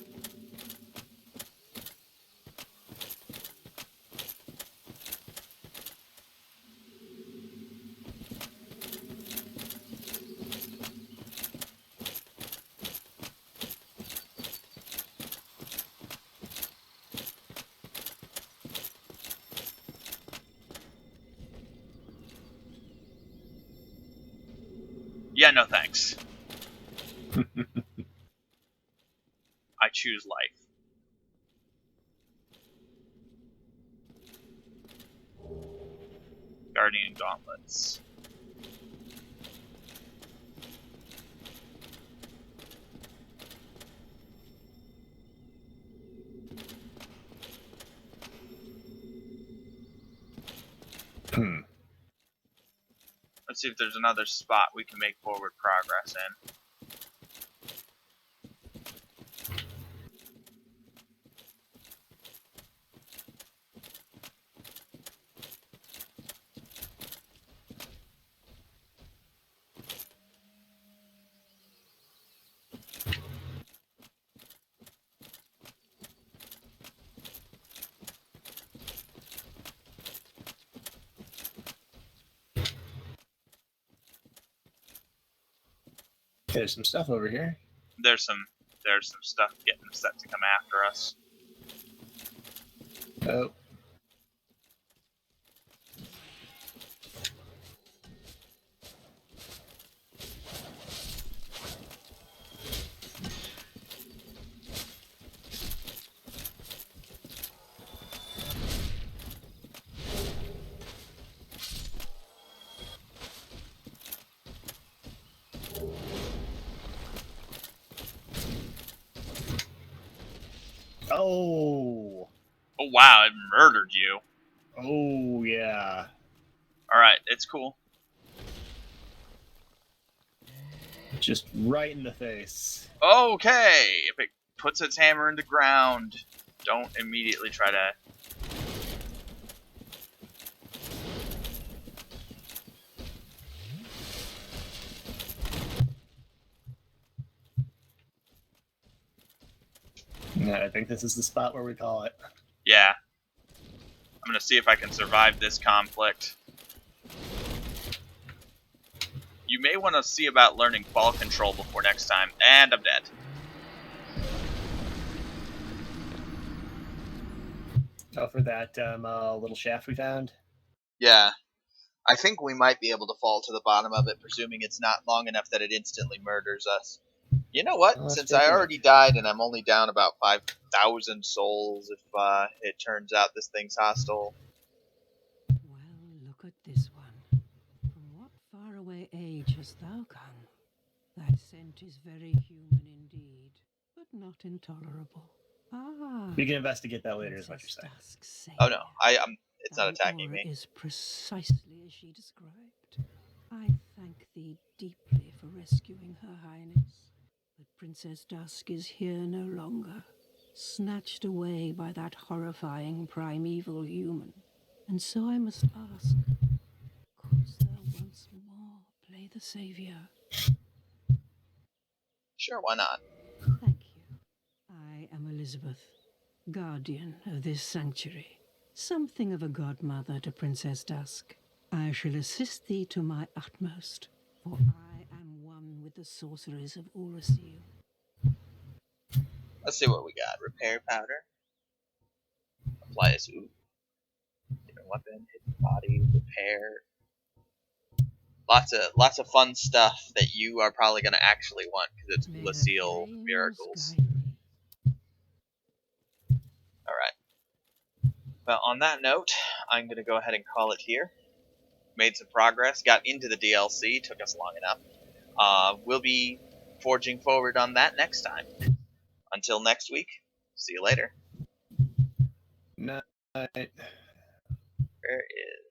Yeah, no thanks. I choose life. Guardian Gauntlets. Let's see if there's another spot we can make forward progress in. There's some stuff over here. There's some stuff getting set to come after us. Oh. Oh. Oh wow, it murdered you. Oh, yeah. Alright, it's cool. Just right in the face. Okay! If it puts its hammer in the ground, don't immediately try to... Yeah, I think this is the spot where we call it. Yeah. I'm gonna see if I can survive this conflict. You may want to see about learning ball control before next time. And I'm dead. Oh, for that little shaft we found? Yeah. I think we might be able to fall to the bottom of it, presuming it's not long enough that it instantly murders us. You know what? Well, let's Since take I a look. already died and I'm only down about 5,000 souls if it turns out this thing's hostile. Well, look at this one. From what faraway age hast thou come? Thy scent is very human indeed, but not intolerable. Ah, We can investigate that later, is what you're Princess saying. Dusk's Oh no, savior. it's not Thine attacking aura me. is precisely as she described. I thank thee deeply for rescuing Her Highness. But Princess Dusk is here no longer, snatched away by that horrifying primeval human. And so I must ask, couldst thou once more play the savior? Sure, why not? Thank you. I am Elizabeth, guardian of this sanctuary. Something of a godmother to Princess Dusk. I shall assist thee to my utmost, for I am one with the sorceries of Urasil. Let's see what we got. Repair powder. Apply this. Ooh. Different weapon. Hidden body. Repair. Lots of fun stuff that you are probably going to actually want because it's May the Ulasil flames miracles. guide thee. Alright. Well, on that note, I'm going to go ahead and call it here. Made some progress. Got into the DLC. Took us long enough. We'll be forging forward on that next time. Until next week, see you later. Night. Where is